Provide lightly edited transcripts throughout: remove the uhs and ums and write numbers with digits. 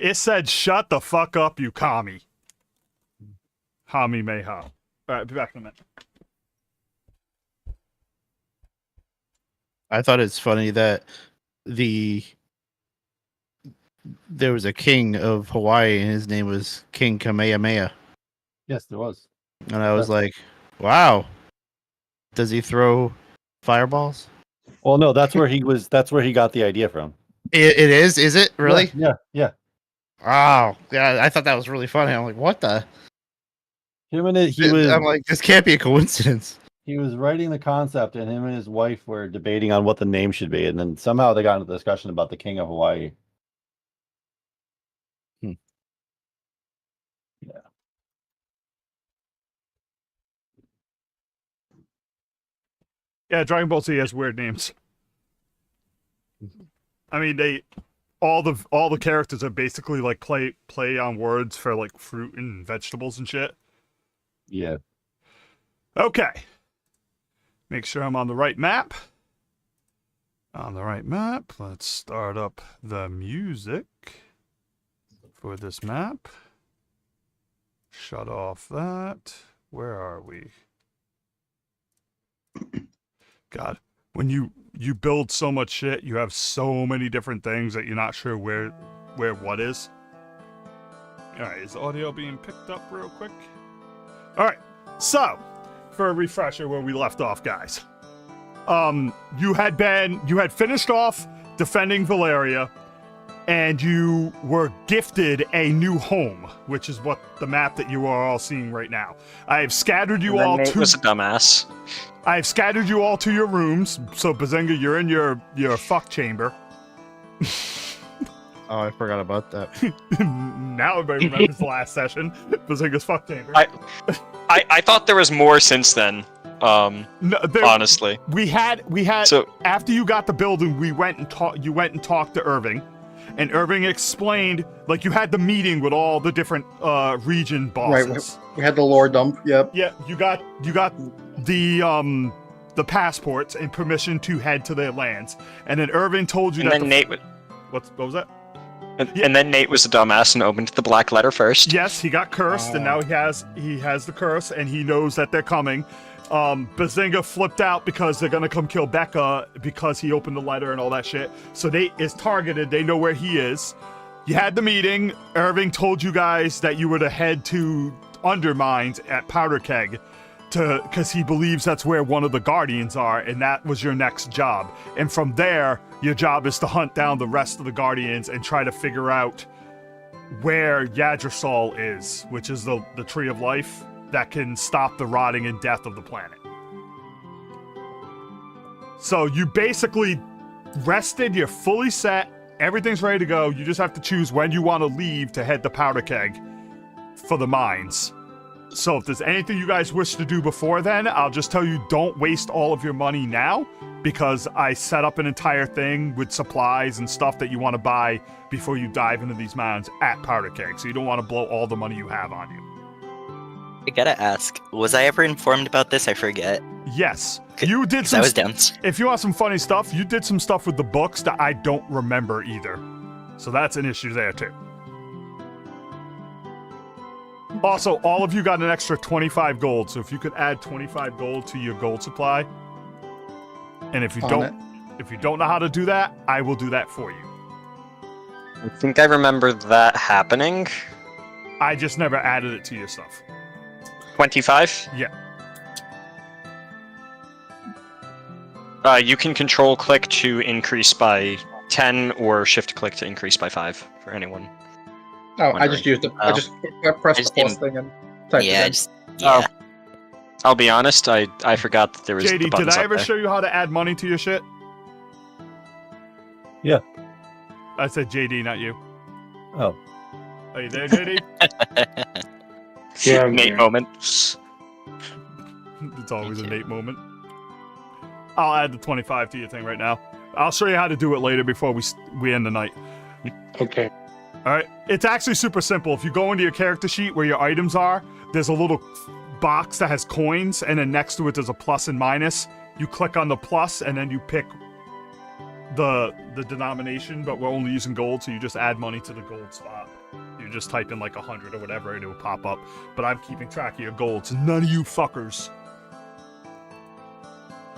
It said, "Shut the fuck up, you commie." Hami Meha. All right, be back in a minute. I thought it's funny that there was a king of Hawaii and his name was King Kamehameha. Yes, there was. And I was like, wow. Does he throw fireballs? Well, no, that's where he was. That's where he got the idea from. It is? Is it really? Yeah. Oh, yeah. I thought that was really funny. I'm like, what the? I'm like, this can't be a coincidence. He was writing the concept, and him and his wife were debating on what the name should be, and then somehow they got into the discussion about the King of Hawaii. Yeah. Yeah, Dragon Ball Z has weird names. I mean, all the characters are basically like play on words for like fruit and vegetables and shit. Yeah. Okay. Make sure I'm on the right map. On the right map. Let's start up the music for this map. Shut off that. Where are we? God, when you build so much shit, you have so many different things that you're not sure where what is. All right, is the audio being picked up real quick? All right, so for a refresher where we left off, guys. You had finished off defending Valeria, and you were gifted a new home, which is what the map that you are all seeing right now. I have scattered you all Nate was a dumbass. I've scattered you all to your rooms, so Bazinga, you're in your fuck chamber. Oh, I forgot about that. Now everybody remembers the last session. Bazinga's fuck chamber. I thought there was more since then. No, honestly, we had so after you got the building, you went and talked to Irving, and Irving explained, like, you had the meeting with all the different region bosses. Right, we had the lore dump. Yep. Yeah, you got the passports and permission to head to their lands, and then Irving told you and that. Then Nate what was that? And then Nate was a dumbass and opened the black letter first. Yes, he got cursed, and now he has the curse, and he knows that they're coming. Bazinga flipped out because they're gonna come kill Becca because he opened the letter and all that shit. So Nate is targeted. They know where he is. You had the meeting. Irving told you guys that you were to head to undermines at Powder Keg because he believes that's where one of the Guardians are, and that was your next job. And from there, your job is to hunt down the rest of the Guardians and try to figure out where Yggdrasil is, which is the tree of life that can stop the rotting and death of the planet. So you basically rested, you're fully set, everything's ready to go. You just have to choose when you want to leave to head to Powder Keg for the mines. So if there's anything you guys wish to do before then, I'll just tell you, don't waste all of your money now, because I set up an entire thing with supplies and stuff that you want to buy before you dive into these mines at Powder Keg. So you don't want to blow all the money you have on you. I gotta ask, was I ever informed about this? I forget. Yes. You did some... I was dense. If you want some funny stuff, you did some stuff with the books that I don't remember either. So that's an issue there, too. Also, all of you got an extra 25 gold, so if you could add 25 gold to your gold supply, and if you don't know how to do that, I will do that for you. I think I remember that happening. I just never added it to your stuff. 25? Yeah. You can control click to increase by 10 or shift click to increase by 5 for anyone. Oh, wondering. I just used it. I just pressed the plus thing and typed it in. Oh. I'll be honest, I forgot that there was JD, did I ever show you how to add money to your shit? Yeah. I said JD, not you. Oh. Are you there, JD? Yeah, Nate moment. It's always a Nate moment. I'll add the 25 to your thing right now. I'll show you how to do it later before we end the night. Okay. Alright, it's actually super simple. If you go into your character sheet where your items are, there's a little box that has coins, and then next to it there's a plus and minus. You click on the plus, and then you pick the denomination, but we're only using gold, so you just add money to the gold spot. You just type in like 100 or whatever, and it will pop up. But I'm keeping track of your golds. None of you fuckers.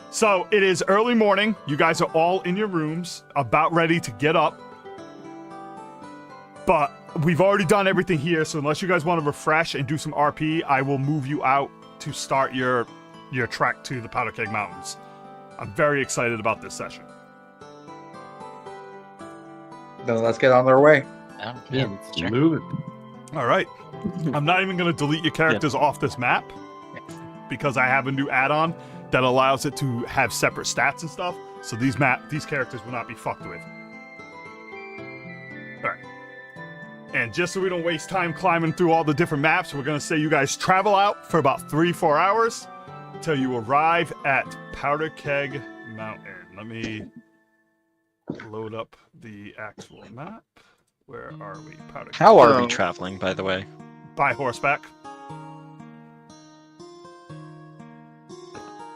So it is early morning. You guys are all in your rooms, about ready to get up. But we've already done everything here, so unless you guys want to refresh and do some RP, I will move you out to start your trek to the Powder Keg Mountains. I'm very excited about this session. Then let's get on our way. Yeah, sure. Move it. All right. I'm not even going to delete your characters off this map because I have a new add-on that allows it to have separate stats and stuff. So these characters will not be fucked with. All right. And just so we don't waste time climbing through all the different maps, we're going to say you guys travel out for about 3-4 hours until you arrive at Powder Keg Mountain. Let me load up the actual map. Where are we? Powder Keg. How are we traveling, by the way? By horseback.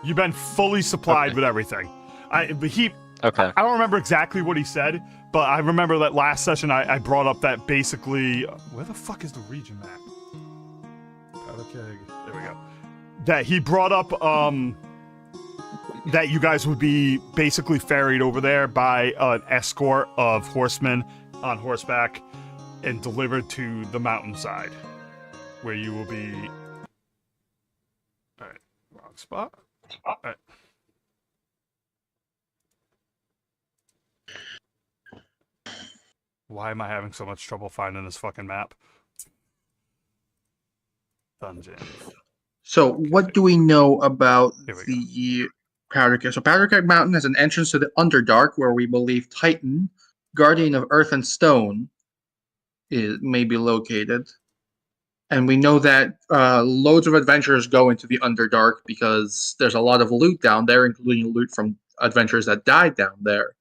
You've been fully supplied with everything. I don't remember exactly what he said, but I remember that last session I brought up that basically... Where the fuck is the region map? Powder Keg. There we go. That he brought up that you guys would be basically ferried over there by an escort of horsemen on horseback and delivered to the mountainside, where you will be... Alright, wrong spot. Alright. Why am I having so much trouble finding this fucking map? Dungeon. So, what do we know about Here we the Powder Keg? So, Powder Keg Mountain has an entrance to the Underdark, where we believe Titan, Guardian of Earth and Stone, may be located. And we know that loads of adventurers go into the Underdark because there's a lot of loot down there, including loot from adventurers that died down there,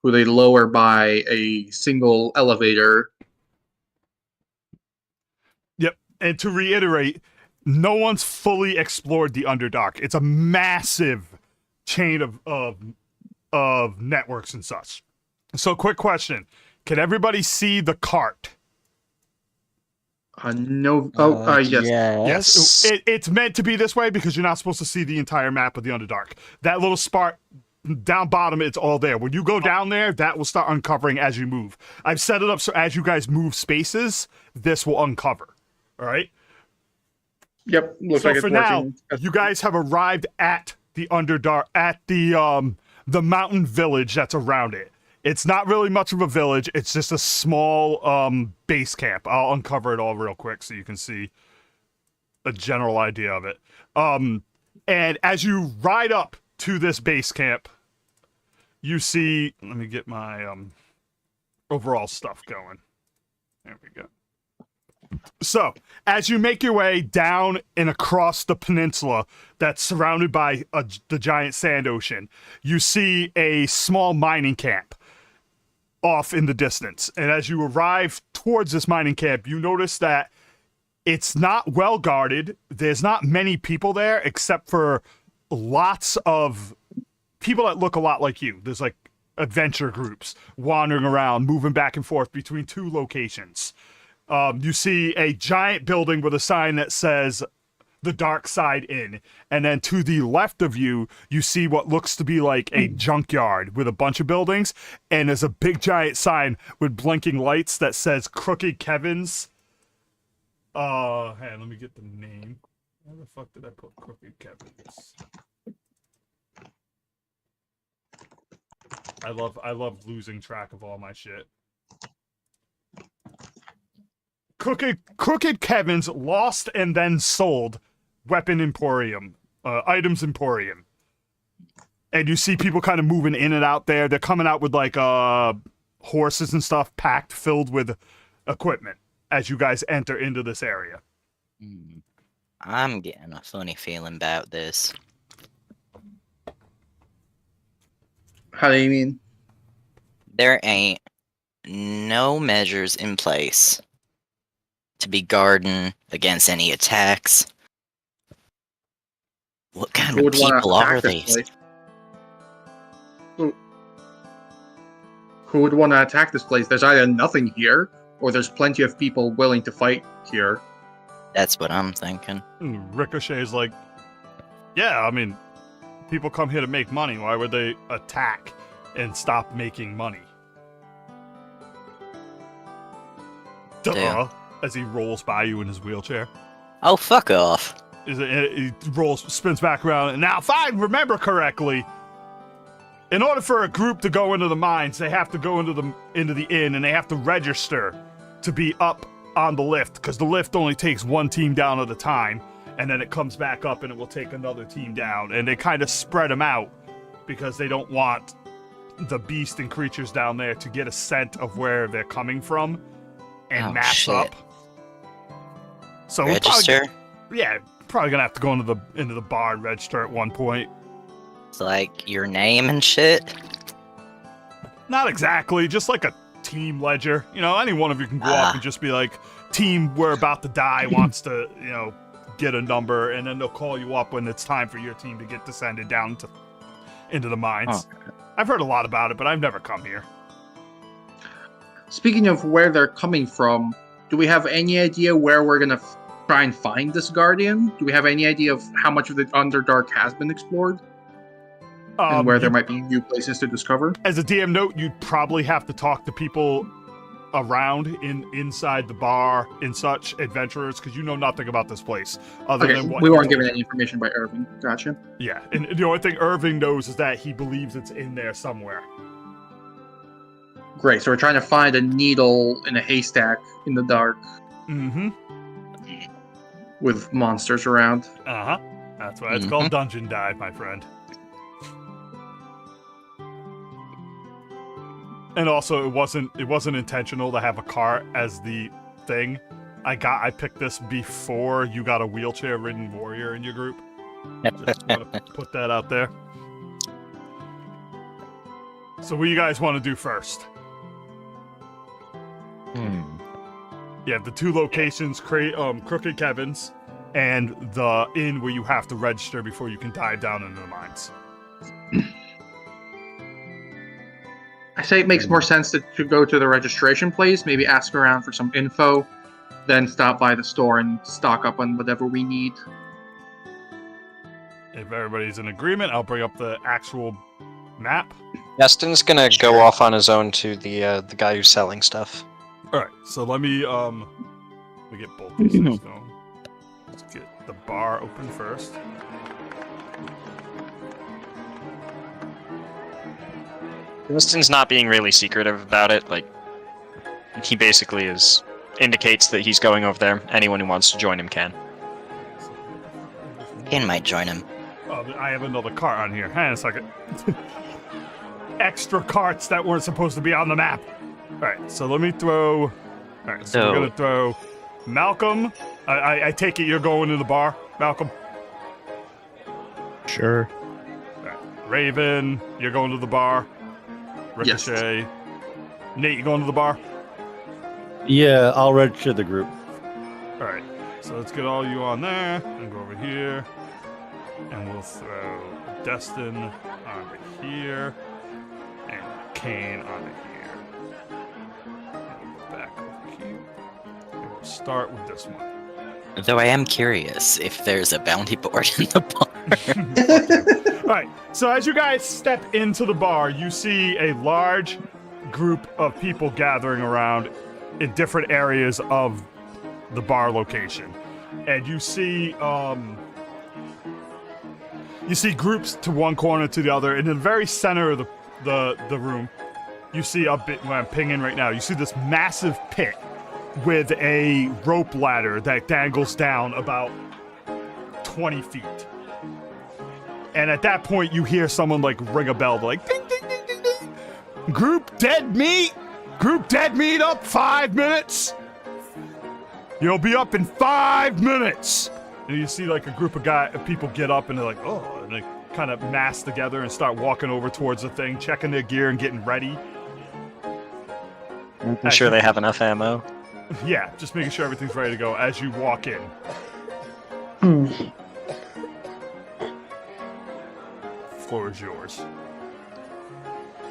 who they lower by a single elevator. Yep, and to reiterate, no one's fully explored the Underdark. It's a massive chain of networks and such. So, quick question. Can everybody see the cart? No. Yes. Yes. It's meant to be this way because you're not supposed to see the entire map of the Underdark. That little spot down bottom, it's all there. When you go down there, that will start uncovering as you move. I've set it up so as you guys move spaces, this will uncover. All right? Yep. Looks so like for it's now, working. you guys have arrived at the Underdark, at the mountain village that's around it. It's not really much of a village. It's just a small base camp. I'll uncover it all real quick so you can see a general idea of it. And as you ride up to this base camp, you see... Let me get my overall stuff going. There we go. So, as you make your way down and across the peninsula that's surrounded by the giant sand ocean, you see a small mining camp off in the distance. And as you arrive towards this mining camp, you notice that it's not well guarded. There's not many people there except for lots of people that look a lot like you. There's like adventure groups wandering around, moving back and forth between two locations. You see a giant building with a sign that says the Dark Side Inn. And then to the left of you, you see what looks to be like a junkyard with a bunch of buildings. And there's a big giant sign with blinking lights that says Crooked Kevin's. Hey, let me get the name. Where the fuck did I put Crooked Kevin's? I love losing track of all my shit. Crooked Kevin's Lost and Then Sold Weapon Emporium, Items Emporium. And you see people kind of moving in and out there. They're coming out with like horses and stuff packed, filled with equipment as you guys enter into this area. I'm getting a funny feeling about this. How do you mean? There ain't no measures in place to be guarding against any attacks. What kind Who of would wanna people are attack this these? place? who would want to attack this place? There's either nothing here, or there's plenty of people willing to fight here. That's what I'm thinking. Ricochet's like, yeah, I mean, people come here to make money. Why would they attack and stop making money? Duh. Damn. As he rolls by you in his wheelchair. Oh, fuck off. He spins back around. And now, if I remember correctly, in order for a group to go into the mines, they have to go into the inn, and they have to register to be up on the lift, because the lift only takes one team down at a time, and then it comes back up, and it will take another team down. And they kind of spread them out because they don't want the beast and creatures down there to get a scent of where they're coming from and Oh, mass shit. up. So we're Register? probably gonna have to go into the bar and register at one point. It's like your name and shit? Not exactly, just like a team ledger. You know, any one of you can go up and just be like, team we're about to die wants to, get a number, and then they'll call you up when it's time for your team to get descended down into the mines. Oh. I've heard a lot about it, but I've never come here. Speaking of where they're coming from, do we have any idea where we're gonna try and find this guardian? Do we have any idea of how much of the Underdark has been explored? And where there might be new places to discover? As a DM note, you'd probably have to talk to people around inside the bar and such, adventurers, because you know nothing about this place other Okay, than what we you weren't told given any information by Irving. Gotcha. Yeah, and the only thing Irving knows is that he believes it's in there somewhere. Great, so we're trying to find a needle in a haystack in the dark Mm-hmm. with monsters around. Uh-huh. That's why it's called Dungeon Dive, my friend. And also, it wasn't intentional to have a cart as the thing. I picked this before you got a wheelchair-ridden warrior in your group. Just want to put that out there. So what do you guys want to do first? You have the two locations, Crooked Kevin's and the inn where you have to register before you can dive down into the mines. I say it makes more sense to go to the registration place, maybe ask around for some info, then stop by the store and stock up on whatever we need. If everybody's in agreement, I'll bring up the actual map. Destin's gonna go off on his own to the guy who's selling stuff. All right, so let me get both these things going. Let's get the bar open first. Destin's not being really secretive about it. Like, he basically indicates that he's going over there. Anyone who wants to join him can. Ian might join him. Oh, I have another cart on here. Hang on a second. Extra carts that weren't supposed to be on the map. All right, so let me throw. All right, so we're gonna throw Malcolm. I take it you're going to the bar, Malcolm. Sure. All right. Raven, you're going to the bar. Yes. Ricochet. Nate, you going to the bar? Yeah, I'll register the group. All right, so let's get all you on there and go over here, and we'll throw Destin onto here and Kane onto here. And we'll go back over here. And we'll start with this one. Though I am curious if there's a bounty board in the bar. All right, so as you guys step into the bar, you see a large group of people gathering around in different areas of the bar location. And you see groups to one corner to the other, and in the very center of the room, you see a bit where I'm pinging right now, you see this massive pit with a rope ladder that dangles down about 20 feet. And at that point, you hear someone like ring a bell, like ding, ding, ding, ding, ding. Group dead meat up 5 minutes. You'll be up in 5 minutes. And you see like a group of people get up and they're like, oh, and they kind of mass together and start walking over towards the thing, checking their gear and getting ready. I'm sure they have enough ammo. Yeah, just making sure everything's ready to go as you walk in. Floor is yours.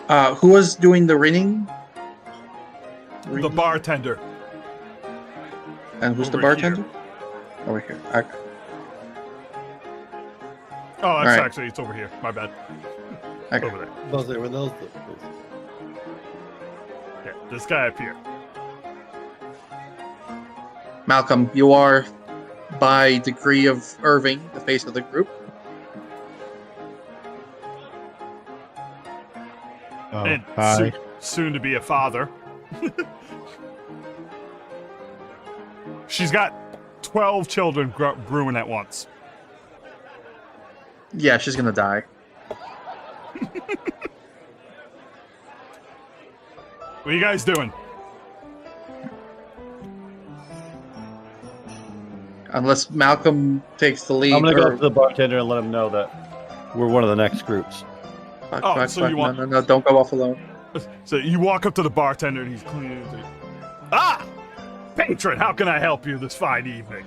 Who was doing the ringing? The bartender. And who's the Over bartender? Over here. Okay. Oh, that's Alright. actually, it's over here. My bad. Okay. Over there. Those. Yeah, this guy up here. Malcolm, you are, by degree of Irving, the face of the group. Oh, And hi. soon to be a father. She's got 12 children brewing at once. Yeah, she's gonna die. What are you guys doing? Unless Malcolm takes the lead. I'm gonna go or- up to the bartender and let him know that we're one of the next groups. Oh, so you want- No, don't go off alone. So you walk up to the bartender and he's cleaning. Ah! Patron, how can I help you this fine evening?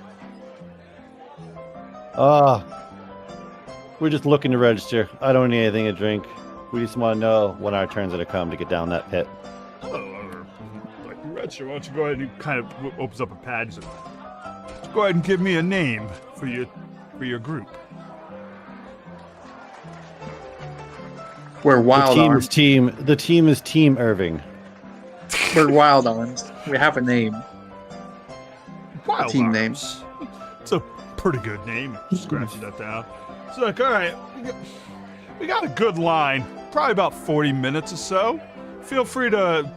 We're just looking to register. I don't need anything to drink. We just want to know when our turns are to come to get down that pit. Like register, why don't you go ahead and he kind of opens up a pad and says, go ahead and give me a name for your group. We're Wild Arms. The team is Team Irving. We're Wild Arms. We have a name. Wild team Arms. It's a pretty good name. Scratching that down. It's like, all right, we got a good line. Probably about 40 minutes or so. Feel free to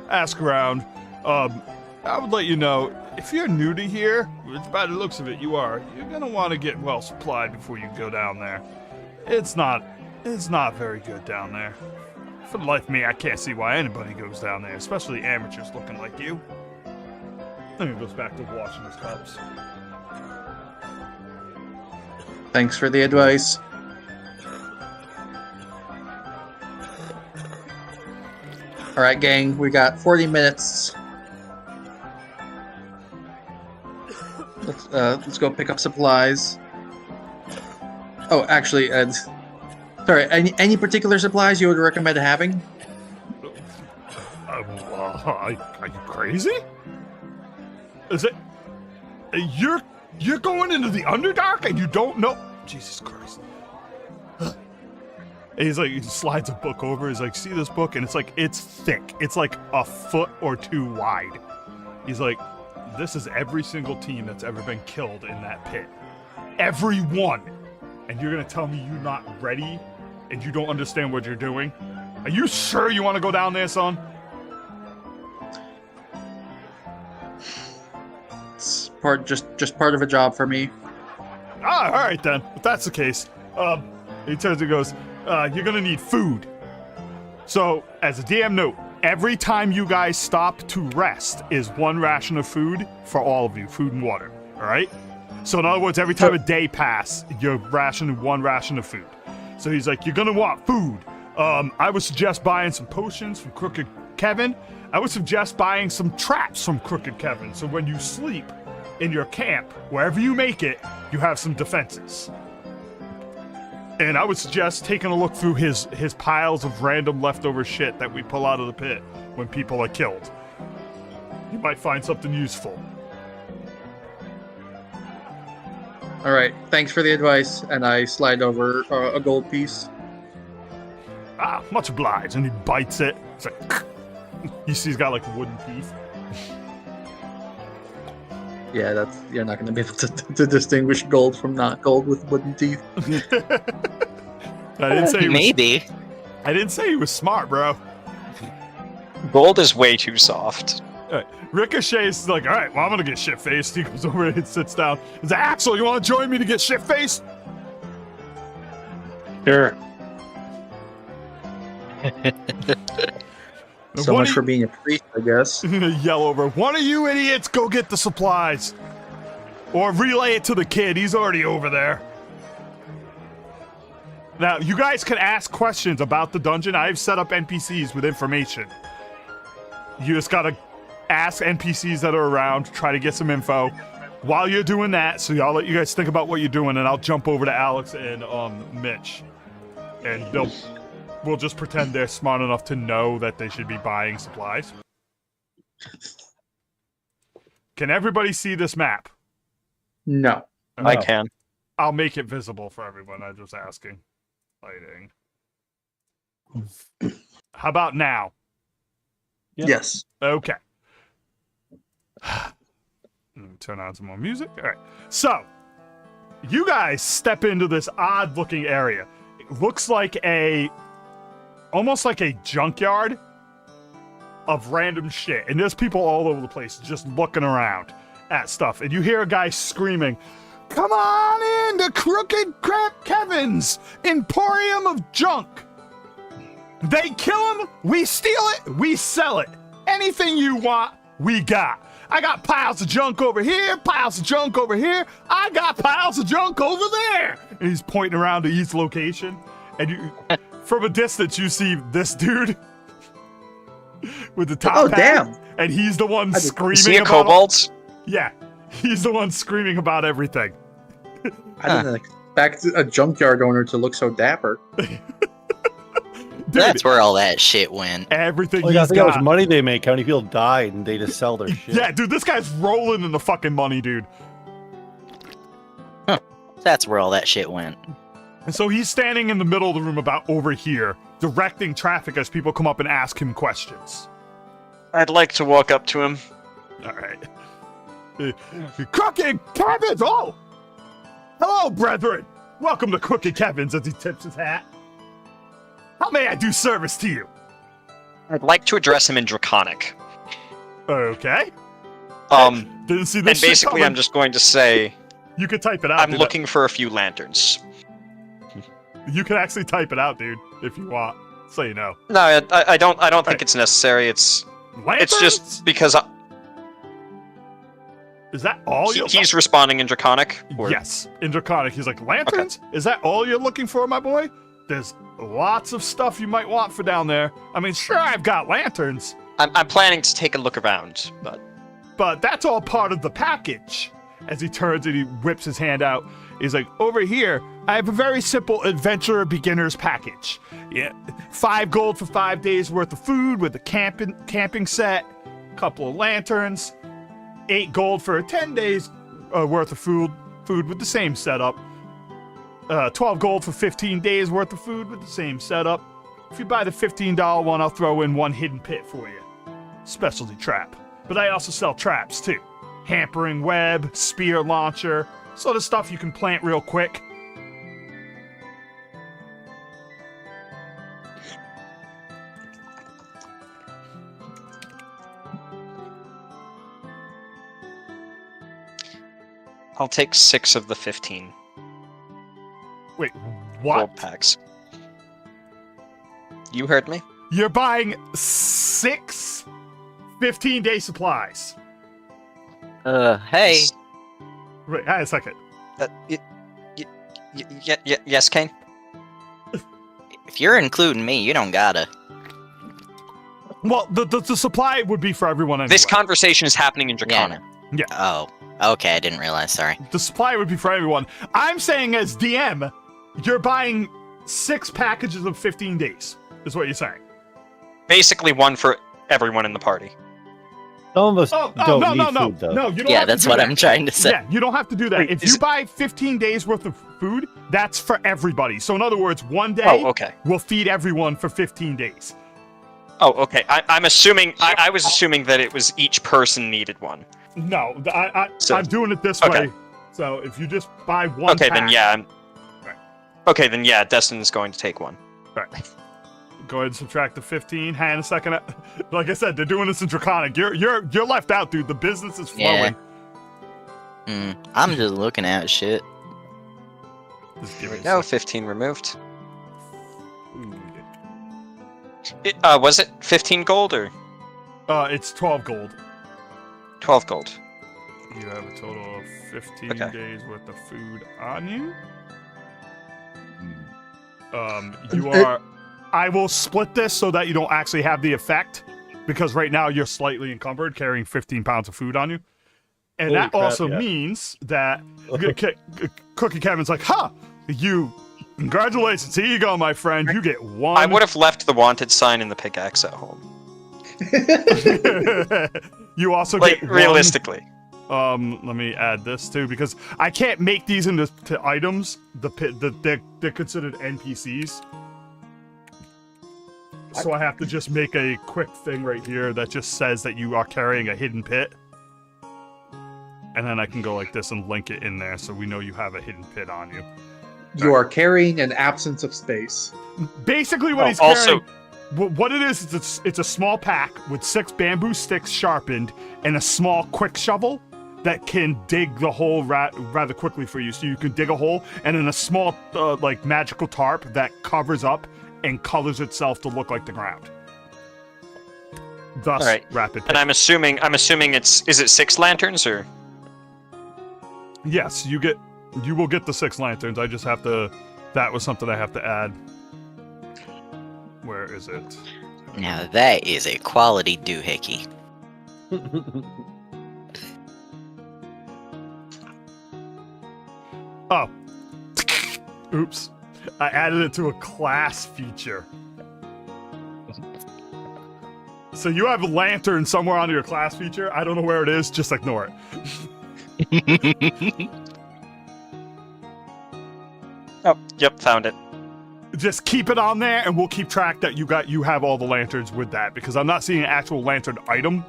ask around. I would let you know, if you're new to here, which by the looks of it you are, you're gonna want to get well supplied before you go down there. It's not very good down there. For the life of me, I can't see why anybody goes down there, especially amateurs looking like you. Then he goes back to washing his cups. Thanks for the advice. All right, gang, we got 40 minutes. Let's go pick up supplies. Oh, actually, sorry, any particular supplies you would recommend having? Are you crazy? Is it? You're going into the Underdark and you don't know? Jesus Christ! And he's like, he slides a book over. He's like, see this book? And it's thick. It's like a foot or two wide. He's like, this is every single team that's ever been killed in that pit. Every one. And you're gonna tell me you're not ready and you don't understand what you're doing? Are you sure you want to go down there, son? It's just part of a job for me. Ah, all right then. If that's the case, he turns and goes, you're gonna need food. So, as a DM note, every time you guys stop to rest is one ration of food for all of you, food and water. All right. So in other words, every time a day passes, you're rationing one ration of food. So he's like, you're gonna want food. I would suggest buying some potions from Crooked Kevin. I would suggest buying some traps from Crooked Kevin. So when you sleep in your camp, wherever you make it, you have some defenses. And I would suggest taking a look through his piles of random leftover shit that we pull out of the pit when people are killed. You might find something useful. All right, thanks for the advice, and I slide over a gold piece. Ah, much obliged. And he bites it. It's like, you see he's got like wooden teeth. Yeah, you're not going to be able to distinguish gold from not gold with wooden teeth. I didn't say he was, Maybe. I didn't say he was smart, bro. Gold is way too soft. Ricochet's like, all right, well, I'm gonna get shit-faced. He goes over and sits down. He's like, Axel, you want to join me to get shit-faced? Sure. So much for being a priest, I guess. Yell over, one of you idiots go get the supplies. Or relay it to the kid. He's already over there. Now, you guys can ask questions about the dungeon. I've set up NPCs with information. You just gotta ask NPCs that are around, try to get some info. While you're doing that, so I'll let you guys think about what you're doing, and I'll jump over to Alex and Mitch. And we'll just pretend they're smart enough to know that they should be buying supplies. Can everybody see this map? No. I can. I'll make it visible for everyone. I'm just asking. Lighting. How about now? Yep. Yes. Okay. Let me turn on some more music. All right. So, you guys step into this odd-looking area. It looks like almost like a junkyard of random shit. And there's people all over the place just looking around at stuff. And you hear a guy screaming, "Come on in to Crooked Kevin's Emporium of Junk. They kill him, we steal it, we sell it. Anything you want, we got. I got piles of junk over here, piles of junk over here. I got piles of junk over there." And he's pointing around to each location. And you, from a distance, you see this dude with the top hat. Damn. And he's the one screaming See a about kobold? Yeah, he's the one screaming about everything. I didn't expect a junkyard owner to look so dapper. Dude, That's where all that shit went. everything Well, he's think how much got. money they make. How many people died and they just sell their shit. Yeah, dude, this guy's rolling in the fucking money, dude. That's where all that shit went. And so he's standing in the middle of the room about over here, directing traffic as people come up and ask him questions. I'd like to walk up to him. All right. Crooked Kevin's! Oh! Hello, brethren! Welcome to Crooked Kevin's as he tips his hat. How may I do service to you? I'd like to address him in Draconic. Okay. Didn't see And this shit basically coming. I'm just going to say, You can type it out. I'm dude. looking for a few lanterns. You can actually type it out, dude, if you want. So you know. No, I don't think Right. it's necessary. It's Lanterns? just because Is that all you? he's responding in Draconic. Or, Yes, in Draconic. He's like, lanterns? Is that all you're looking for, my boy? There's lots of stuff you might want for down there. I mean, sure, I've got lanterns, I'm planning to take a look around, but that's all part of the package. As he turns and he whips his hand out, he's like, over here, I have a very simple adventurer beginner's package. Yeah, 5 gold for 5 days worth of food with a camping set, couple of lanterns, 8 gold for 10 days worth of food with the same setup. 12 gold for 15 days worth of food with the same setup. If you buy the $15 one, I'll throw in 1 hidden pit for you. Specialty trap. But I also sell traps too. Hampering web, spear launcher, sort of stuff you can plant real quick. I'll take 6 of the 15 Wait, gold what? packs. You heard me? You're buying 6 15-day supplies. Hey. Wait, hang on a second. Yes, Kane? If you're including me, you don't gotta. Well, the supply would be for everyone anyway. This conversation is happening in Draconic. Yeah. Oh, okay, I didn't realize, sorry. The supply would be for everyone. I'm saying as DM, you're buying 6 packages of 15 days, is what you're saying. Basically, one for everyone in the party. Some of us Oh, don't no, need no, no. food, though. No, you don't Yeah, have to that's do what that. I'm trying to say. Yeah, you don't have to do that. Wait, If is you it- buy 15 days worth of food, that's for everybody. So in other words, one day Oh, okay. will feed everyone for 15 days. Oh, okay. I'm assuming. I was assuming that it was each person needed one. No, So- I'm doing it this okay. way. So if you just buy one Okay, pack, then yeah. Right. Okay, then yeah. Destin's going to take one. Right. Go ahead and subtract the 15. Hang on a second. Like I said, they're doing this in Draconic. You're left out, dude. The business is flowing. I'm just looking at shit. Just give me a No, second. 15 removed. Food. Was it 15 gold or It's 12 gold. 12 gold? You have a total of 15 Okay. days worth of food on you. Hmm. You are. I will split this so that you don't actually have the effect, because right now you're slightly encumbered carrying 15 pounds of food on you, and Holy that crap, also yeah. means that Cookie Kevin's like, "Huh, you Congratulations. Here you go, my friend. You get one. I would have left the wanted sign in the pickaxe at home. You also Like, get realistically. Let me add this too, because I can't make these into items. They're considered NPCs. So I have to just make a quick thing right here that just says that you are carrying a hidden pit. And then I can go like this and link it in there so we know you have a hidden pit on you. You are carrying an absence of space. Basically what he's also- carrying... What it is it's a small pack with 6 bamboo sticks sharpened and a small quick shovel that can dig the hole rather quickly for you. So you can dig a hole, and then a small like magical tarp that covers up and colors itself to look like the ground. Thus, All right. rapid pit. And I'm assuming is it 6 lanterns or? Yes, you will get the 6 lanterns. I just have to. That was something I have to add. Where is it? Now that is a quality doohickey. Oh. Oops. I added it to a class feature. So you have a lantern somewhere on your class feature. I don't know where it is. Just ignore it. Oh, yep, found it. Just keep it on there, and we'll keep track that you have all the lanterns with that, because I'm not seeing an actual lantern item.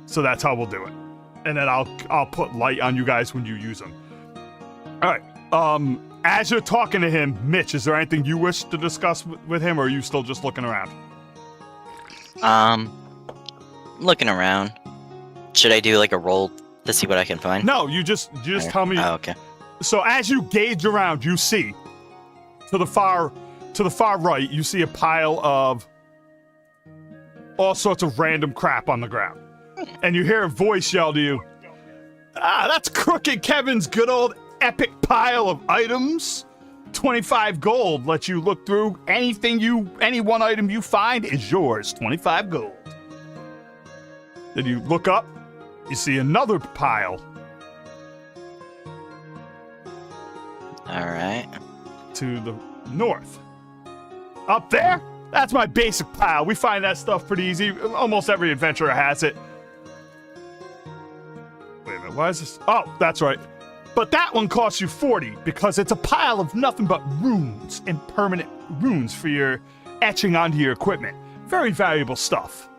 So that's how we'll do it. And then I'll put light on you guys when you use them. All right. As you're talking to him, Mitch, is there anything you wish to discuss with him, or are you still just looking around? Looking around. Should I do like a roll to see what I can find? No, you just tell me. Oh, okay. So as you gauge around, you see to the far right, you see a pile of all sorts of random crap on the ground. And you hear a voice yell to you, that's Crooked Kevin's good old epic pile of items. 25 gold lets you look through any one item you find is yours. 25 gold. Then you look up, you see another pile. Alright. To the north. Up there? That's my basic pile. We find that stuff pretty easy. Almost every adventurer has it. Wait a minute, why is this? Oh, that's right. But that one costs you 40 because it's a pile of nothing but runes and permanent runes for your etching onto your equipment. Very valuable stuff.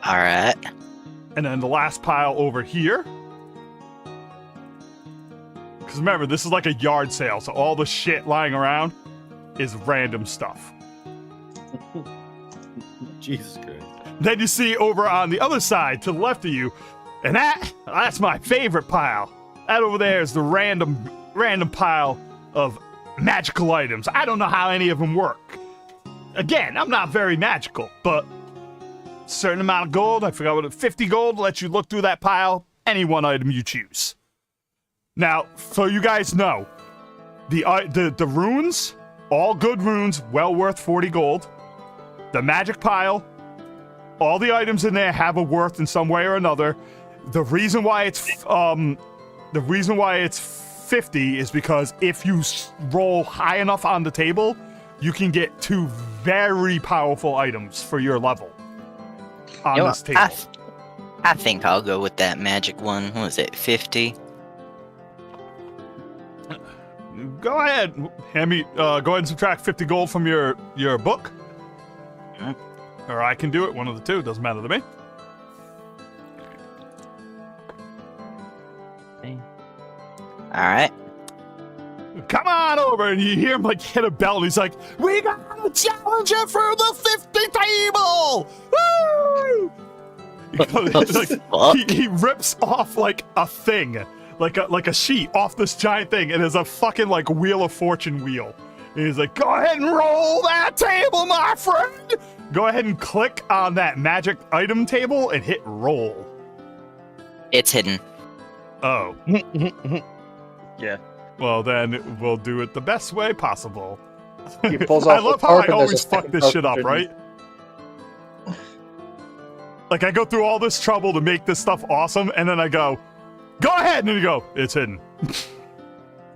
Alright. And then the last pile over here. Because remember, this is like a yard sale, so all the shit lying around is random stuff. Jesus Christ. Then you see over on the other side to the left of you, and that's my favorite pile. That over there is the random pile of magical items. I don't know how any of them work. Again, I'm not very magical, but a certain amount of gold, I forgot what it 50 gold lets you look through that pile, any one item you choose. Now, so you guys know, the runes, all good runes, well worth 40 gold. The magic pile, all the items in there have a worth in some way or another. The reason why it's 50 is because if you roll high enough on the table, you can get 2 very powerful items for your level on this table. I think I'll go with that magic one. What was it, 50? Go ahead. Hand me. Go ahead and subtract 50 gold from your book. Hmm. Or I can do it. One of the two. Doesn't matter to me. Alright. Come on over, and you hear him like hit a bell, and he's like, "We got a challenger for the 50 table!" Woo! He rips off like a thing, like a sheet off this giant thing, and there's a fucking like Wheel of Fortune wheel. And he's like, "Go ahead and roll that table, my friend." Go ahead and click on that magic item table and hit roll. It's hidden. Oh. Yeah. Well, then we'll do it the best way possible. He pulls I off love the how tarp I and there's always a fuck this second shit up, tarp right? Like, I go through all this trouble to make this stuff awesome, and then I go ahead, and then you go, it's hidden.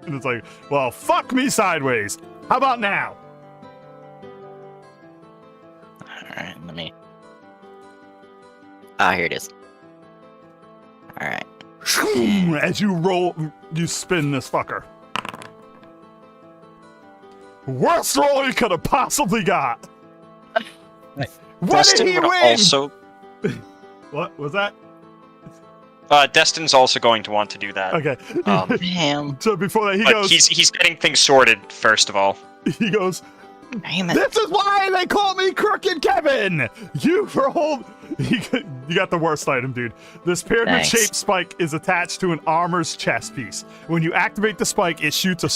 And it's like, well, fuck me sideways. How about now? Alright, let me. Ah, here it is. Alright. As you roll, you spin this fucker. Worst roll you could have possibly got. What Destin did he would win? also. What was that? Destin's also going to want to do that. Okay. Damn. So before that, he But goes. he's getting things sorted first of all. He goes. Damn it. This is why they call me Crooked Kevin. You got the worst item, dude. This pyramid-shaped spike is attached to an armor's chest piece. When you activate the spike, it shoots a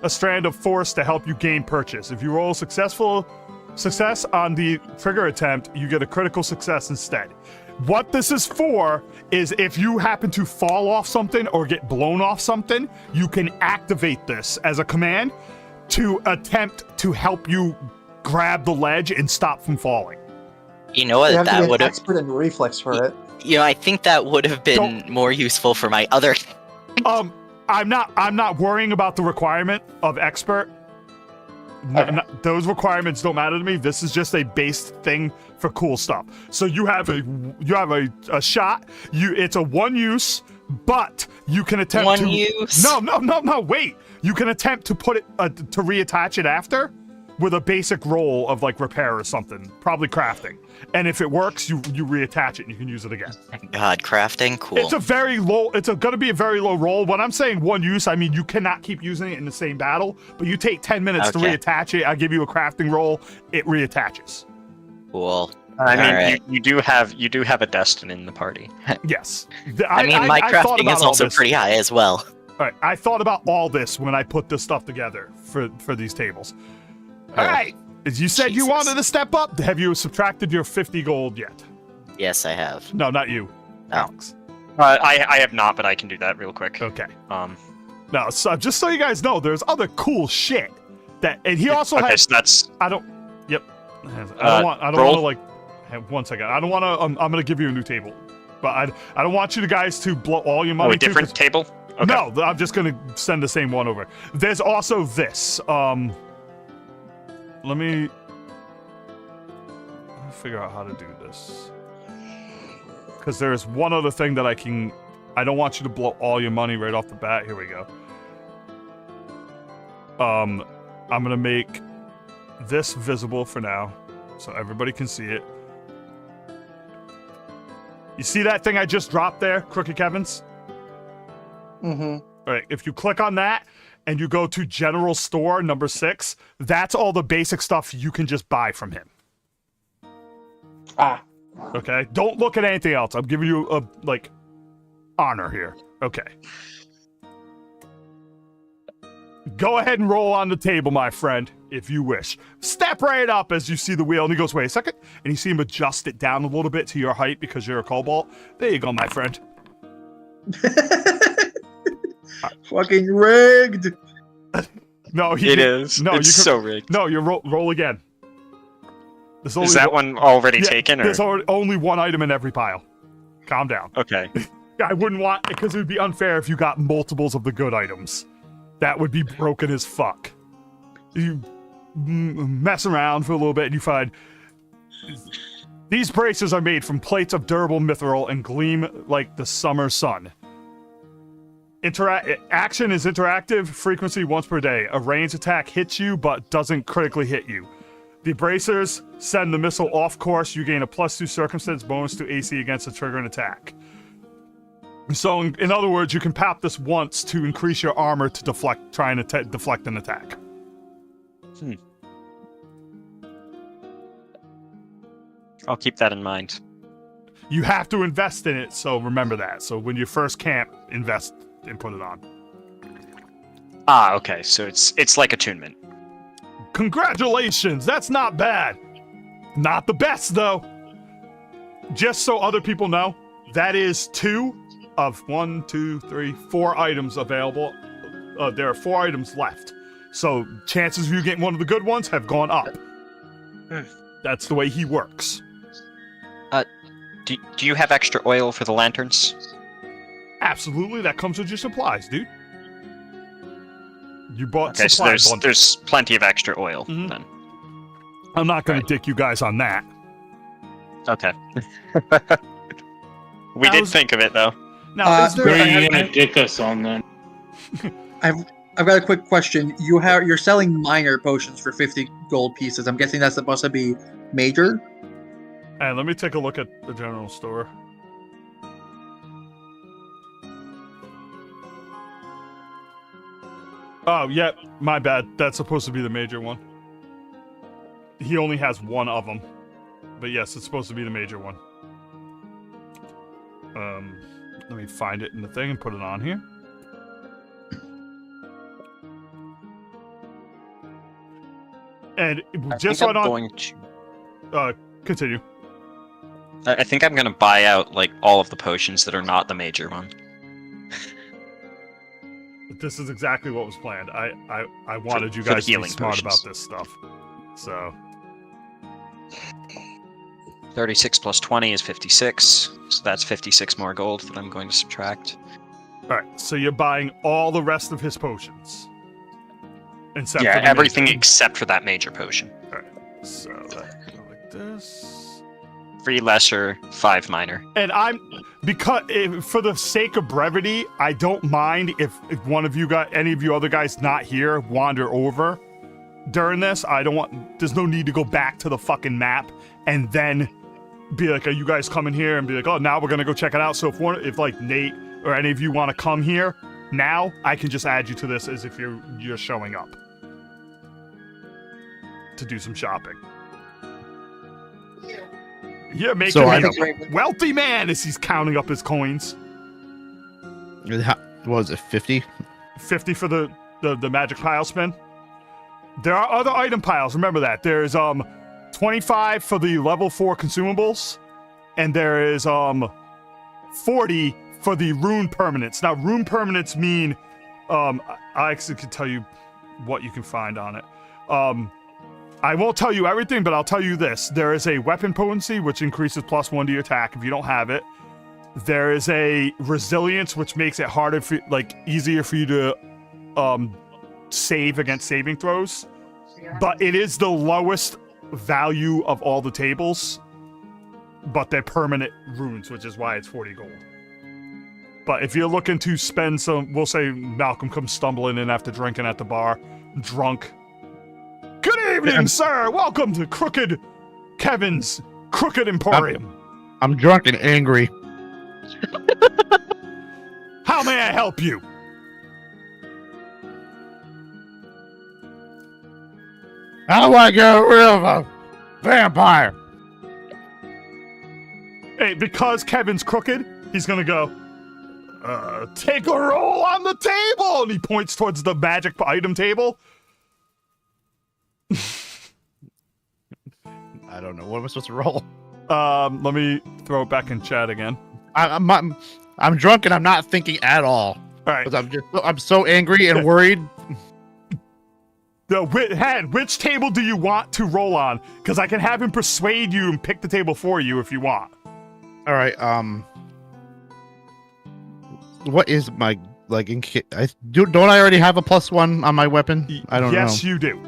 strand of force to help you gain purchase. If you roll success on the trigger attempt, you get a critical success instead. What this is for is if you happen to fall off something or get blown off something, you can activate this as a command to attempt to help you grab the ledge and stop from falling. You know what? You have to That be an would have. expert in reflex for it. You know, I think that would have been more useful for my other. I'm not worrying about the requirement of expert. Those requirements don't matter to me. This is just a base thing for cool stuff. So you have a shot. It's a one use, but you can attempt One use? No. Wait. You can attempt to put it to reattach it after with a basic roll of like repair or something, probably crafting. And if it works, you reattach it and you can use it again. God, crafting, cool. It's gonna be a very low roll. When I'm saying one use, I mean you cannot keep using it in the same battle, but you take 10 minutes to reattach it. I give you a crafting roll, it reattaches. Cool. I mean, Alright. you do have a Destin in the party. Yes. I mean, my I thought crafting about is all also this. pretty high as well. All right, I thought about all this when I put this stuff together for these tables. All right, as you said, you Jesus. wanted to step up. Have you subtracted your 50 gold yet? Yes, I have. No, not you, Oh. Alex. I have not, but I can do that real quick. Okay. Um. No, so just so you guys know, there's other cool shit that, and he also Okay, has. so that's. I don't. Yep. I don't want roll. to like. Have 1 second. I don't want to. I'm gonna give you a new table, but I don't want you guys to blow all your money. Oh, a different table? Okay. No, I'm just gonna send the same one over. There's also this. Let me figure out how to do this. Because there's one other thing that I don't want you to blow all your money right off the bat. Here we go. I'm gonna make this visible for now, so everybody can see it. You see that thing I just dropped there, Crooked Kevin's? Mm-hmm. All right, if you click on that and you go to General Store number 6, that's all the basic stuff you can just buy from him. Ah. Okay? Don't look at anything else. I'm giving you a, honor here. Okay. Go ahead and roll on the table, my friend, if you wish. Step right up as you see the wheel, and he goes, wait a second. And you see him adjust it down a little bit to your height because you're a cobalt. There you go, my friend. Fucking rigged. No, It is. No, It's you can, so rigged. No, you roll again. There's Is that one already yeah, taken? Or? There's only one item in every pile. Calm down. Okay. I wouldn't want, because it would be unfair if you got multiples of the good items. That would be broken as fuck. You mess around for a little bit and you find these braces are made from plates of durable mithril and gleam like the summer sun. Action is interactive, frequency once per day. A ranged attack hits you but doesn't critically hit you. The bracers send the missile off course. You gain a +2 circumstance bonus to AC against a triggering attack. So, in other words, you can pop this once to increase your armor to deflect, trying to deflect an attack. I'll keep that in mind. You have to invest in it, so remember that. So when you first camp, invest and put it on. Ah, okay. So it's like attunement. Congratulations! That's not bad. Not the best, though. Just so other people know, that is 2 of 1, 2, 3, 4 items available. There are 4 items left. So chances of you getting one of the good ones have gone up. That's the way he works. Do you have extra oil for the lanterns? Absolutely, that comes with your supplies, dude. You bought Okay, so supply there's bundles. there's plenty of extra oil Mhm. then. I'm not going Right. to dick you guys on that. Okay. We That did was- think of it though. Now, is What there? are What are you you gonna dick us on then? I've got a quick question. You're selling minor potions for 50 gold pieces. I'm guessing that's supposed to be major. And let me take a look at the general store. Oh, yeah, my bad. That's supposed to be the major one. He only has one of them. But yes, it's supposed to be the major one. Let me find it in the thing and put it on here. And just I'm right on. going to. Continue. I think I'm gonna buy out like all of the potions that are not the major one. This is exactly what was planned. I wanted you for the guys to be healing smart potions. about this stuff. So 36 plus 20 is 56, so that's 56 more gold that I'm going to subtract. all right, so you're buying all the rest of his potions, except Yeah, for the everything major. except for that major potion. So that go like this. 3 lesser, 5 minor. And for the sake of brevity, I don't mind if one of you got any of you other guys not here wander over during this. I don't want. There's no need to go back to the fucking map and then be like, "Are you guys coming here?" and be like, "Oh, now we're gonna go check it out." So if like Nate or any of you want to come here now, I can just add you to this as if you're showing up to do some shopping. You're making So I me don't- a wealthy man as he's counting up his coins. What was it, 50? 50 for the magic pile spin. There are other item piles. Remember that. There's 25 for the level 4 consumables, and there is 40 for the rune permanents. Now, rune permanents mean I actually can tell you what you can find on it. I won't tell you everything, but I'll tell you this. There is a weapon potency, which increases +1 to your attack if you don't have it. There is a resilience, which makes it harder for, easier for you to save against saving throws. But it is the lowest value of all the tables. But they're permanent runes, which is why it's 40 gold. But if you're looking to spend some, we'll say Malcolm comes stumbling in after drinking at the bar, drunk. Good evening, sir. Welcome to Crooked Kevin's Crooked Emporium. I'm drunk and angry. How may I help you? How do I get rid of a vampire? Hey, because Kevin's crooked, he's gonna go, take a roll on the table! And he points towards the magic item table. I don't know. What am I supposed to roll? Let me throw it back in chat again. I'm drunk and I'm not thinking at all. All right. 'Cause I'm so angry and worried. Which table do you want to roll on? Because I can have him persuade you and pick the table for you if you want. All right. What is my don't I already have a +1 on my weapon? I don't know. Yes, you do.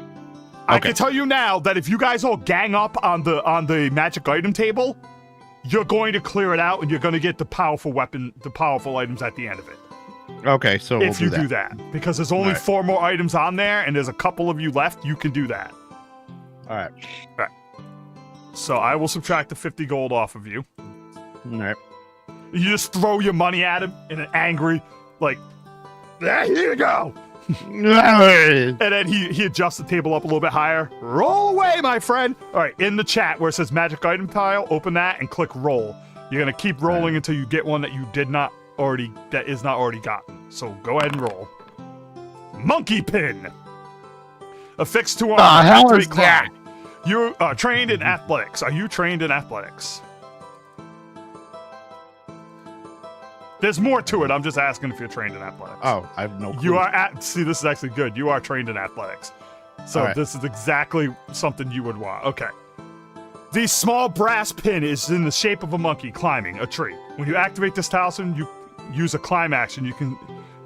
I Okay. can tell you now that if you guys all gang up on the magic item table, you're going to clear it out and you're going to get the powerful items at the end of it. Okay, so we'll If you do that. Because there's only Alright. 4 more items on there and there's a couple of you left, you can do that. All right. So I will subtract the 50 gold off of you. All right. You just throw your money at him in an angry, here you go. And then he adjusts the table up a little bit higher. Roll away, my friend. All right, in the chat where it says magic item tile, open that and click roll. You're gonna keep rolling until you get one that is not already gotten. So go ahead and roll. Monkey pin. Affixed to arm. The hell Activate is that? climb. You are trained in athletics. Are you trained in athletics? There's more to it. I'm just asking if you're trained in athletics. Oh, I have no clue. You are see, this is actually good. You are trained in athletics. So Alright. this is exactly something you would want. Okay. The small brass pin is in the shape of a monkey climbing a tree. When you activate this talisman, you use a climb action.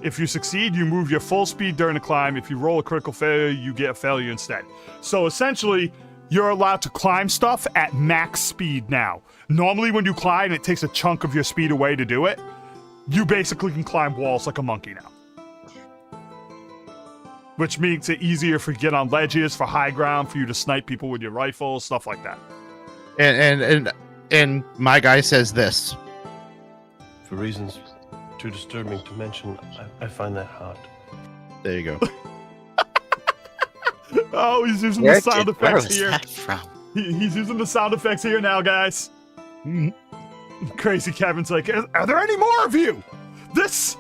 If you succeed, you move your full speed during the climb. If you roll a critical failure, you get a failure instead. So essentially, you're allowed to climb stuff at max speed now. Normally when you climb, it takes a chunk of your speed away to do it. You basically can climb walls like a monkey now. Which makes it easier for you to get on ledges, for high ground, for you to snipe people with your rifle, stuff like that. And my guy says this. For reasons too disturbing to mention, I find that hard. There you go. Oh, he's using Where the sound where effects was here. that from? He's using the sound effects here now, guys. Crazy Kevin's like, are there any more of you? This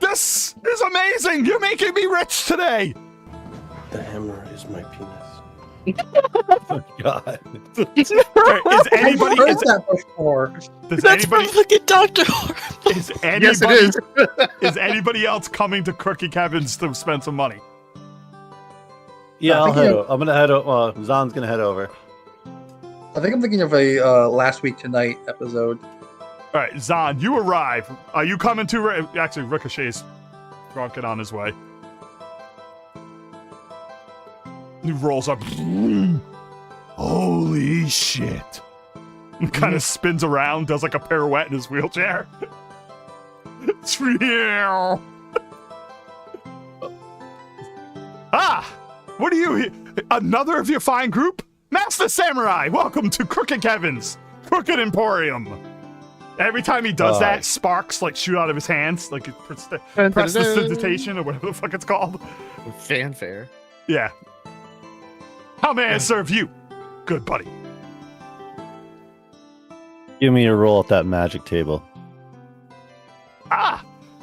is amazing. You're making me rich today. The hammer is my penis. Oh, God. Is anybody? I've heard that before. Does That's anybody? from fucking Dr. Horrible. Is anybody? Yes, it is. Is anybody else coming to Crooked Kevin's to spend some money? Yeah, I I'll think head you- over. I'm gonna head over. Zahn's gonna head over. I think I'm thinking of a last week tonight episode. All right, Zahn, you arrive. Are you coming to? Actually, Ricochet's drunk and on his way. He rolls up. Holy shit! Kind of spins around, does like a pirouette in his wheelchair. What are you? Another of your fine group? Master Samurai, welcome to Crooked Kevin's Crooked Emporium. Every time he does that, sparks like shoot out of his hands, like prestidigitation or whatever the fuck it's called. Fanfare. Yeah. How may I serve you, good buddy? Give me a roll at that magic table.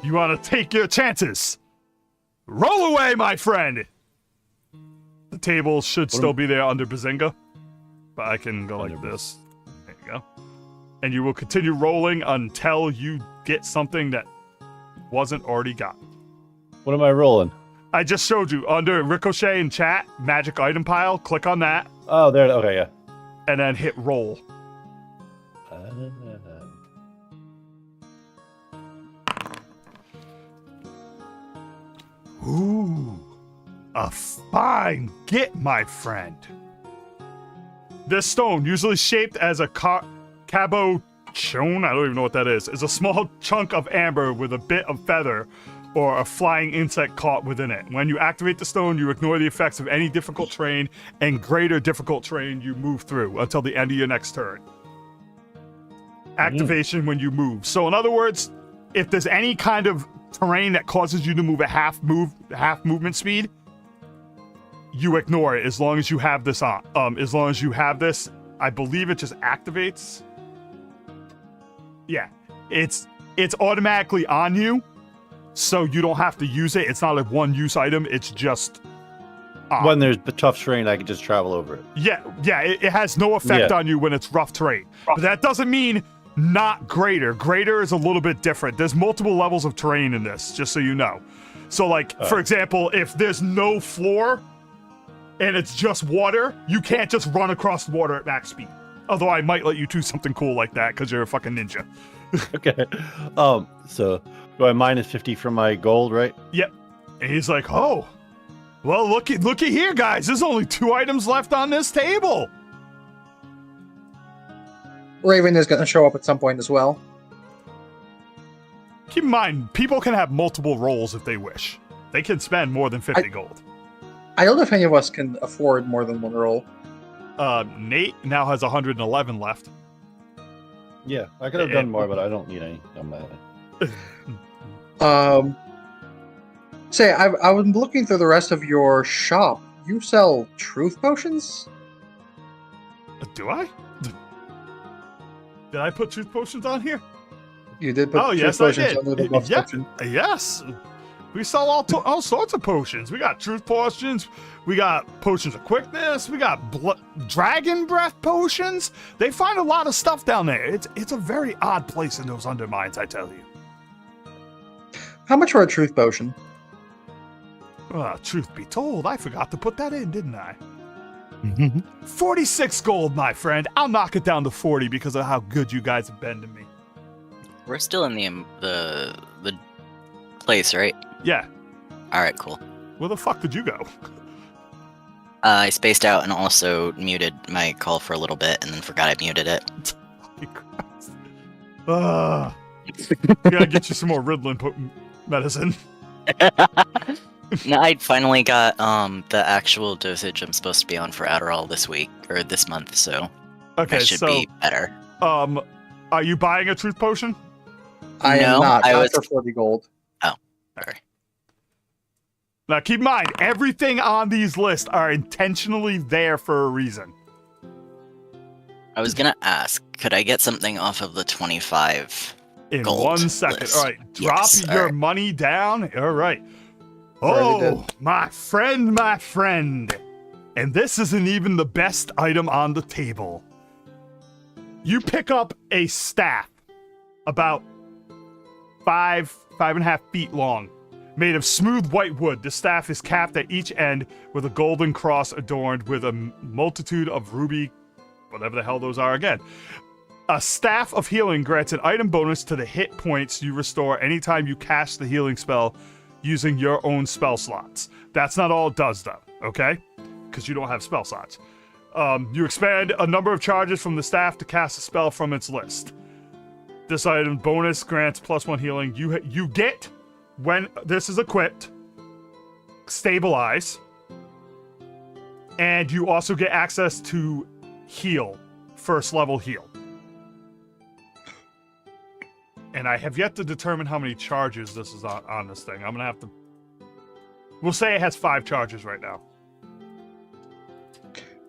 You want to take your chances? Roll away, my friend. The table should still be there under Bazinga, but I can go like this. There you go. And you will continue rolling until you get something that wasn't already got. What am I rolling? I just showed you under Ricochet in chat, magic item pile. Click on that Oh, there. Okay, yeah. and then hit roll. Ooh, a fine get, my friend. This stone, usually shaped as a cabochon, I don't even know what that is a small chunk of amber with a bit of feather or a flying insect caught within it. When you activate the stone, you ignore the effects of any difficult terrain and greater difficult terrain you move through until the end of your next turn. Activation when you move. So in other words, if there's any kind of terrain that causes you to move at half movement speed, you ignore it as long as you have this on. As long as you have this, I believe it just activates. Yeah, it's automatically on you, so you don't have to use it. It's not a one-use item. It's just on. When there's the tough terrain, I can just travel over it. Yeah, it has no effect on you when it's rough terrain. But that doesn't mean not greater. Greater is a little bit different. There's multiple levels of terrain in this, just so you know. So, like, for example, if there's no floor and it's just water, you can't just run across the water at max speed. Although I might let you do something cool like that because you're a fucking ninja. Okay. So do I minus 50 from my gold, right? Yep. And he's like, oh, well, looky here, guys. There's only 2 items left on this table. Raven is going to show up at some point as well. Keep in mind, people can have multiple rolls if they wish. They can spend more than 50 gold. I don't know if any of us can afford more than one roll. Nate now has 111 left. Yeah, I could have done more, but I don't need any. Say, I was looking through the rest of your shop. You sell truth potions? Do I? Did I put truth potions on here? You did put truth yes, I potions did. under the buff section. Yes. We sell all sorts of potions. We got truth potions. We got potions of quickness. We got dragon breath potions. They find a lot of stuff down there. It's a very odd place in those undermines, I tell you. How much for a truth potion? Truth be told, I forgot to put that in, didn't I? 46 gold, my friend. I'll knock it down to 40 because of how good you guys have been to me. We're still in the place, right? Yeah. All right, cool. Where the fuck did you go? I spaced out and also muted my call for a little bit, and then forgot I muted it. Gotta get you some more Ritalin medicine. No, I finally got the actual dosage I'm supposed to be on for Adderall this week or this month, so Okay, I should so be better. are you buying a truth potion? I No, am not. I Not was- for 40 gold. Sorry. Now keep in mind, everything on these lists are intentionally there for a reason. I was gonna ask, could I get something off of the 25? In Gold 1 second. list. All right, drop Yes, your alright. money down. All right. Already Oh, my friend. And this isn't even the best item on the table. You pick up a staff about 5.5 feet long, made of smooth white wood. The staff is capped at each end with a golden cross adorned with a multitude of ruby, whatever the hell those are again. A staff of healing grants an item bonus to the hit points you restore anytime you cast the healing spell using your own spell slots. That's not all it does, though, okay? Because you don't have spell slots. You expand a number of charges from the staff to cast a spell from its list. This item bonus grants +1 healing. You get, when this is equipped, Stabilize. And you also get access to Heal, first level heal. And I have yet to determine how many charges this is on this thing. I'm going to have to... We'll say it has 5 charges right now.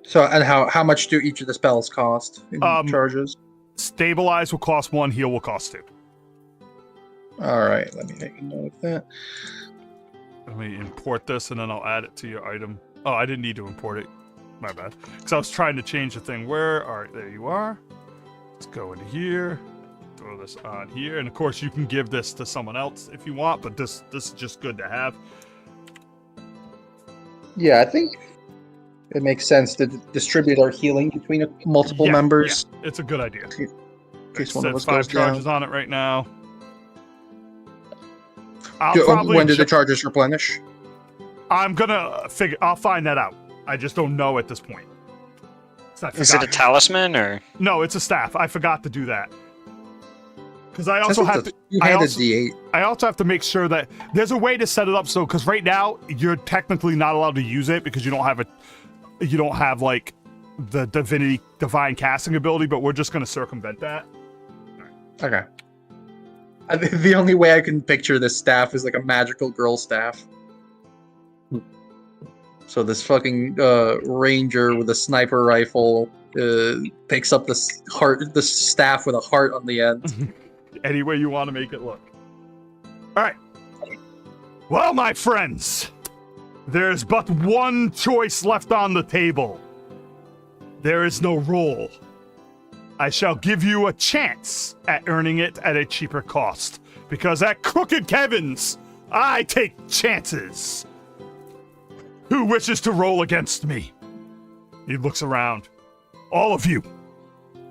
So, and how much do each of the spells cost in charges? Stabilize will cost 1, heal will cost 2. All right, let me make a note of that. Let me import this and then I'll add it to your item. Oh, I didn't need to import it. My bad. Because I was trying to change the thing. Where? All right, there you are. Let's go into here. Throw this on here. And of course, you can give this to someone else if you want, but this is just good to have. Yeah, I think it makes sense to distribute our healing between multiple members. Yeah, it's a good idea. In case one Set of us 5 goes charges down. on it right now. When do the charges replenish? I'm gonna figure. I'll find that out. I just don't know at this point. So Is it a talisman or? No, it's a staff. I forgot to do that. Because I also have to. You I had a also, D8. I also have to make sure that there's a way to set it up so. Because right now you're technically not allowed to use it because you don't have you don't have like the divine casting ability. But we're just gonna circumvent that. Okay. The only way I can picture this staff is like a magical girl staff. So this fucking ranger with a sniper rifle picks up this staff with a heart on the end. Any way you want to make it look. All right. Well, my friends, there's but one choice left on the table. There is no rule. I shall give you a chance at earning it at a cheaper cost, because at Crooked Kevin's, I take chances. Who wishes to roll against me? He looks around. All of you.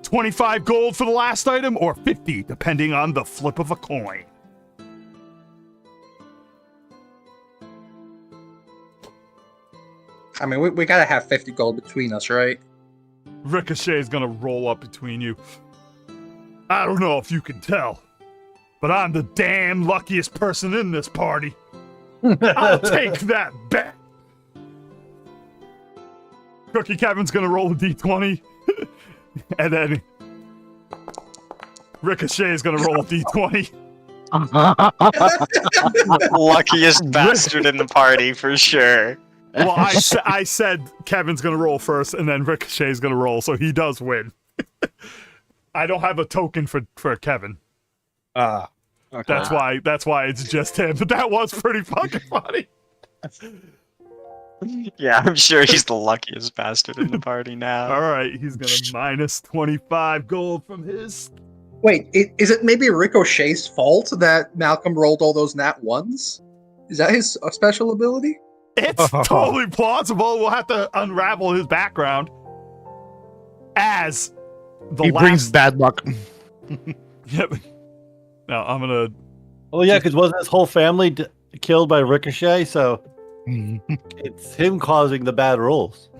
25 gold for the last item, or 50, depending on the flip of a coin. I mean, we gotta have 50 gold between us, right? Ricochet is gonna roll up between you. I don't know if you can tell, but I'm the damn luckiest person in this party. I'll take that bet. Cookie Kevin's gonna roll a d20, and then Ricochet is gonna roll a d20. Luckiest bastard in the party for sure. Well, I said Kevin's gonna roll first, and then Ricochet's gonna roll, so he does win. I don't have a token for Kevin. Ah. Okay. That's why it's just him. But that was pretty fucking funny. Yeah, I'm sure he's the luckiest bastard in the party now. All right, he's gonna minus 25 gold from his. Wait, is it maybe Ricochet's fault that Malcolm rolled all those nat ones? Is that his special ability? It's totally plausible. We'll have to unravel his background. As the He last. brings bad luck. Yep. Now I'm gonna. Oh yeah, because wasn't his whole family killed by Ricochet, so it's him causing the bad rolls.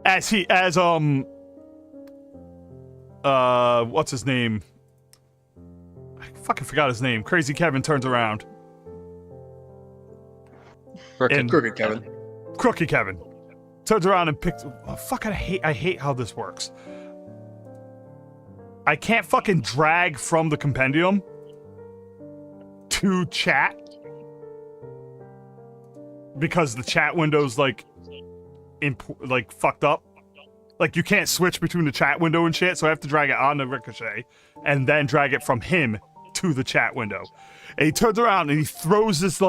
As what's his name? I fucking forgot his name. Crazy Kevin turns around. Crooked Kevin. Crooked Kevin turns around and picks. Oh, fuck! I hate how this works. I can't fucking drag from the compendium to chat because the chat window's like fucked up. Like you can't switch between the chat window and shit, so I have to drag it on the Ricochet and then drag it from him to the chat window. And he turns around and he throws this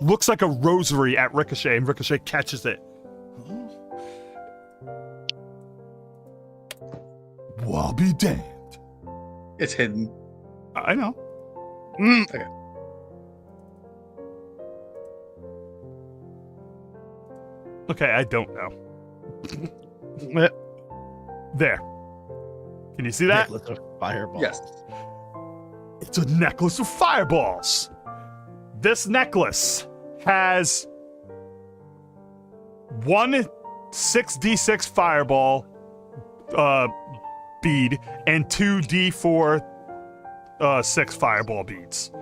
looks like a rosary at Ricochet, and Ricochet catches it. Well, I'll be damned. It's hidden. I know. Okay. Okay, I don't know. There. Can you see that? Necklace of fireballs. Yes. It's a necklace of fireballs. This necklace has one 6d6 fireball bead and 2d4 6 fireball beads.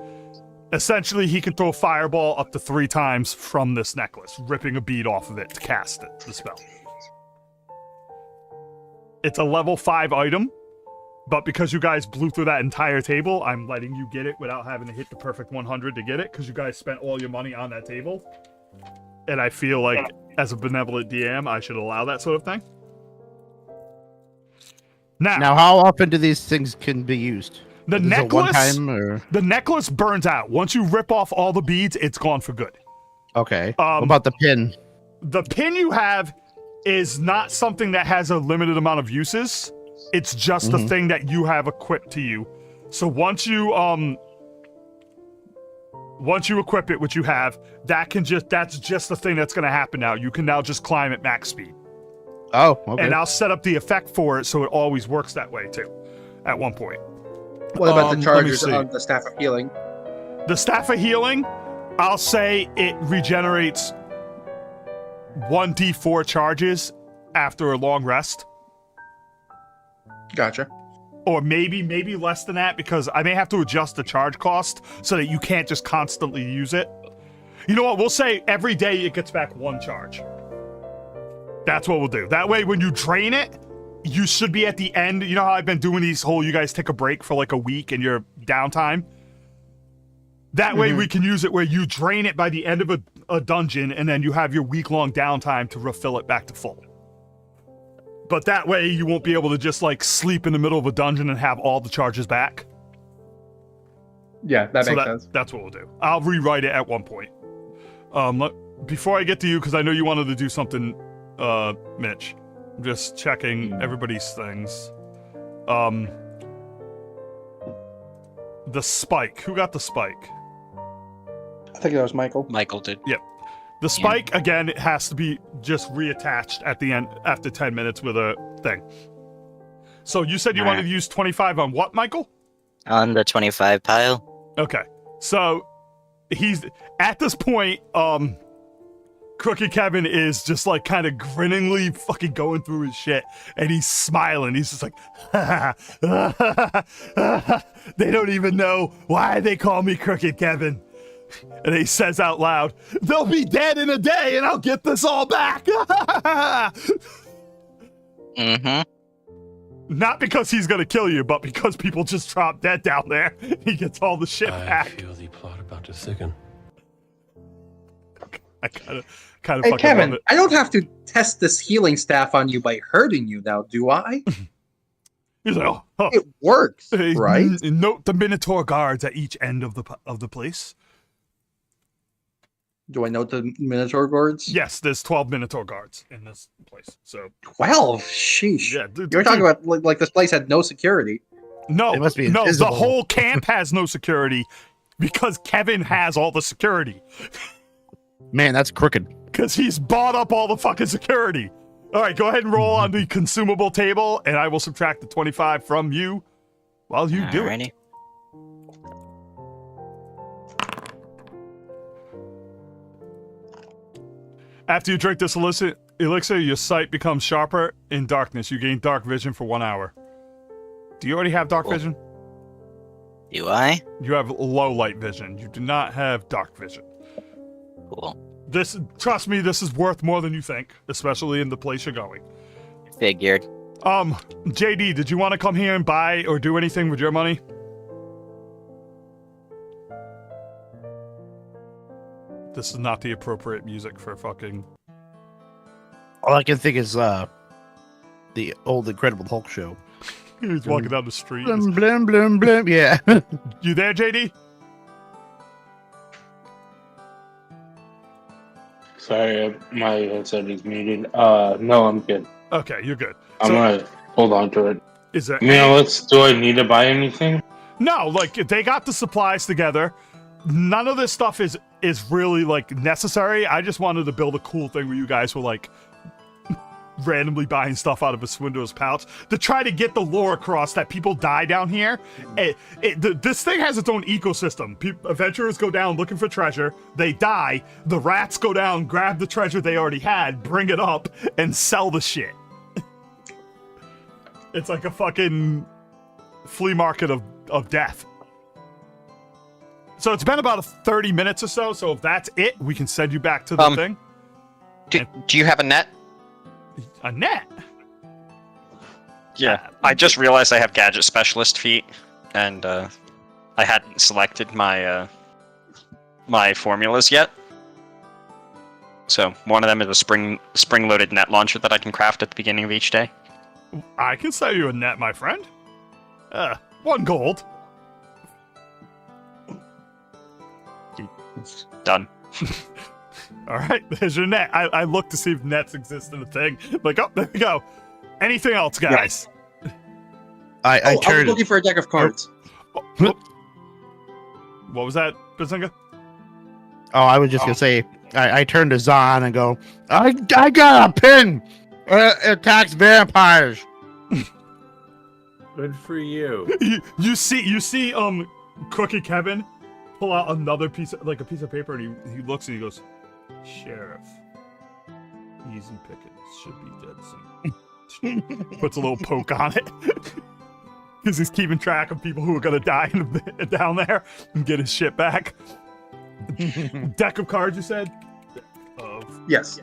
Essentially, he can throw a fireball up to 3 times from this necklace, ripping a bead off of it to cast it, the spell. It's a level 5 item, but because you guys blew through that entire table, I'm letting you get it without having to hit the perfect 100 to get it, because you guys spent all your money on that table. And I feel like, as a benevolent DM, I should allow that sort of thing. Now, how often do these things can be used? The Is it necklace, one time, or? The necklace burns out. Once you rip off all the beads, it's gone for good. Okay. What about the pin? The pin you have is not something that has a limited amount of uses. It's just the thing that you have equipped to you. So once you equip it, which you have, that's just the thing that's gonna happen now. You can now just climb at max speed. Oh, okay. And I'll set up the effect for it so it always works that way too. At one point. What about the let me charges see. on the Staff of Healing? The Staff of Healing, I'll say it regenerates 1d4 charges after a long rest. Gotcha. Or maybe less than that, because I may have to adjust the charge cost so that you can't just constantly use it. You know what? We'll say every day it gets back 1 charge. That's what we'll do. That way, when you drain it, you should be at the end. You know how I've been doing these whole, you guys take a break for like a week and your downtime? That way we can use it where you drain it by the end of a dungeon, and then you have your week-long downtime to refill it back to full. But that way you won't be able to just sleep in the middle of a dungeon and have all the charges back. Yeah, that makes sense. That's what we'll do. I'll rewrite it at one point. Before I get to you, because I know you wanted to do something, Mitch. I'm just checking everybody's things. The spike. Who got the spike? I think that was Michael. Michael did. Yep. The spike, again, it has to be just reattached at the end after 10 minutes with a thing. So you said you wanted to use 25 on what, Michael? On the 25 pile. Okay. So he's at this point, Crooked Kevin is just kind of grinningly fucking going through his shit, and he's smiling. He's just like, they don't even know why they call me Crooked Kevin. And he says out loud, they'll be dead in a day and I'll get this all back. Not because he's going to kill you, but because people just drop dead down there. He gets all the shit back. I feel the plot about to thicken. I kind of Hey, fucking Kevin, love it. I don't have to test this healing staff on you by hurting you now, do I? He's like, oh. It works, right? Note the Minotaur guards at each end of the place. Do I note the Minotaur guards? Yes, there's 12 Minotaur guards in this place. So 12? Sheesh. yeah, You're talking about like this place had no security. no, It must be no, the invisible. whole camp has no security because Kevin has all the security. Man, that's crooked. Because he's bought up all the fucking security. All right, go ahead and roll on the consumable table, and I will subtract the 25 from you while you do it. Alrighty. After you drink this elixir, your sight becomes sharper in darkness. You gain dark vision for 1 hour. Do you already have dark vision? Do I? You have low light vision. You do not have dark vision. Cool. Trust me, this is worth more than you think, especially in the place you're going. Figured. JD, did you want to come here and buy or do anything with your money? This is not the appropriate music for fucking... All I can think is the old Incredible Hulk show. He's walking down the street. Blim, blim, blim, blim. Yeah. You there, JD? Sorry, my headset is muted. No, I'm good. Okay, you're good. I'm gonna hold on to it. Is there... Do I need to buy anything? No, like, they got the supplies together. None of this stuff is really, like, necessary. I just wanted to build a cool thing where you guys were, like, randomly buying stuff out of a Swindler's pouch to try to get the lore across that people die down here. This thing has its own ecosystem. Adventurers go down looking for treasure. They die. The rats go down, grab the treasure they already had, bring it up, and sell the shit. It's like a fucking flea market of death. So it's been about 30 minutes or so, so if that's it, we can send you back to the thing. Do you have a net? A net? Yeah. I just realized I have gadget specialist feat, and I hadn't selected my my formulas yet. So one of them is a spring-loaded net launcher that I can craft at the beginning of each day. I can sell you a net, my friend. 1 gold. Done. All right, there's your net. I looked to see if nets exist in the thing. Like, oh, there we go. Anything else, guys? I I was turned. looking for a deck of cards. What was that, Bazinga? Oh, I was just gonna say. I turned to Zahn and go. I got a pin. It attacks vampires. Good for you. You see, Crooked Kevin pull out another piece of paper, and he looks and he goes, "Sheriff, easy pickings should be dead soon." Puts a little poke on it because he's keeping track of people who are gonna die down there and get his shit back. Deck of cards, you said? Yes.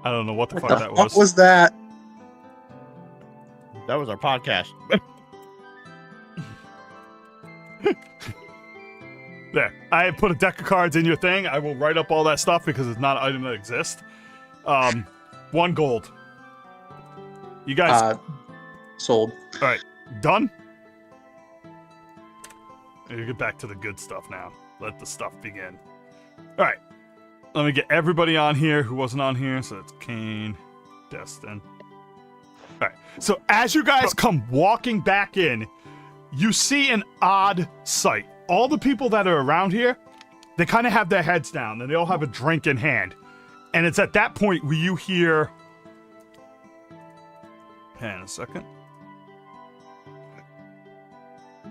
I don't know what the fuck The that fuck was. was that? That was our podcast. There. I put a deck of cards in your thing. I will write up all that stuff because it's not an item that exists. 1 gold. You guys... sold. Alright. Done? You get back to the good stuff now. Let the stuff begin. Alright. Let me get everybody on here who wasn't on here. So it's Kane, Destin. Alright. So as you guys come walking back in, you see an odd sight. All the people that are around here, they kind of have their heads down and they all have a drink in hand. And it's at that point where you hear... Hang on a second.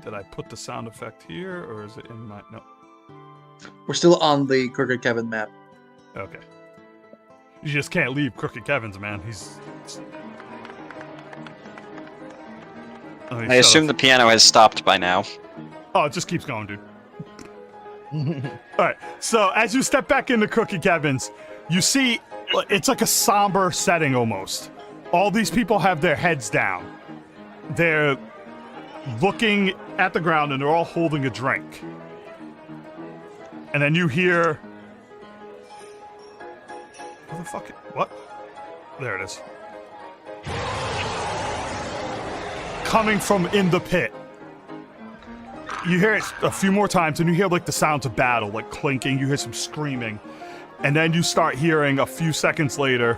Did I put the sound effect here, or is it in my... No. We're still on the Crooked Kevin map. Okay. You just can't leave Crooked Kevin's, man. He's... I assume the piano has stopped by now. Oh, it just keeps going, dude. Alright, so as you step back into Crooked Kevin's, you see... It's like a somber setting, almost. All these people have their heads down. They're looking at the ground, and they're all holding a drink. And then you hear... What the fuck? What? There it is. Coming from in the pit. You hear it a few more times, and you hear like the sounds of battle, like clinking. You hear some screaming. And then you start hearing a few seconds later...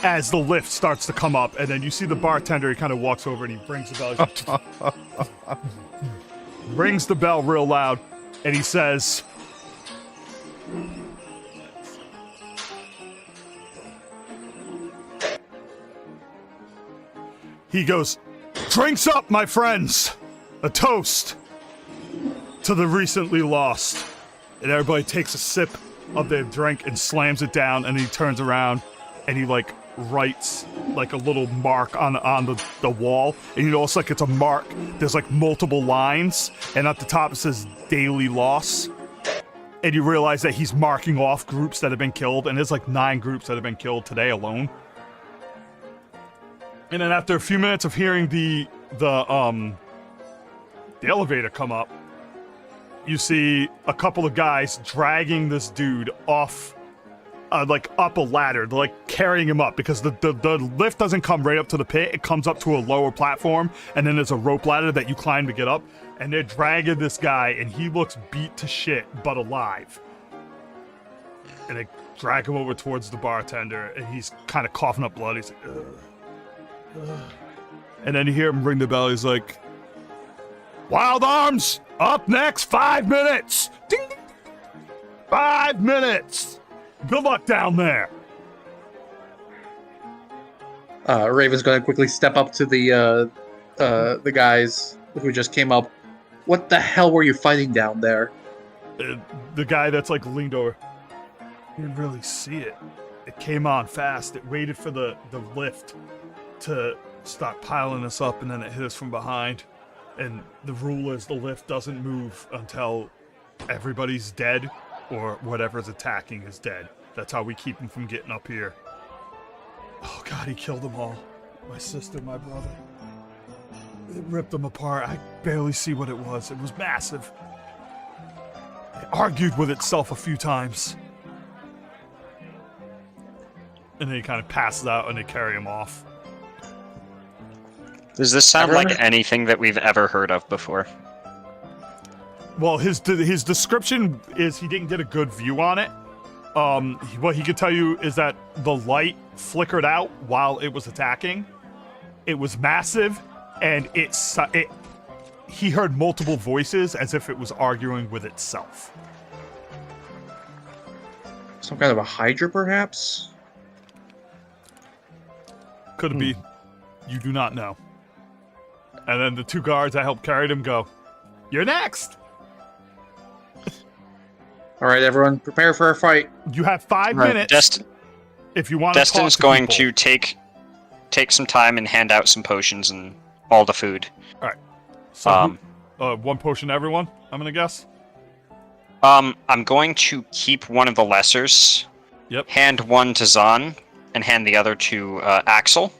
as the lift starts to come up, and then you see the bartender, he kind of walks over and he rings the bell. Rings the bell real loud, and he says, He goes, "Drinks up, my friends! A toast to the recently lost." And everybody takes a sip of their drink and slams it down, and he turns around and he like writes like a little mark on the wall, and you know it's like it's a mark. There's like multiple lines, and at the top it says daily loss. And you realize that he's marking off groups that have been killed, and there's like 9 groups that have been killed today alone. And then after a few minutes of hearing the elevator come up, you see a couple of guys dragging this dude off, like up a ladder. They're like carrying him up because the lift doesn't come right up to the pit. It comes up to a lower platform, and then there's a rope ladder that you climb to get up. And they're dragging this guy, and he looks beat to shit, but alive. And they drag him over towards the bartender, and he's kind of coughing up blood. He's like, ugh. Ugh. And then you hear him ring the bell. He's like, "Wild Arms, up next, 5 minutes. Ding, ding, ding. 5 minutes. Good luck down there." Raven's going to quickly step up to the guys who just came up. "What the hell were you fighting down there?" The guy that's like leaned over. "You didn't really see it. It came on fast. It waited for the lift to start piling us up, and then it hit us from behind. And the rule is the lift doesn't move until everybody's dead or whatever's attacking is dead. That's how we keep them from getting up here." Oh God, he killed them all. My sister, my brother. It ripped them apart. I barely see what it was. It was massive. It argued with itself a few times. And then he kind of passes out, and they carry him off. Does this sound like anything that we've ever heard of before? Well, his description is he didn't get a good view on it. What he could tell you is that the light flickered out while it was attacking. It was massive, and he heard multiple voices as if it was arguing with itself. Some kind of a Hydra, perhaps? Could it be? You do not know. And then the 2 guards that helped carry him go, "You're next!" All right, everyone, prepare for a fight. You have 5 minutes if you want to talk to Destin's going people. to take some time and hand out some potions and all the food. All right. So, 1 potion to everyone, I'm going to guess? I'm going to keep one of the lessers. Yep. Hand one to Zahn, and hand the other to Axel.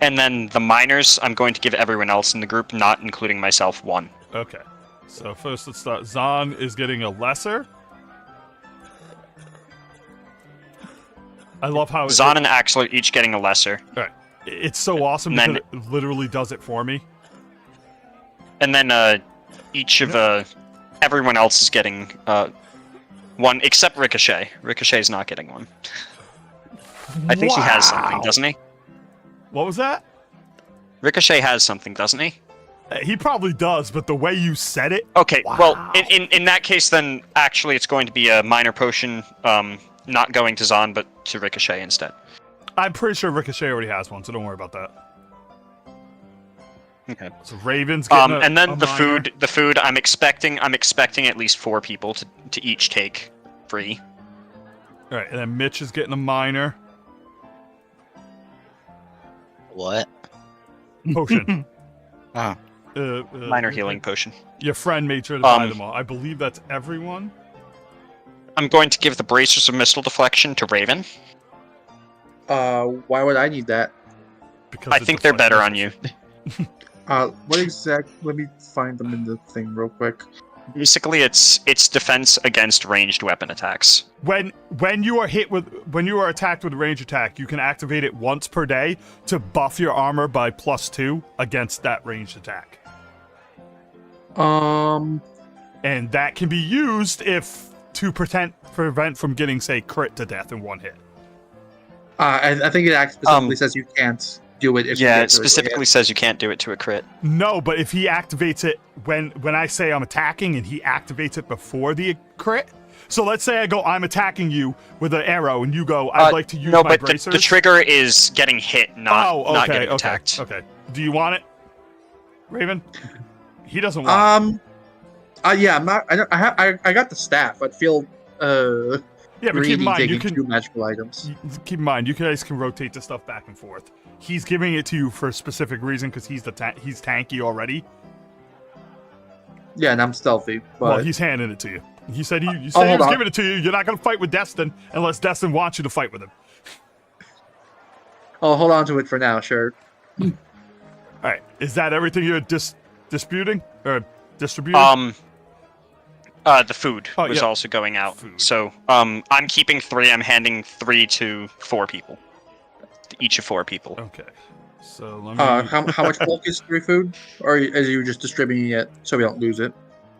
And then the minors, I'm going to give everyone else in the group, not including myself, 1. Okay. So first let's start. Zahn is getting a lesser. I love how Zahn and Axel are each getting a lesser. All right. It's so awesome because it literally does it for me. And then each of everyone else is getting 1, except Ricochet. Ricochet's not getting 1. I think he has something, doesn't he? What was that? Ricochet has something, doesn't he? He probably does, but the way you said it... Okay, wow. Well, in that case, then actually it's going to be a minor potion, not going to Zahn, but to Ricochet instead. I'm pretty sure Ricochet already has one, so don't worry about that. Okay. So Raven's getting and then the minor. food, I'm expecting at least 4 people to each take free. All right, and then Mitch is getting a minor What? potion. Ah. Minor healing potion. Your friend made sure to buy them all. I believe that's everyone. I'm going to give the bracers of missile deflection to Raven. Why would I need that? Because I it's think a they're fight. better on you. What exact? Let me find them in the thing real quick. Basically, it's defense against ranged weapon attacks. When you are attacked with a range attack, you can activate it once per day to buff your armor by +2 against that ranged attack. Um, And that can be used to prevent from getting, say, crit to death in one hit. I think it specifically says you can't do it. If you Yeah, get it to specifically says you can't do it to a crit. No, but if he activates it when I say I'm attacking and he activates it before the crit, So let's say I go, I'm attacking you with an arrow, and you go, I'd like to use no, my but bracers. the trigger is getting hit, not getting attacked. Okay. Do you want it, Raven? He doesn't want it. Yeah, I'm not. I got the staff. I'd feel Yeah, but keep in greedy mind, taking 2 magical items. Keep in mind, you guys can rotate the stuff back and forth. He's giving it to you for a specific reason because he's he's tanky already. Yeah, and I'm stealthy. But Well, he's handing it to you. He said he was giving it to you. You're not going to fight with Destin unless Destin wants you to fight with him. I'll hold on to it for now. Sure. All right. Is that everything you're disputing or distributing? The food was yeah. also going out. Food. So, I'm keeping 3. I'm handing 3 to 4 people. Each of 4 people. Okay. So let me. How much bulk is 3 food, or is you just distributing it so we don't lose it?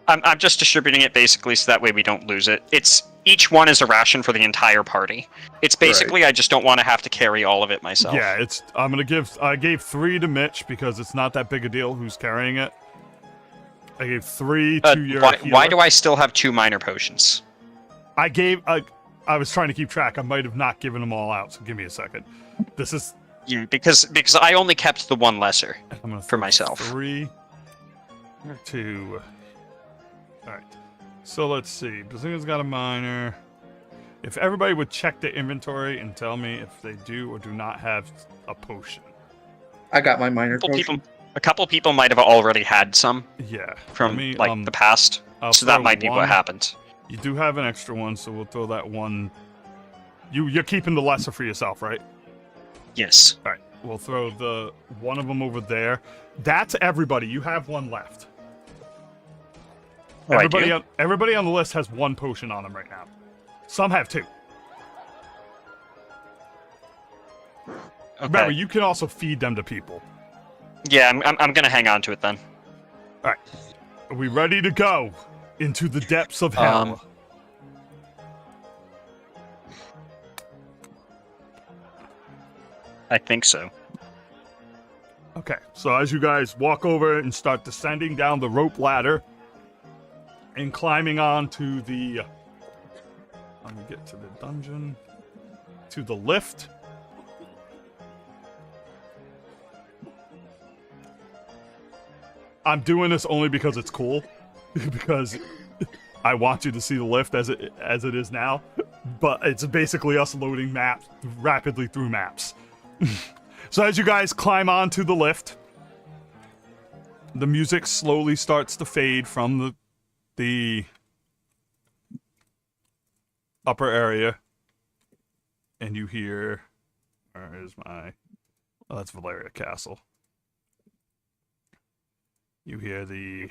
I'm just distributing it basically so that way we don't lose it. Each one is a ration for the entire party. It's basically I just don't want to have to carry all of it myself. Yeah, I gave 3 to Mitch because it's not that big a deal who's carrying it. I gave 3 to your why healer. do I still have 2 minor potions? I was trying to keep track. I might have not given them all out, so give me a second. This is Because I only kept the 1 lesser I'm gonna for myself. 3, 2. All right. So let's see. Bazinga's got a minor. If everybody would check the inventory and tell me if they do or do not have a potion. I got my minor potion. A couple people might have already had some Yeah. from Let me, the past, so that throw might be what 1. happened. You do have an extra one, so we'll throw that 1. You're keeping the lesser for yourself, right? Yes. All right. We'll throw the one of them over there. That's everybody. You have 1 left. Oh, Everybody on the list has 1 potion on them right now. Some have 2. Okay. Remember, you can also feed them to people. Yeah, I'm gonna hang on to it then. All right. Are we ready to go into the depths of hell? I think so. Okay. So as you guys walk over and start descending down the rope ladder and climbing on to the... let me get to the dungeon. To the lift. I'm doing this only because it's cool. Because I want you to see the lift as it is now. But it's basically us loading maps rapidly through maps. So as you guys climb onto the lift, the music slowly starts to fade from the upper area, and you hear, where is my, oh, that's Valeria Castle. You hear the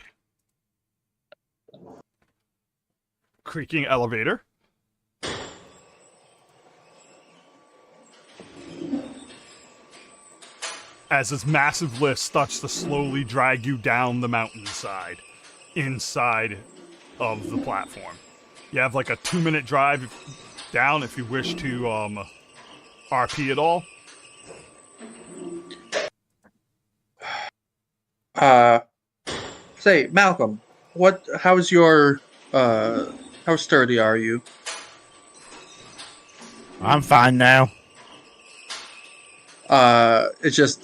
creaking elevator. As this massive lift starts to slowly drag you down the mountainside, inside of the platform. You have like a 2-minute drive down if you wish to RP at all. Say, Malcolm, how's your how sturdy are you? I'm fine now. It's just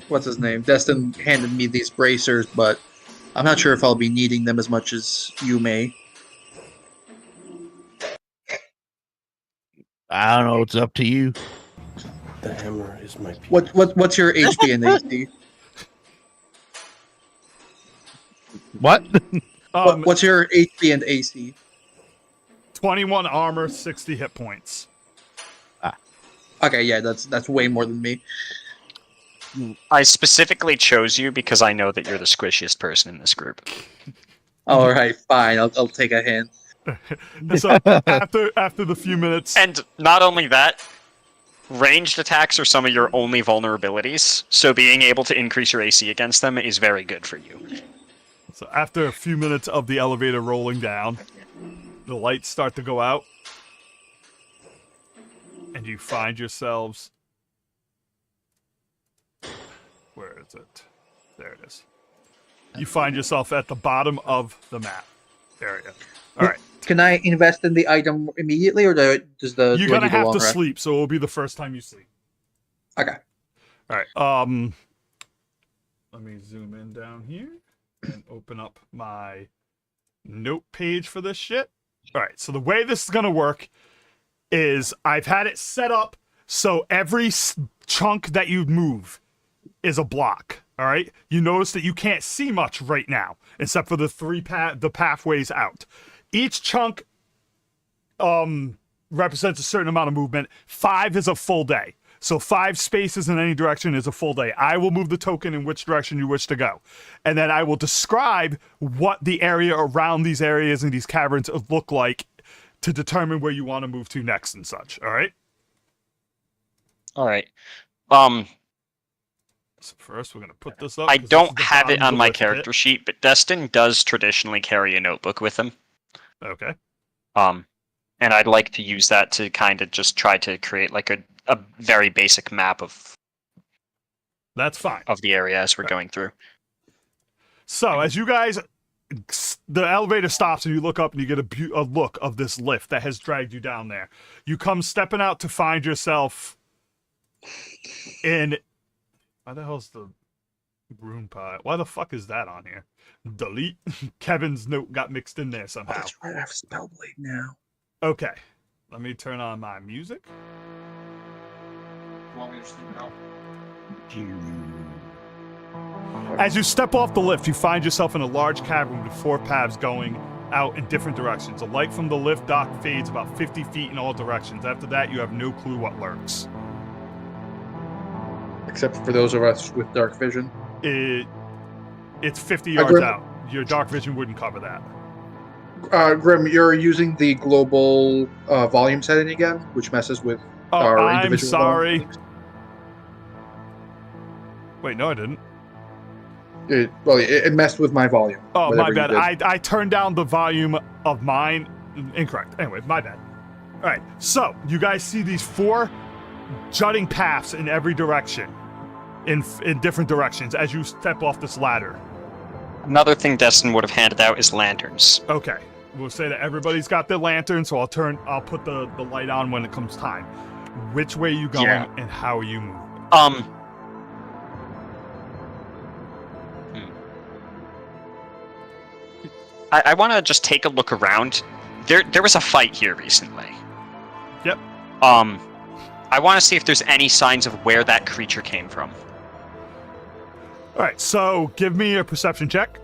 what's his name? Destin handed me these bracers, but I'm not sure if I'll be needing them as much as you may. I don't know. It's up to you. The hammer is my piece. What's your HP and AC? What? What's your HP and AC? 21 armor, 60 hit points. Okay, yeah, that's way more than me. I specifically chose you because I know that you're the squishiest person in this group. All right, fine. I'll take a hint. So after the few minutes, And not only that, ranged attacks are some of your only vulnerabilities, so being able to increase your AC against them is very good for you. so after a few minutes of the elevator rolling down, the lights start to go out, and you find yourselves. Where is it? There it is. You find yourself at the bottom of the map area. All right, Can I invest in the item immediately, or does the You're do I gonna need the have long to rest? sleep, so it'll be the first time you sleep. Okay. All right. Let me zoom in down here and open up my note page for this shit. All right. So the way this is gonna work is I've had it set up so every chunk that you move is a block. All right. You notice that you can't see much right now, except for the the pathways out. Each chunk represents a certain amount of movement. 5 is a full day. So 5 spaces in any direction is a full day. I will move the token in which direction you wish to go. And then I will describe what the area around these areas and these caverns look like to determine where you want to move to next and such. All right? All right. So first, we're going to put this up. I 'cause this is don't the have it bottom of on the my list bit. character sheet, but Destin does traditionally carry a notebook with him. Okay. And I'd like to use that to kind of just try to create like a very basic map of That's fine. the area as we're going through. So as you guys, the elevator stops and you look up and you get a look of this lift that has dragged you down there. You come stepping out to find yourself in. Why the hell's the room pile? Why the fuck is that on here? Delete. Kevin's note got mixed in there Oh, somehow. that's right. I have Spellblade now. Okay. Let me turn on my music. As you step off the lift, you find yourself in a large cavern with 4 paths going out in different directions. The light from the lift dock fades about 50 feet in all directions. After that, you have no clue what lurks. Except for those of us with dark vision. It's 50 yards Grim, out. Your dark vision wouldn't cover that. Grim, you're using the global volume setting again, which messes with Oh, our I'm individual sorry. volumes. Wait, no, I didn't. It messed with my volume. Oh, my whatever you bad. did. I turned down the volume of mine. Incorrect. Anyway, my bad. All right, so you guys see these 4 jutting paths in every direction, in different directions as you step off this ladder. Another thing Destin would have handed out is lanterns. Okay, we'll say that everybody's got their lantern, so I'll put the light on when it comes time. Which way are you going and how are you moving? I want to just take a look around. There was a fight here recently. Yep. I want to see if there's any signs of where that creature came from. All right, so give me a perception check.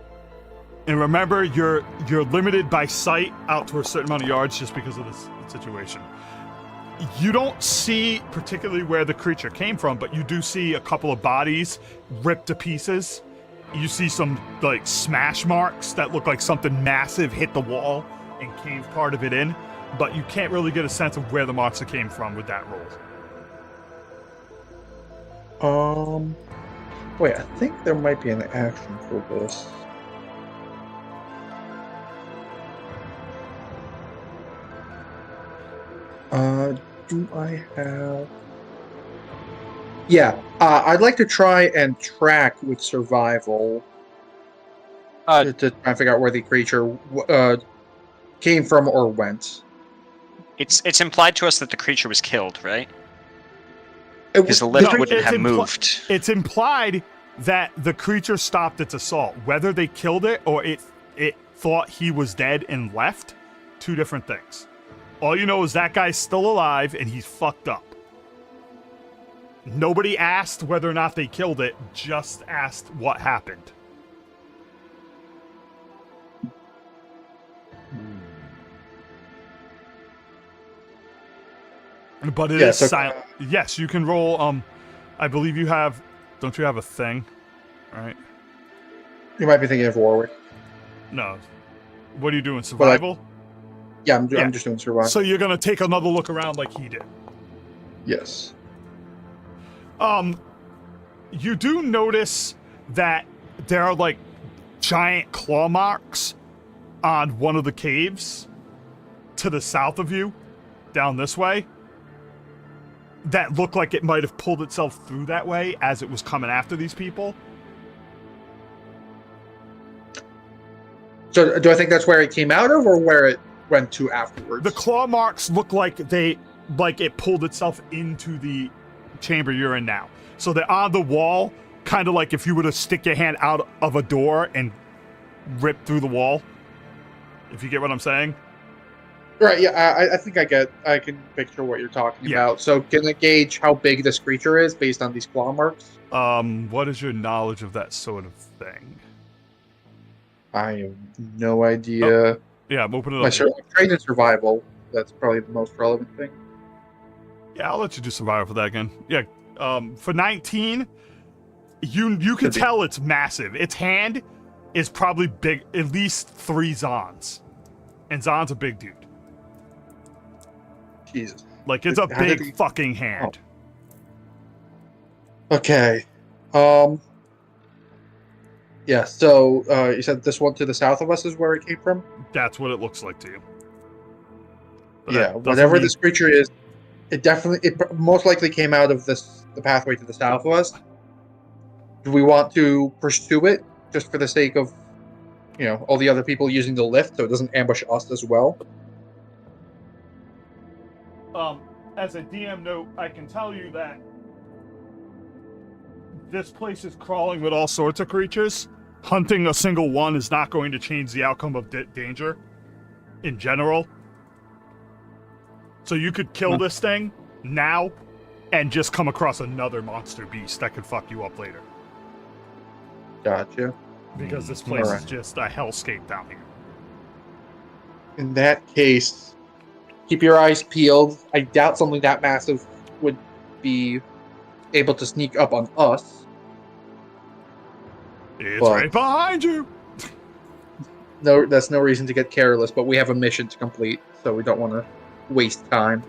And remember, you're limited by sight out to a certain amount of yards just because of this situation. You don't see particularly where the creature came from, but you do see a couple of bodies ripped to pieces. You see some like smash marks that look like something massive hit the wall and caved part of it in, but you can't really get a sense of where the monster came from with that roll. Wait, I think there might be an action for this. Do I have? Yeah, I'd like to try and track with survival to try and figure out where the creature came from or went. It's implied to us that the creature was killed, right? Because the lift wouldn't have moved. It's implied that the creature stopped its assault. Whether they killed it or it thought he was dead and left, 2 different things. All you know is that guy's still alive and he's fucked up. Nobody asked whether or not they killed it, just asked what happened. But it is silent. Yes, you can roll. I believe you have. Don't you have a thing? All right. You might be thinking of Warwick. No. What are you doing? Survival? I'm just doing survival. So you're gonna take another look around like he did. Yes. You do notice that there are like giant claw marks on one of the caves to the south of you, down this way, that look like it might have pulled itself through that way as it was coming after these people. So do I think that's where it came out of, or where it went to afterwards. The claw marks look like it pulled itself into the chamber you're in now. So they're on the wall, kind of like if you were to stick your hand out of a door and rip through the wall. If you get what I'm saying. Right, yeah, I think I can picture what you're talking about. So can I gauge how big this creature is based on these claw marks? What is your knowledge of that sort of thing? I have no idea. Oh, yeah, I'm opening My it up. trained in survival. That's probably the most relevant thing. Yeah, I'll let you do survival for that again. Yeah, for 19, you can tell it's massive. Its hand is probably big, at least 3 Zons. And Zon's a big dude. Jesus. Like, it's a big fucking hand. Oh. Okay. Yeah, so you said this one to the south of us is where it came from? That's what it looks like to you. But Yeah, that doesn't whatever mean- this creature is, it most likely came out of the pathway to the south of us. Do we want to pursue it just for the sake of, all the other people using the lift so it doesn't ambush us as well? As a DM note, I can tell you that this place is crawling with all sorts of creatures. Hunting a single one is not going to change the outcome of danger in general. So you could kill this thing now and just come across another monster beast that could fuck you up later. Gotcha. Because this place is just a hellscape down here. In that case, keep your eyes peeled. I doubt something that massive would be able to sneak up on us. It's right behind you! No, that's no reason to get careless, but we have a mission to complete, so we don't want to waste time.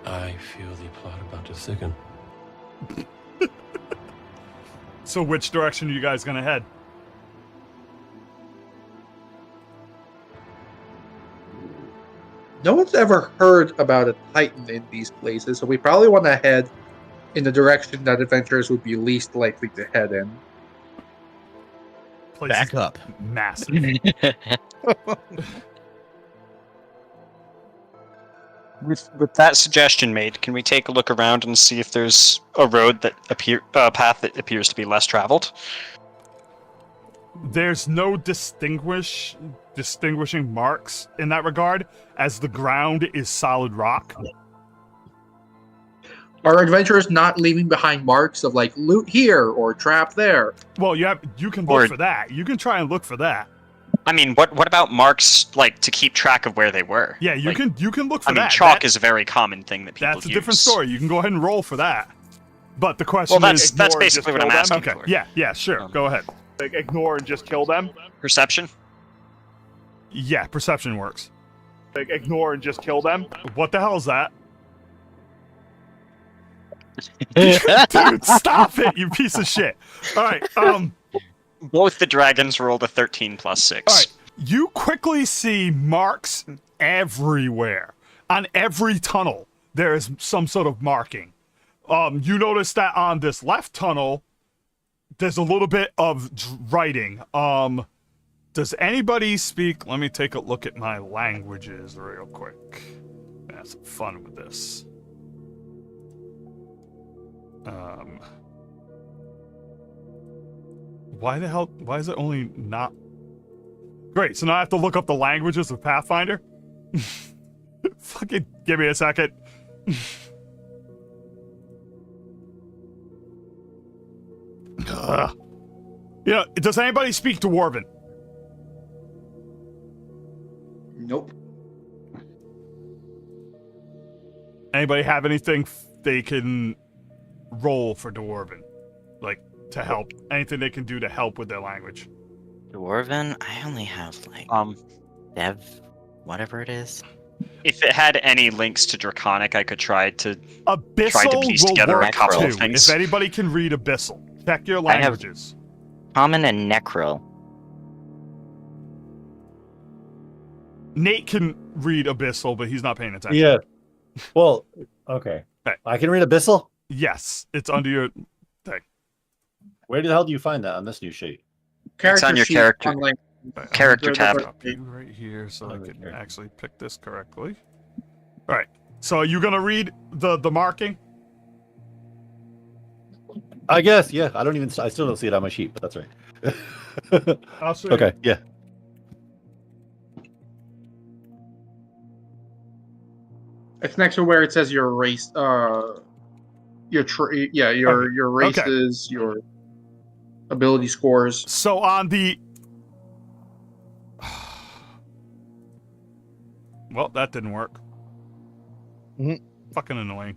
I feel the plot about to thicken. So which direction are you guys gonna head? No one's ever heard about a Titan in these places, so we probably want to head in the direction that adventurers would be least likely to head in. Place Back is up. massive. With that suggestion made, can we take a look around and see if there's a road that path that appears to be less traveled? There's no distinguishing marks in that regard, as the ground is solid rock. Are adventurers not leaving behind marks of like loot here or trap there? Well, you can look for that. You can try and look for that. I mean, what about marks like to keep track of where they were? Yeah, you can look for I mean, that. chalk is a very common thing that people That's a use. different story. You can go ahead and roll for that. But the question that's is, ignore and basically just what I'm kill them? asking Okay. for. Yeah, sure. Go ahead. Like, ignore and just kill them. Perception? Yeah, perception works. Like, ignore and just kill them. What the hell is that? Dude, stop it, you piece of shit. All right. Both the dragons rolled a 13 plus 6. All right. You quickly see marks everywhere. On every tunnel, there is some sort of marking. You notice that on this left tunnel, there's a little bit of writing. Does anybody speak? Let me take a look at my languages real quick. Have some fun with this. Why the hell? Why is it only not? Great, so now I have to look up the languages of Pathfinder? Fucking give me a second. Does anybody speak Dwarven? Nope. Anybody have anything they can roll for Dwarven? Like, to help? Anything they can do to help with their language? Dwarven? I only have, like, Dev, whatever it is. If it had any links to Draconic, I could try to Abyssal piece will together a work couple too. of things. If anybody can read Abyssal, check your languages. Common and Necro. Nate can read Abyssal, but he's not paying attention. Yeah. Well, okay. Okay. I can read Abyssal? Yes, it's under your thing. Where the hell do you find that on this new sheet? It's on your sheet character. on, like, Right, Character Good, tab. but- Drop you right here so I can Okay. actually pick this correctly. All right. So are you gonna read the marking? I guess, yeah. I still don't see it on my sheet, but that's right. I'll show you. Okay, yeah. It's next to where it says your race. Your your races, your ability scores. So on the well, that didn't work. Mhm. Fucking annoying.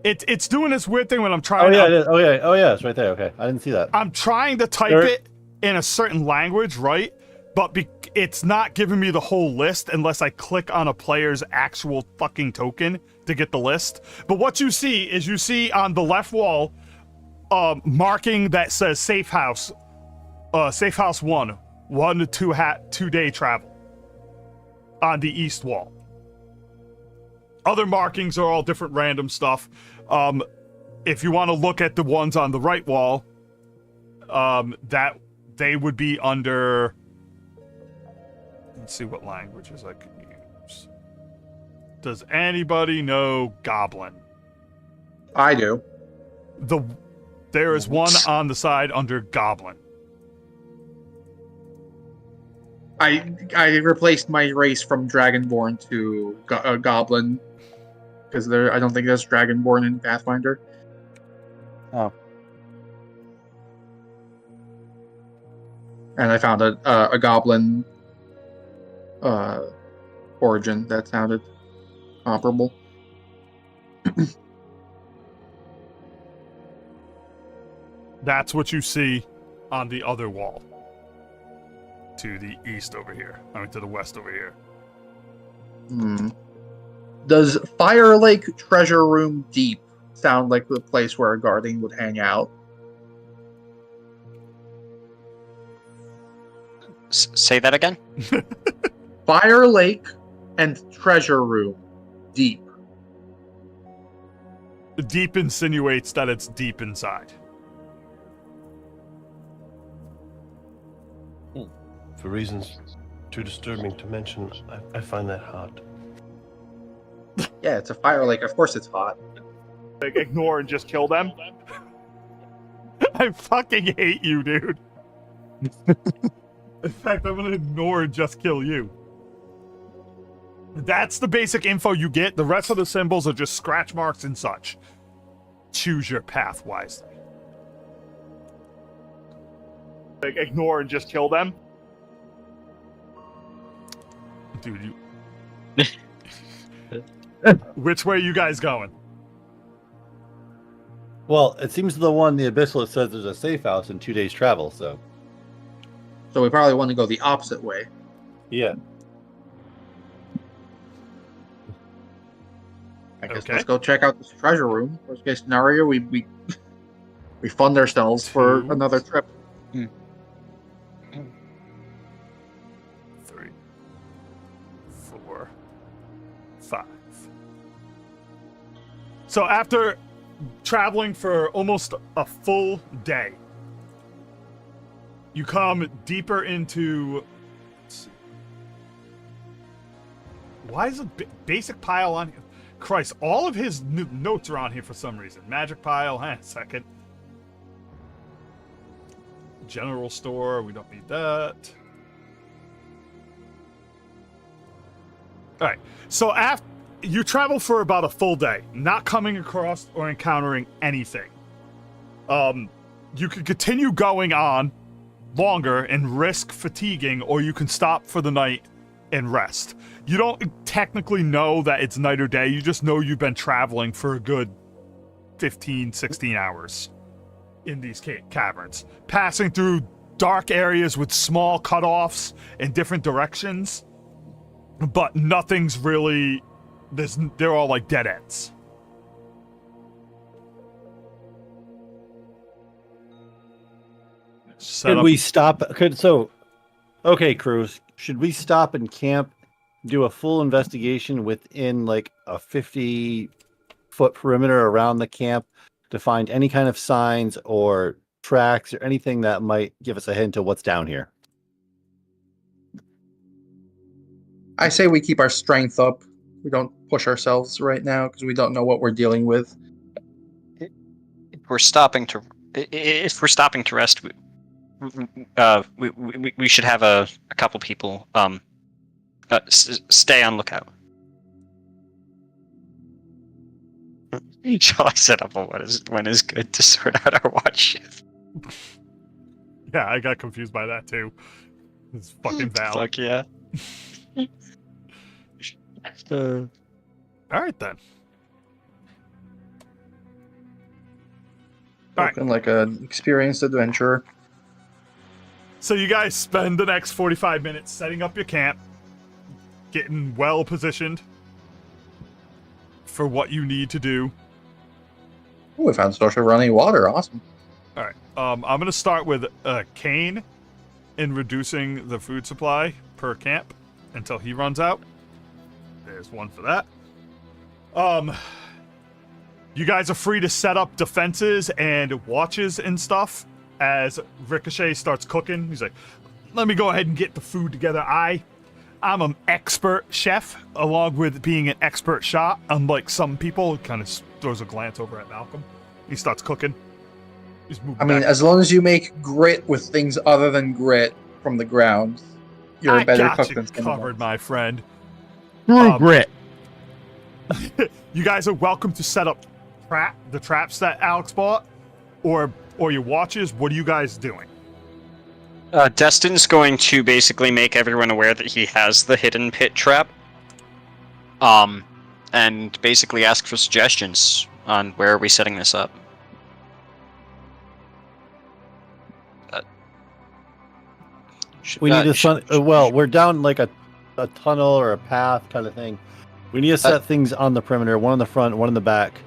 It's doing this weird thing when I'm trying. Oh yeah, it is. Oh yeah, it's right there. Okay, I didn't see that. I'm trying to type There- it in a certain language, right? But it's not giving me the whole list unless I click on a player's actual fucking token to get the list. But what you see is you see on the left wall, marking that says safe house 1, 1 to 2 day travel on the east wall. Other markings are all different random stuff. If you want to look at the ones on the right wall, that they would be under. Let's see what languages I can use. Does anybody know Goblin? I do. There is one on the side under Goblin. I replaced my race from Dragonborn to Goblin because I don't think there's Dragonborn in Pathfinder. Oh. And I found a Goblin origin that sounded comparable. That's what you see on the other wall. To the east over here. I mean, to the west over here. Does Fire Lake Treasure Room Deep sound like the place where a guardian would hang out? Say that again? Fire Lake and Treasure Room Deep. Deep insinuates that it's deep inside. For reasons too disturbing to mention, I find that hard. Yeah, it's a Fire Lake. Of course it's hot. Like, ignore and just kill them? I fucking hate you, dude. In fact, I'm gonna ignore and just kill you. That's the basic info you get. The rest of the symbols are just scratch marks and such. Choose your path wisely. Like, ignore and just kill them? Dude, you... Which way you guys going? Well, it seems the Abyssalist says there's a safe house in 2 days travel, so. So we probably want to go the opposite way. Yeah. I guess Okay. let's go check out this treasure room. Worst case scenario, we fund ourselves for 2, another trip. 3, 4, 5. So after traveling for almost a full day, you come deeper into. Let's see. Why is a basic pile on here? Christ, all of his notes are on here for some reason. Magic pile, hang on a second. General store, we don't need that. Alright, so after you travel for about a full day, not coming across or encountering anything. You could continue going on longer and risk fatiguing, or you can stop for the night and rest. You don't technically know that it's night or day, you just know you've been traveling for a good 15, 16 hours in these caverns, passing through dark areas with small cutoffs in different directions, but nothing's really, they're all like dead ends. Could we stop? Okay, Cruz, should we stop and camp, do a full investigation within like a 50-foot perimeter around the camp to find any kind of signs or tracks or anything that might give us a hint of what's down here? I say we keep our strength up. We don't push ourselves right now because we don't know what we're dealing with. If we're stopping to rest, we should have a couple people stay on lookout. Shall I set up a when is good to sort out our watch shift? Yeah, I got confused by that too. It's fucking Val. Fuck yeah. All right then. All right. Looking like an experienced adventurer. So you guys spend the next 45 minutes setting up your camp, getting well positioned for what you need to do. Oh, we found a source of running water. Awesome. All right. I'm going to start with Kane in reducing the food supply per camp until he runs out. There's one for that. You guys are free to set up defenses and watches and stuff as Ricochet starts cooking. He's like, let me go ahead and get the food together. I'm an expert chef, along with being an expert shot. Unlike some people, kind of throws a glance over at Malcolm. He starts cooking. He's moving I mean, back. as long as you make grit with things other than grit from the ground, you're a better I got cook you than someone covered, else. my friend. Screw grit. You guys are welcome to set up the traps that Alex bought, or your watches. What are you guys doing? Destin's going to basically make everyone aware that he has the hidden pit trap. And basically ask for suggestions on where are we setting this up. We need we're down like a tunnel or a path kind of thing. We need to set things on the perimeter, one on the front, one in the back.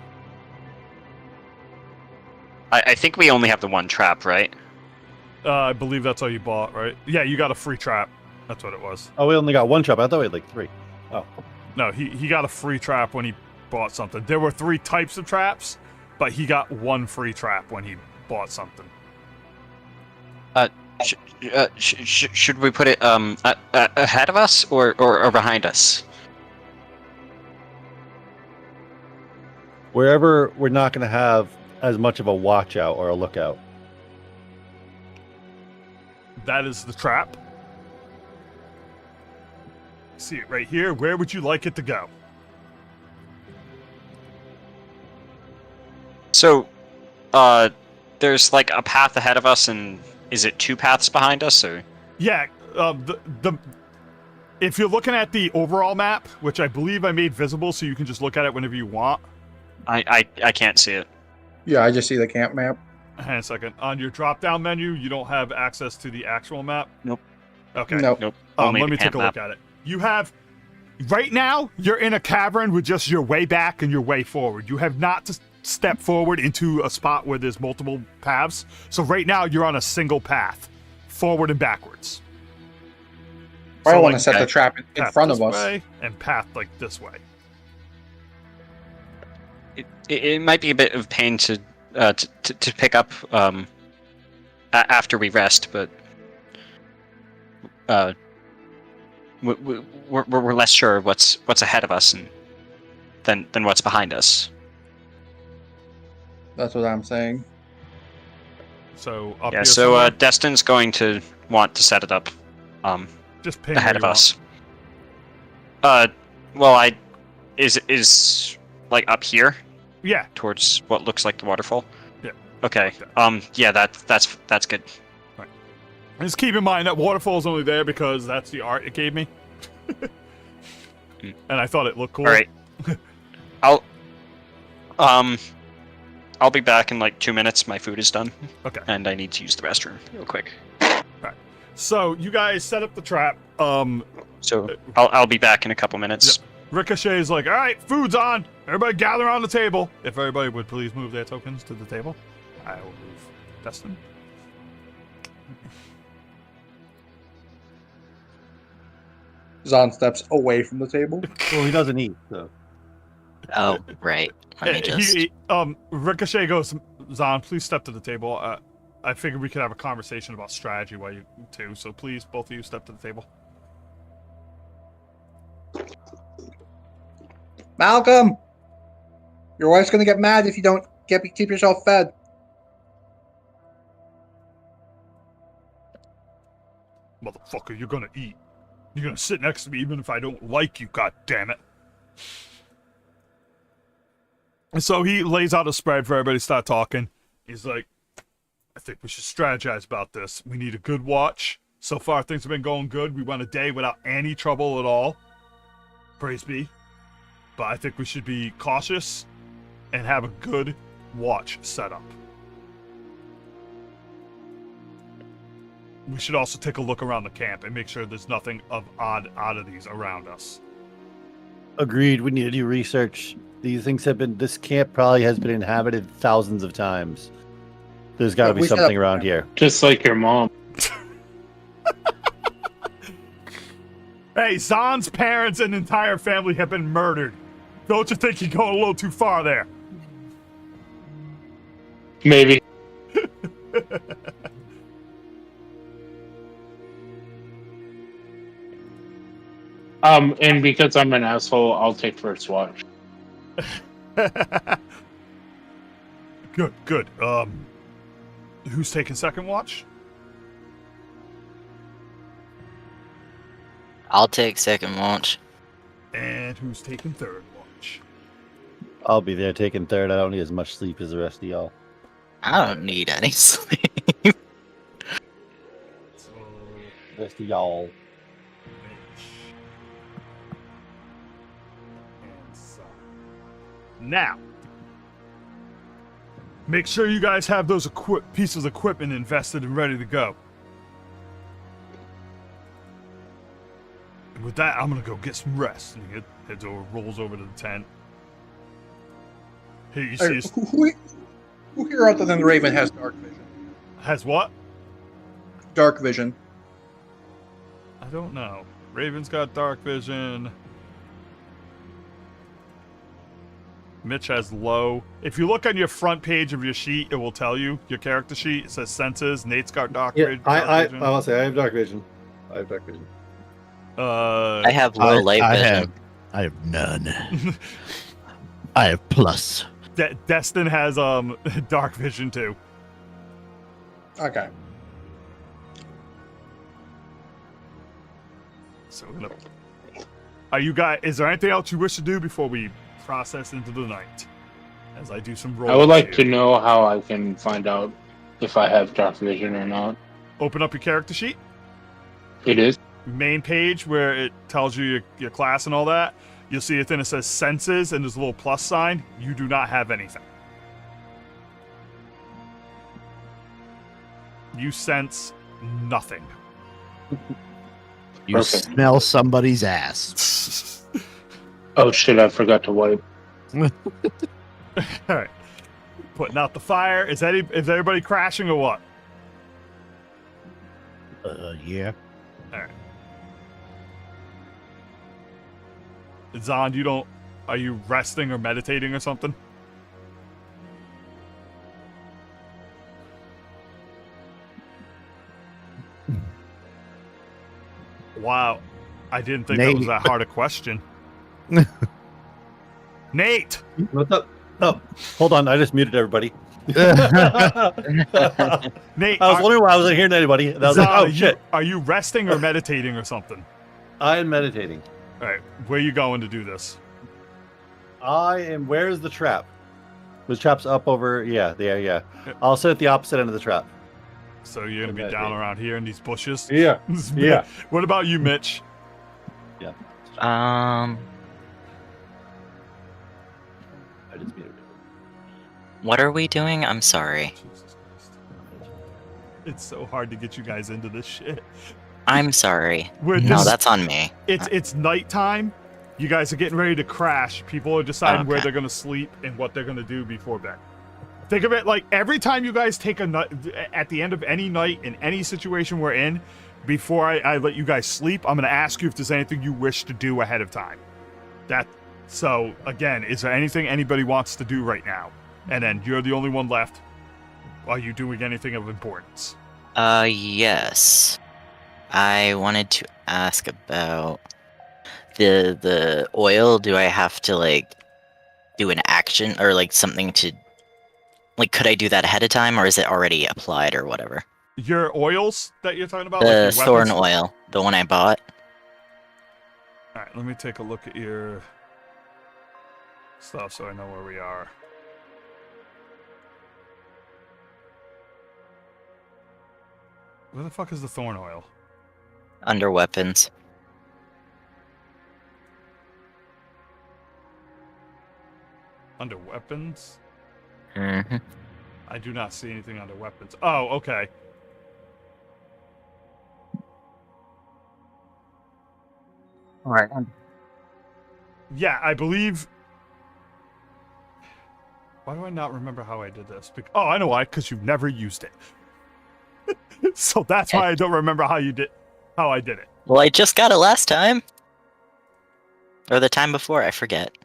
I think we only have the one trap, right? I believe that's all you bought, right? Yeah, you got a free trap. That's what it was. Oh, we only got one trap. I thought we had like 3. Oh. No, he got a free trap when he bought something. There were 3 types of traps, but he got 1 free trap when he bought something. Should we put it ahead of us or behind us? Wherever we're not going to have as much of a watch out or a lookout. That is the trap. See it right here. Where would you like it to go? So, there's like a path ahead of us, and is it 2 paths behind us, or? Yeah, if you're looking at the overall map, which I believe I made visible so you can just look at it whenever you want. I can't see it. Yeah, I just see the camp map. Hang on a second. On your drop-down menu, you don't have access to the actual map? Nope. Okay. Nope. Nope. Let Only me the take a camp look map. at it. You have... Right now, you're in a cavern with just your way back and your way forward. You have not to step forward into a spot where there's multiple paths. So right now, you're on a single path, forward and backwards. I want like, to set the trap in path front of this us. way and path like this way. It might be a bit of pain to pick up after we rest, but we're less sure what's ahead of us than what's behind us. That's what I'm saying. So up Yeah. here So somewhere, Destin's going to want to set it up just ping ahead where of you us. Well, is like up here want. Yeah. towards what looks like the waterfall. Yeah. Okay. Like Yeah. That's good. Just keep in mind that waterfall's only there because that's the art it gave me. And I thought it looked cool. All right. I'll be back in like 2 minutes. My food is done. Okay. And I need to use the restroom real quick. So you guys set up the trap. So I'll be back in a couple minutes. Ricochet's like, all right, food's on. Everybody gather around the table. If everybody would please move their tokens to the table, I will move Destin. Zahn steps away from the table. Well, he doesn't eat, so. Oh, right. Let me just. Ricochet goes, Zahn, please step to the table. I figured we could have a conversation about strategy while you two, so please, both of you step to the table. Malcolm, your wife's gonna get mad if you don't keep yourself fed. Motherfucker, you're gonna eat. You're gonna sit next to me even if I don't like you, god damn it. And so he lays out a spread for everybody to start talking. He's like, I think we should strategize about this. We need a good watch. So far, things have been going good. We went a day without any trouble at all. Praise be. But I think we should be cautious and have a good watch set up. We should also take a look around the camp and make sure there's nothing of odd oddities around us. Agreed. We need to do research. This camp probably has been inhabited thousands of times. There's got to be We set something up- around here. Just like your mom. Hey, Zan's parents and entire family have been murdered. Don't you think you're going a little too far there? Maybe. And because I'm an asshole, I'll take first watch. Good. Who's taking second watch? I'll take second watch. And who's taking third watch? I'll be there taking third. I don't need as much sleep as the rest of y'all. I don't need any sleep. So, Rest of y'all. Mitch. And Zan. Now, make sure you guys have those pieces of equipment invested and ready to go. And with that, I'm gonna go get some rest. And he heads over, rolls over to the tent. Hey, you see, Who here other than Raven has dark vision? has what? Dark vision. I don't know. Raven's got dark vision. Mitch has low. If you look on your front page of your sheet, it will tell you your character sheet. It says senses. Nate's got dark Yeah, vision. I will say I have dark vision. I have dark vision. I have low light vision. I have none. I have plus. Destin has dark vision too. Okay. So we're gonna. Are you guys? Is there anything else you wish to do before we process into the night? As I do some rolls. I would like to know how I can find out if I have dark vision or not. Open up your character sheet. It is. Main page where it tells you your class and all that. You'll see a thing that says senses and there's a little plus sign. You do not have anything. You sense nothing. You Okay. smell somebody's ass. Oh shit! I forgot to wipe. All right. Putting out the fire. Is everybody crashing or what? Yeah. All right. Zan, are you resting or meditating or something? Wow. I didn't think that was Nate. that hard a question. Nate! What's up? Oh, hold on. I just muted everybody. Nate, I was wondering why I wasn't hearing anybody. And I was Zan, like, oh shit. Are you resting or meditating or something? I am meditating. All right. Where are you going to do this? Where's the trap? The trap's up over. Yeah, there. Yeah. Yep. I'll sit at the opposite end of the trap. So you're going to be down Meditate. around here in these bushes? Yeah. Yeah. What about you, Mitch? I just muted. What are we doing? I'm sorry. Jesus Christ. It's so hard to get you guys into this shit. I'm sorry. We're No, just- that's on me. It's nighttime. You guys are getting ready to crash. People are deciding where Okay. they're going to sleep and what they're going to do before bed. Think of it like every time you guys take a night, at the end of any night in any situation we're in, before I let you guys sleep, I'm going to ask you if there's anything you wish to do ahead of time. So again, is there anything anybody wants to do right now? And then you're the only one left. Are you doing anything of importance? Yes. I wanted to ask about the oil, do I have to like do an action or like something to like could I do that ahead of time or is it already applied or whatever? Your oils that you're talking about, The like your thorn weapons. oil, the one I bought. All right, let me take a look at your stuff so I know where we are. Where the fuck is the thorn oil? Under weapons. Under weapons? Mm-hmm. I do not see anything under weapons. Oh, okay. All right. Yeah, I believe. Why do I not remember how I did this? Oh, I know why. Because you've never used it. So that's why I don't remember how I did it. Well, I just got it last time. Or the time before, I forget.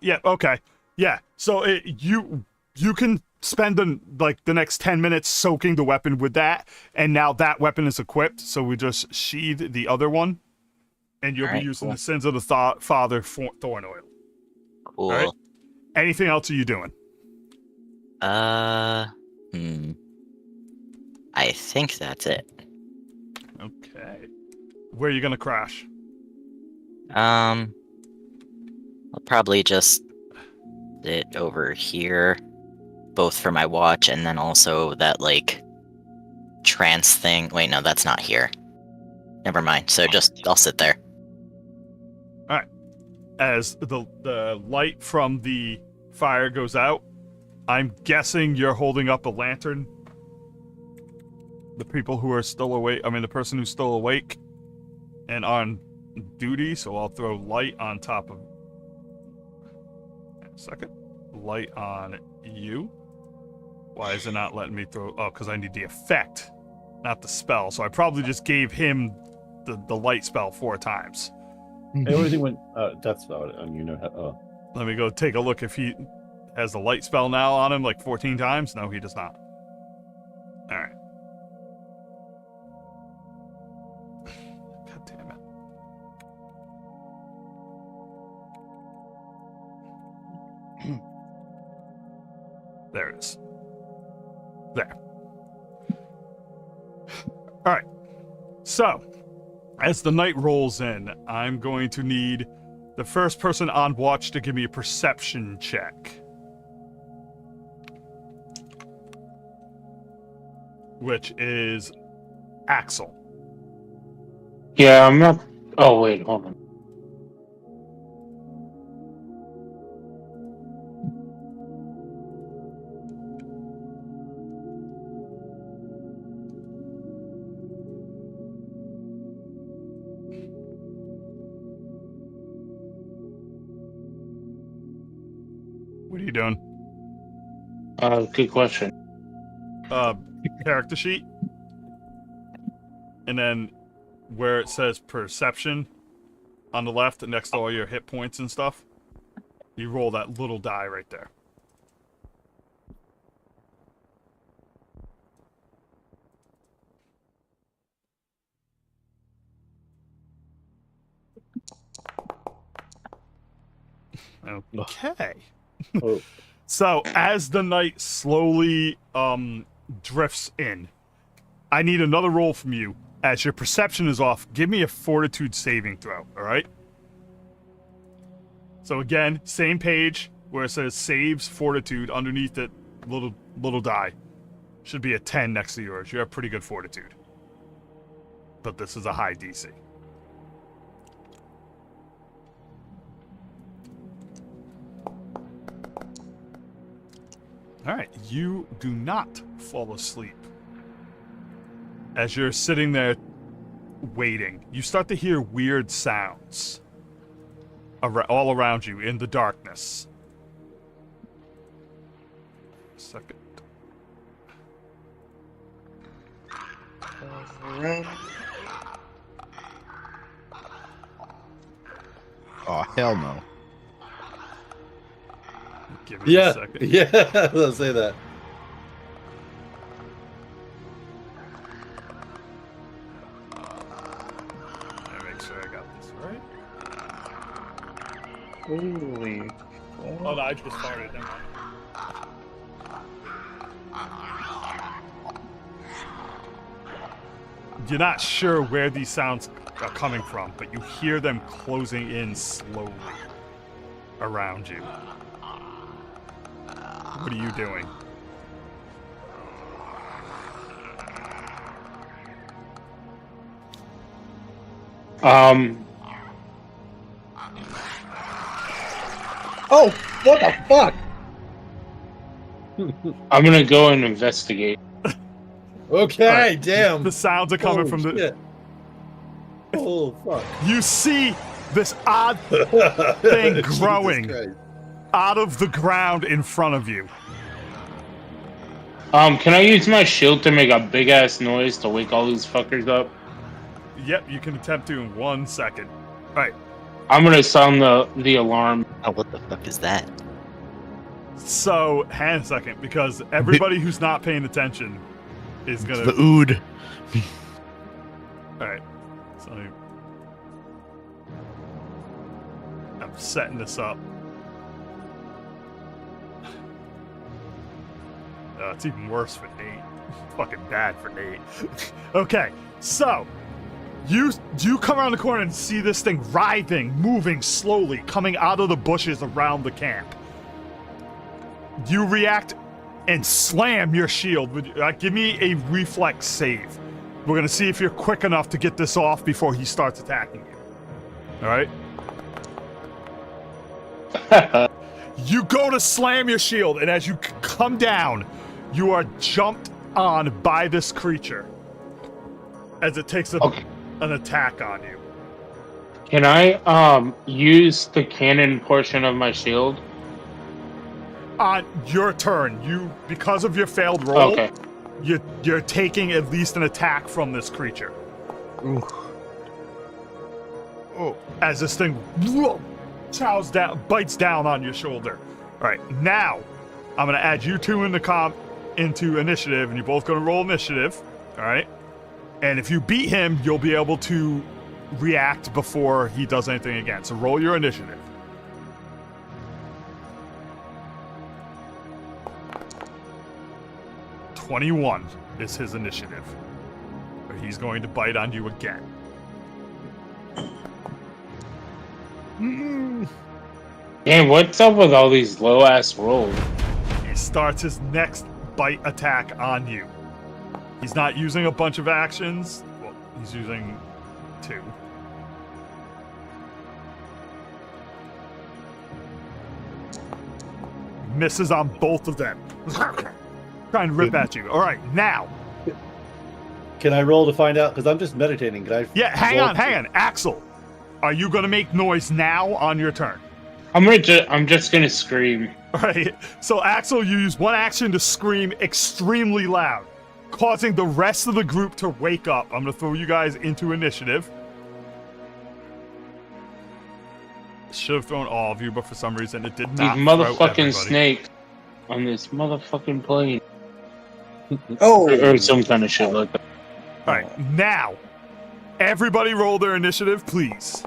Yeah. Okay. Yeah. So you can spend the next 10 minutes soaking the weapon with that, and now that weapon is equipped. So we just sheathe the other one, and you'll Alright, be using cool. the Sins of the Father thorn oil. Cool. Alright. Anything else are you doing? I think that's it. Okay. Where are you gonna crash? I'll probably just sit over here, both for my watch and then also that like trance thing. Wait, no, that's not here. Never mind. So I'll sit there. As the light from the fire goes out, I'm guessing you're holding up a lantern. The people who are still awake, the person who's still awake and on duty, so I'll throw light on top of... Second. Light on you. Why is it not letting me throw... Oh, because I need the effect, not the spell. So I probably just gave him the light spell 4 times. Everything went. That's about it. Let me go take a look if he has the light spell now on him, like 14 times. No, he does not. All right. God damn it. There it is. There. All right. So, as the night rolls in, I'm going to need the first person on watch to give me a perception check. Which is Axel. Yeah, I'm not. Oh wait, hold on. What are you doing? Good question. Character sheet. And then where it says perception on the left next to all your hit points and stuff, you roll that little die right there. Okay. Oh. So as the night slowly drifts in, I need another roll from you. As your perception is off, give me a fortitude saving throw, all right? So again, same page where it says saves fortitude, underneath it, little die. Should be a 10 next to yours. You have pretty good fortitude. But this is a high DC. All right, you do not fall asleep. As you're sitting there waiting, you start to hear weird sounds all around you in the darkness. Second. Oh, hell no. Give me a second. Yeah, I'll say that. Make sure I got this. Holy. Oh, no, I just started. Never mind. You're not sure where these sounds are coming from, but you hear them closing in slowly around you. What are you doing? Oh, what the fuck? I'm gonna go and investigate. Okay, Alright, damn. The sounds are coming Holy from the. shit. Oh fuck. You see this odd thing growing Jesus out of the ground in front of you. Can I use my shield to make a big ass noise to wake all these fuckers up? Yep, you can attempt to in 1 second. Alright, I'm gonna sound the alarm. Oh, what the fuck is that? so hang on a second, because everybody who's not paying attention is It's gonna. the ood. Alright, so I'm setting this up. It's even worse for Nate. Fucking bad for Nate. Okay, so you come around the corner and see this thing writhing, moving slowly, coming out of the bushes around the camp. You react and slam your shield. Give me a reflex save. We're gonna see if you're quick enough to get this off before he starts attacking you. All right. You go to slam your shield, and as you come down, you are jumped on by this creature as it takes an attack on you. Can I use the cannon portion of my shield? On your turn, because of your failed roll, Okay. you're taking at least an attack from this creature. Ooh. Oh. As this thing chows down, bites down on your shoulder. All right, now I'm gonna add you two into initiative, and you're both gonna roll initiative. All right, and if you beat him, you'll be able to react before he does anything again. So roll your initiative. (21) is his initiative. He's going to bite on you again. Damn, what's up with all these low ass rolls? He starts his next bite attack on you. He's not using a bunch of actions. Well, he's using 2. Misses on both of them. Trying to rip at you. All right, now. Can I roll to find out? Because I'm just meditating. Can I? Yeah, hang on. Axel, are you going to make noise now on your turn? I'm just gonna scream. All right. So Axel, you use 1 action to scream extremely loud, causing the rest of the group to wake up. I'm going to throw you guys into initiative. Should have thrown all of you, but for some reason it did These not. motherfucking snakes on this motherfucking plane. Oh, Or some kind of shit like that. All right, now, everybody roll their initiative, please.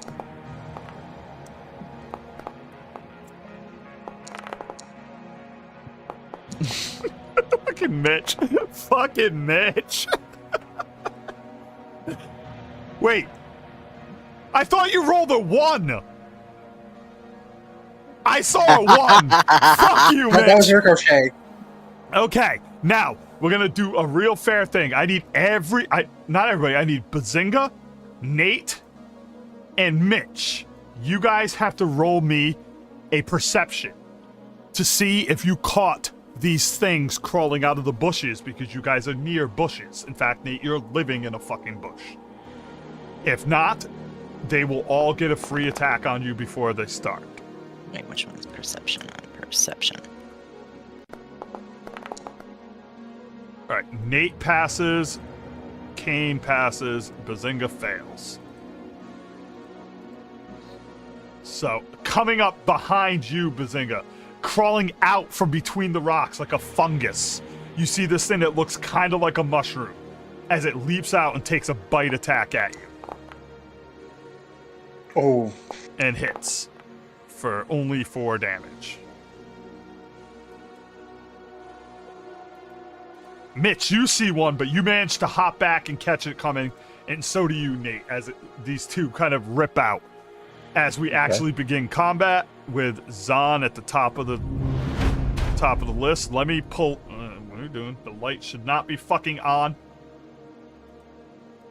Fucking Mitch. Fucking Mitch. Wait. I thought you rolled a 1. I saw a 1. Fuck you, Mitch. that was Ricochet. Okay, now we're gonna do a real fair thing. I need not everybody. I need Bazinga, Nate, and Mitch. You guys have to roll me a perception to see if you caught these things crawling out of the bushes, because you guys are near bushes. In fact, Nate, you're living in a fucking bush. If not, they will all get a free attack on you before they start. Wait, which one's perception? Perception. All right, Nate passes, Kane passes, Bazinga fails. So, coming up behind you, Bazinga, crawling out from between the rocks like a fungus, you see this thing that looks kind of like a mushroom as it leaps out and takes a bite attack at you. Oh, And hits for only 4 damage. Mitch, you see one, but you manage to hop back and catch it coming, and so do you, Nate, as these two kind of rip out. As we actually begin combat with Zahn at the top of the list. Let me pull. What are you doing? The light should not be fucking on.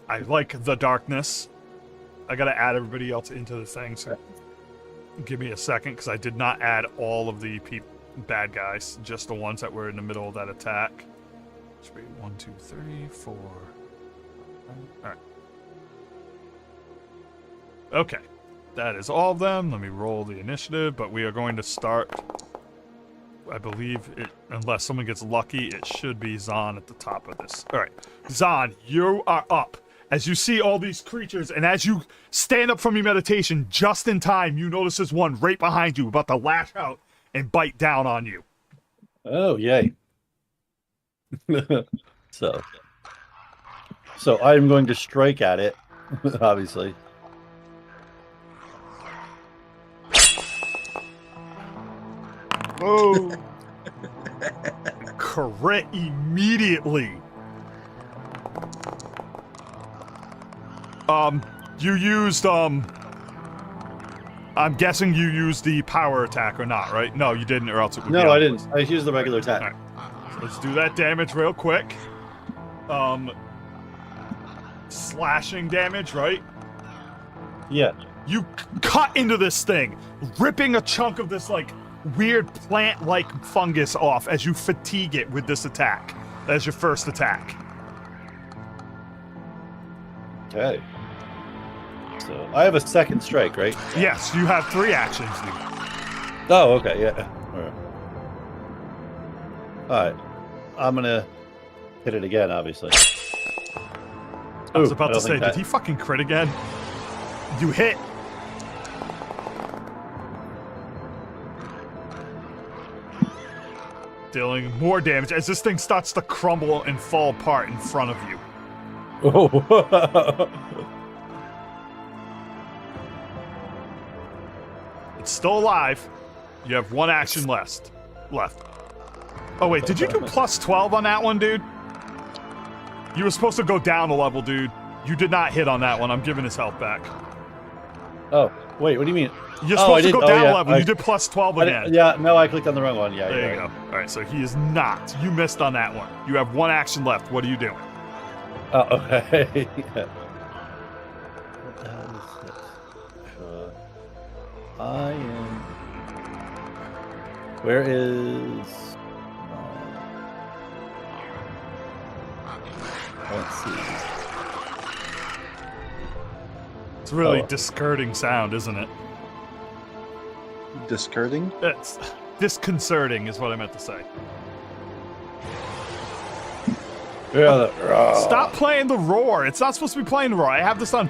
I like the darkness. I gotta add everybody else into the thing, so give me a second, because I did not add all of the bad guys, just the ones that were in the middle of that attack. Should be 1, 2, 3, 4. Alright. Okay. That is all of them. Let me roll the initiative, but we are going to start. I believe it, unless someone gets lucky, it should be Zahn at the top of this. Alright. Zahn, you are up. As you see all these creatures, and as you stand up from your meditation, just in time, you notice there's one right behind you about to lash out and bite down on you. Oh, yay. So I'm going to strike at it, obviously. Oh. Crit immediately. You used, I'm guessing you used the power attack or not, right? No, you didn't, or else it would be No, I didn't. I used the regular attack. All right. So let's do that damage real quick. Slashing damage, right? Yeah. You cut into this thing, ripping a chunk of this, like, weird plant-like fungus off as you fatigue it with this attack. That's your first attack. Okay. So I have a second strike, right? Yes, you have 3 actions, dude. Oh, okay, yeah. All right. I'm gonna hit it again, obviously. I was about I to don't say, think did that- he fucking crit again? You hit. Dealing more damage as this thing starts to crumble and fall apart in front of you. Oh. It's still alive. You have 1 action left. Oh wait, did you do plus 12 on that one, dude? You were supposed to go down a level, dude. You did not hit on that one. I'm giving his health back. Oh, wait, what do you mean? You're supposed to go down a yeah, level. You did plus 12 again. Yeah, no, I clicked on the wrong one. Yeah, There you're you right. go. All right, so he is not. You missed on that one. You have 1 action left. What are you doing? Oh, okay. I am. Where is? Let's see. It's a really disconcerting sound, isn't it? Disconcerting? It's disconcerting, is what I meant to say. Yeah. Stop playing the roar. It's not supposed to be playing the roar. I have this on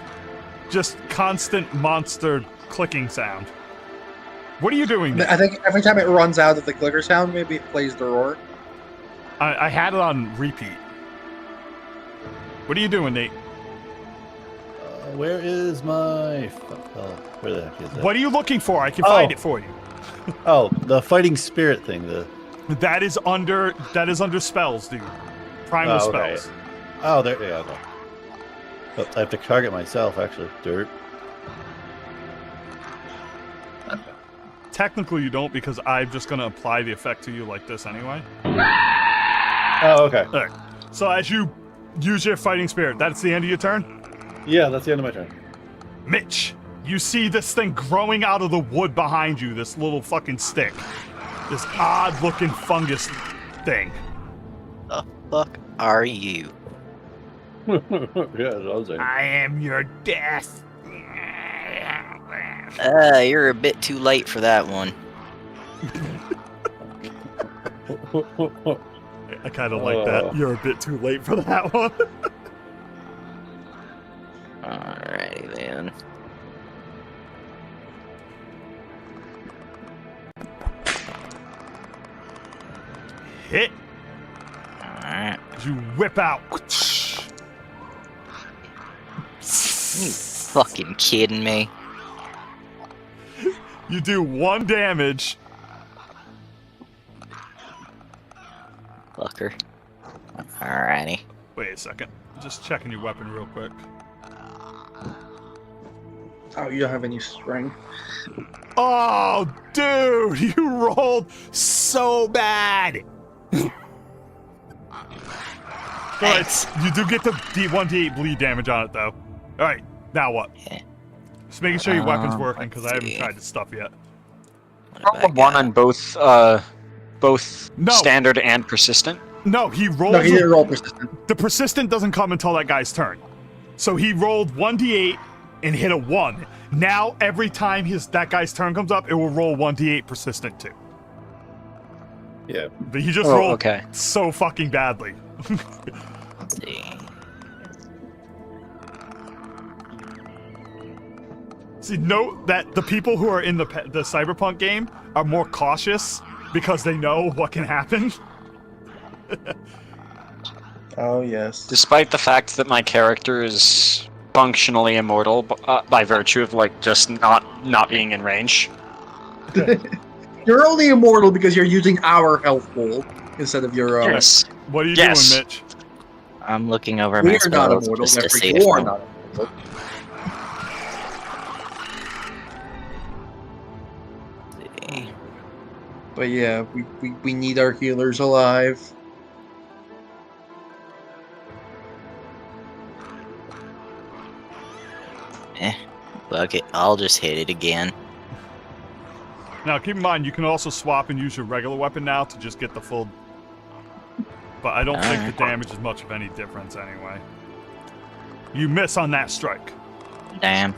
just constant monster clicking sound. What are you doing? I think every time it runs out of the clicker sound, maybe it plays the roar. I had it on repeat. What are you doing, Nate? Where is my? Where the heck is that? What are you looking for? I can find it for you. Oh, the fighting spirit thing. That is under spells, dude. Primal okay. spells. Oh, there. Yeah. Okay. Oh, I have to target myself, actually. Dirt. Technically, you don't, because I'm just going to apply the effect to you like this anyway. Oh, okay. All right. So as you use your fighting spirit, that's the end of your turn? Yeah, that's the end of my turn. Mitch, you see this thing growing out of the wood behind you, this little fucking stick. This odd-looking fungus thing. The fuck are you? Yeah, that's what I was saying. I am your death. You're a bit too late for that one. I kind of like that. You're a bit too late for that one. Alrighty then. Hit. Alright. You whip out. You fucking kidding me? You do 1 damage. Fucker. Alrighty. Wait a second. Just checking your weapon real quick. Oh, you don't have any strength. Oh, dude, you rolled so bad. Thanks. Alright, you do get the 1d8 bleed damage on it, though. Alright, now what? Yeah. Just making sure your weapon's working, let's because I haven't see. tried this stuff yet. What have I Roll a 1 got? on both No. standard and persistent. No, he rolls. No, he didn't roll persistent. The persistent doesn't come until that guy's turn. So he rolled 1d8 and hit a 1. Now, every time that guy's turn comes up, it will roll 1d8 persistent too. Yeah. But he just Oh, rolled okay. so fucking badly. Let's see. See, note that the people who are in the Cyberpunk game are more cautious because they know what can happen. Oh, yes. Despite the fact that my character is functionally immortal by virtue of like just not being in range. You're only immortal because you're using our health pool instead of your own. Yes. What are you Yes. doing, Mitch? I'm looking over my We're not spells immortal, just to therefore see you if are I'm- not immortal. see. But yeah, we need our healers alive. Fuck it, I'll just hit it again. Now, keep in mind, you can also swap and use your regular weapon now to just get the full... But I don't think the Alright. damage is much of any difference anyway. You miss on that strike. Damn.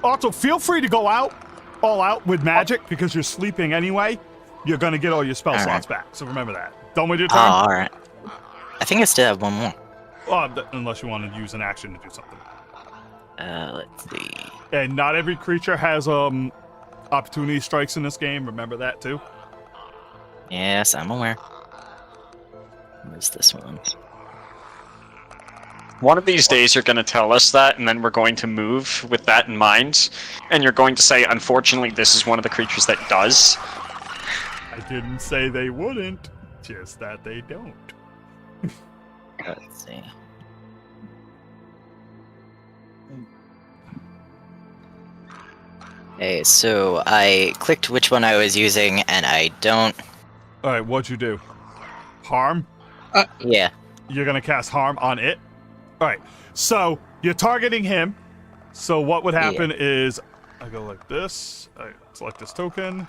Also, feel free to go all out with magic, because you're sleeping anyway. You're going to get all your spell Alright. slots back, so remember that. Done with your Oh, turn? alright. I think I still have one more. Unless you want to use an action to do something. Let's see. And not every creature has opportunity strikes in this game. Remember that, too. Yes, I'm aware. Where's this one? One of these days you're going to tell us that, and then we're going to move with that in mind, and you're going to say, unfortunately, this is one of the creatures that does. I didn't say they wouldn't, just that they don't. Let's see. Okay, so I clicked which one I was using, and I don't. All right, what'd you do? Harm? Yeah. You're going to cast harm on it? All right, so you're targeting him. So what would happen is I go like this. I select this token.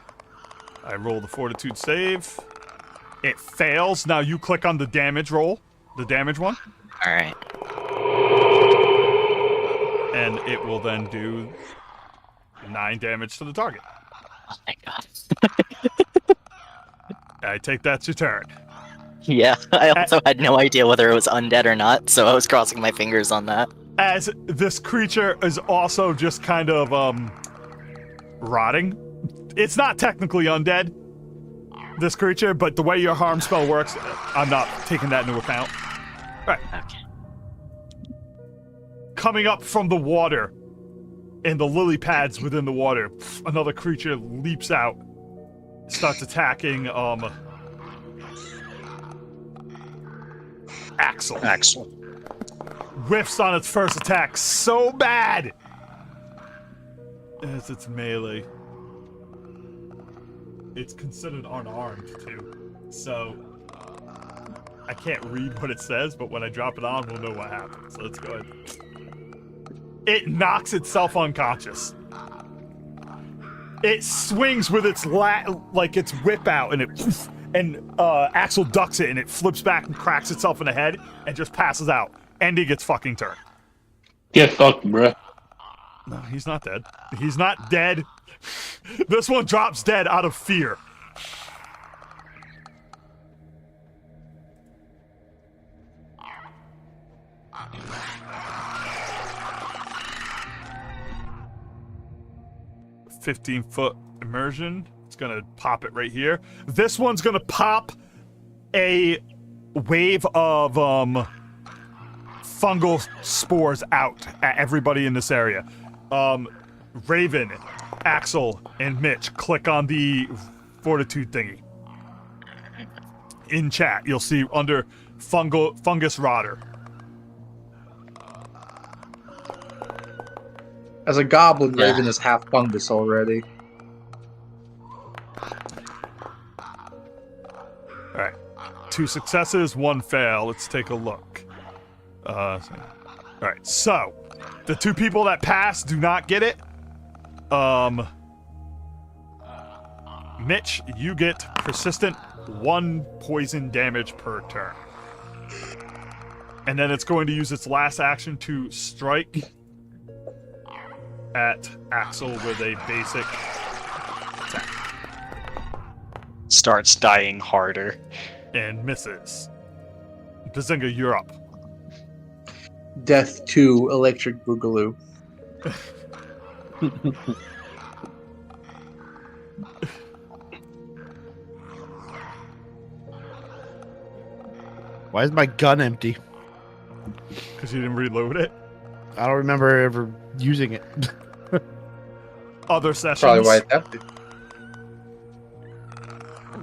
I roll the fortitude save. It fails. Now you click on the damage roll, the damage one, Alright. and it will then do 9 damage to the target. Oh my god. I take that's your turn. Yeah, I also had no idea whether it was undead or not, so I was crossing my fingers on that. As this creature is also just kind of rotting. It's not technically undead, this creature, but the way your harm spell works, I'm not taking that into account. All right. Okay. Coming up from the water, and the lily pads within the water, another creature leaps out, starts attacking Axel. Axel. Whiffs on its first attack so bad as it's melee. It's considered unarmed too, so I can't read what it says, but when I drop it on, we'll know what happens. So let's go ahead. It knocks itself unconscious. It swings with its its whip out, and Axel ducks it, and it flips back and cracks itself in the head, and just passes out, ending its fucking turn. Get fucked, bruh. No, he's not dead. He's not dead. This one drops dead out of fear. "15-foot immersion." It's gonna pop it right here. This one's gonna pop a wave of fungal spores out at everybody in this area. Raven, Axel and Mitch, click on the fortitude thingy. In chat, you'll see under fungus rotter. As a goblin, Yeah. Raven is half fungus already. Alright. 2 successes, 1 fail. Let's take a look. Alright, so the 2 people that pass do not get it. Mitch, you get persistent 1 poison damage per turn. And then it's going to use its last action to strike at Axel with a basic attack. Starts dying harder. And misses. Bazinga, you're up. Death to Electric Boogaloo. Why is my gun empty? Because you didn't reload it. I don't remember ever using it. Other sessions. Probably why it's empty.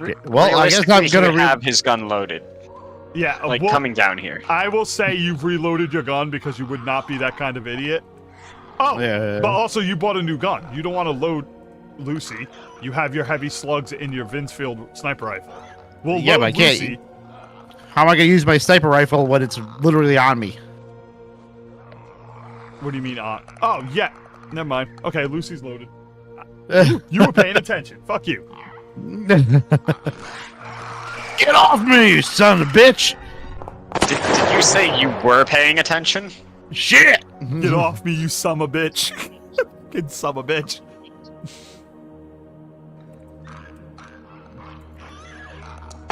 Okay, well, I guess I'm Realistically, he gonna would have his gun loaded, Yeah, like well, coming down here. I will say you've reloaded your gun because you would not be that kind of idiot. Oh, Yeah. but also you bought a new gun. You don't want to load Lucy. You have your heavy slugs in your Vincefield sniper rifle. We'll Yeah, load but I can't- Lucy. How am I gonna use my sniper rifle when it's literally on me? What do you mean on? Oh, yeah. Never mind. Okay, Lucy's loaded. You were paying attention. Fuck you. Get off me, you son of a bitch! Did you say you were paying attention? Shit! Get off me, you son of a bitch. Fucking son of a bitch.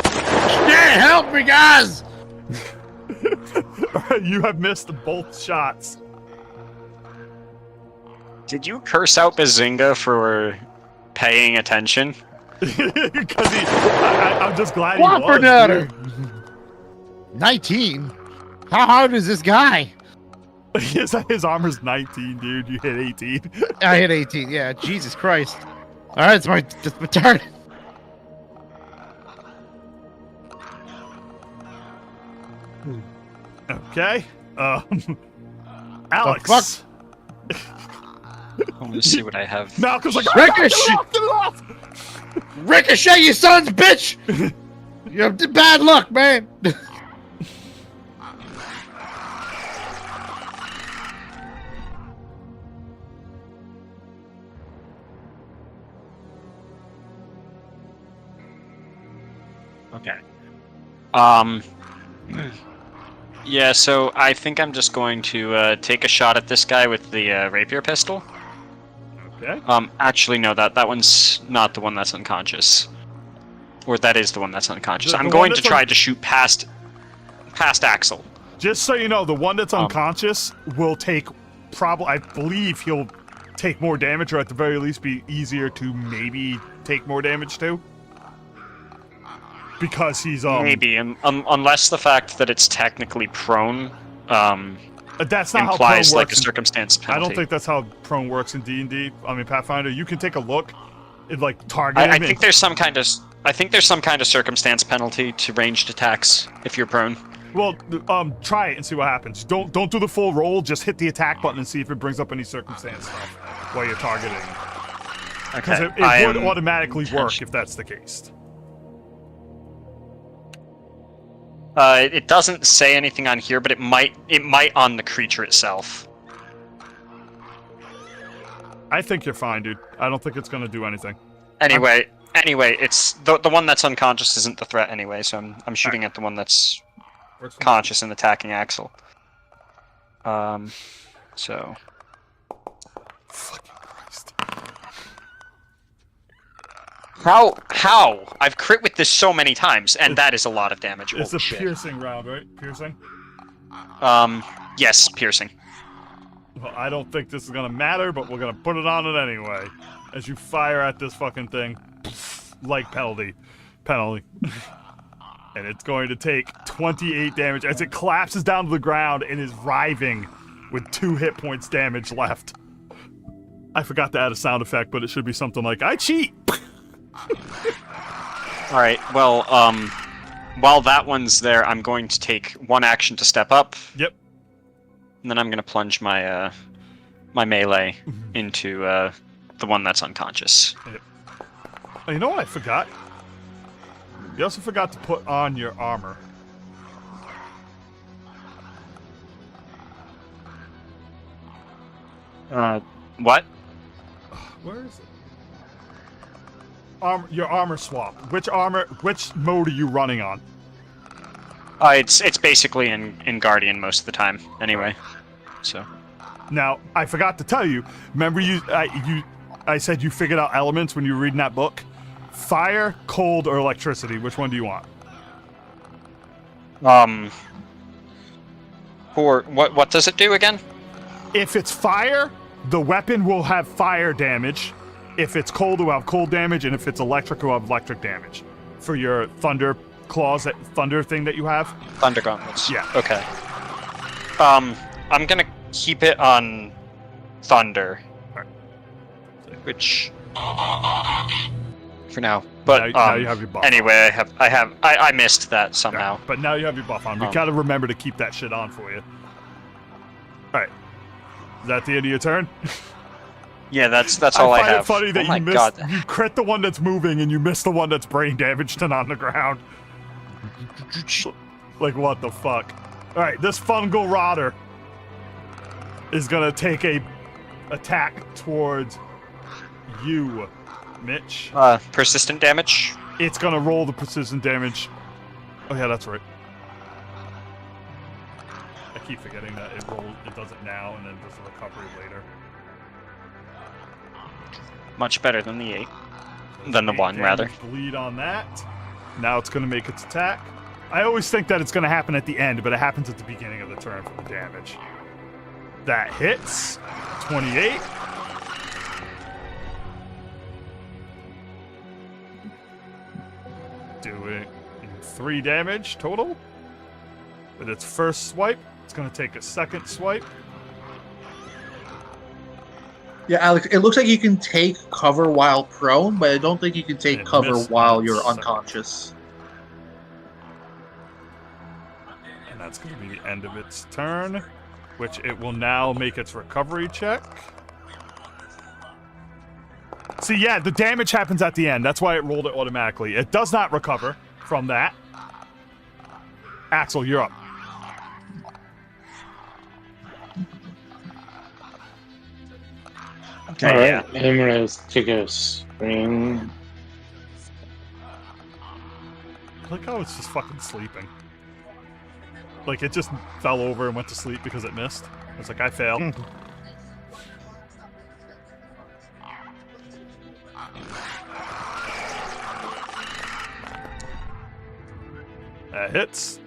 Shit, help me, guys! Alright, you have missed both shots. Did you curse out Bazinga for paying attention? Because I'm just glad he Whopper was. nutter! dude. 19? How hard is this guy? His armor's 19, dude. You hit 18. I hit 18, yeah, Jesus Christ. Alright, it's my turn. Okay. Alex. Let me see what I have. Malcolm's like, Ricochet! get it off! Ricochet, you sons of bitch! You have bad luck, man. Okay. Yeah, so I think I'm just going to take a shot at this guy with the rapier pistol. Okay. Actually, no, that one's not the one that's unconscious. Or that is the one that's unconscious. The I'm one going to that's try to shoot past Axel. Just so you know, the one that's unconscious will take I believe he'll take more damage, or at the very least be easier to maybe take more damage to. Because he's Maybe, unless the fact that it's technically prone that's not how prone implies like a works in- circumstance I penalty. don't think that's how prone works in D&D. I mean, Pathfinder, you can take a look and like target I him. think there's some kind of circumstance penalty to ranged attacks if you're prone. Well, try it and see what happens. Don't do the full roll. Just hit the attack button and see if it brings up any circumstance stuff while you're targeting. Because Okay. it would automatically work if that's the case. It doesn't say anything on here, but it might on the creature itself. I think you're fine, dude. I don't think it's gonna do anything. Anyway, it's the one that's unconscious isn't the threat anyway, so I'm shooting at the one that's Works for me. conscious and attacking Axel. So Fucking Christ. how I've crit with this so many times, and that is a lot of damage. It's Holy a shit. piercing round, right? Piercing? Yes, piercing. Well, I don't think this is gonna matter, but we're gonna put it on it anyway. As you fire at this fucking thing, like penalty. And it's going to take 28 damage as it collapses down to the ground and is writhing with 2 hit points damage left. I forgot to add a sound effect, but it should be something like, I cheat! Alright, well, while that one's there, I'm going to take one action to step up. Yep. And then I'm going to plunge my my melee into the one that's unconscious. Yep. Oh, you know what I forgot? You also forgot to put on your armor. What? Where is it? Your armor swap. Which mode are you running on? It's basically in Guardian most of the time, anyway. So. Now, I forgot to tell you. Remember, I said you figured out elements when you were reading that book. Fire, cold, or electricity. Which one do you want? For what does it do again? If it's fire, the weapon will have fire damage. If it's cold, it will have cold damage, and if it's electric, it will have electric damage. For your thunder claws, that thunder thing that you have. Thunder gauntlets. Yeah. Okay. I'm gonna keep it on thunder, which for now. But now you have your buff. Anyway, I missed that somehow. Yeah, but now you have your buff on. We gotta remember to keep that shit on for you. All right. Is that the end of your turn? Yeah, that's all I have. I find it funny that oh my you God. you crit the one that's moving and you miss the one that's brain damaged and on the ground. Like, what the fuck? All right, this fungal rotter is gonna take a attack towards you, Mitch. Persistent damage. It's gonna roll the persistent damage. Oh yeah, that's right. I keep forgetting that it does it now and then does the recovery later. Much better than the 8. Than the 1, rather. Bleed on that. Now it's going to make its attack. I always think that it's going to happen at the end, but it happens at the beginning of the turn for the damage. That hits. 28. Doing 3 damage total. With its first swipe, it's going to take a second swipe. Yeah, Alex, it looks like you can take cover while prone, but I don't think you can take And cover miss while on you're second. unconscious. And that's going to be the end of its turn, which it will now make its recovery check. See, yeah, the damage happens at the end. That's why it rolled it automatically. It does not recover from that. Axel, you're up. Okay, Alright, I'm gonna take a swing. Like how it's just fucking sleeping. Like it just fell over and went to sleep because it missed. It's like, I fail. That hits.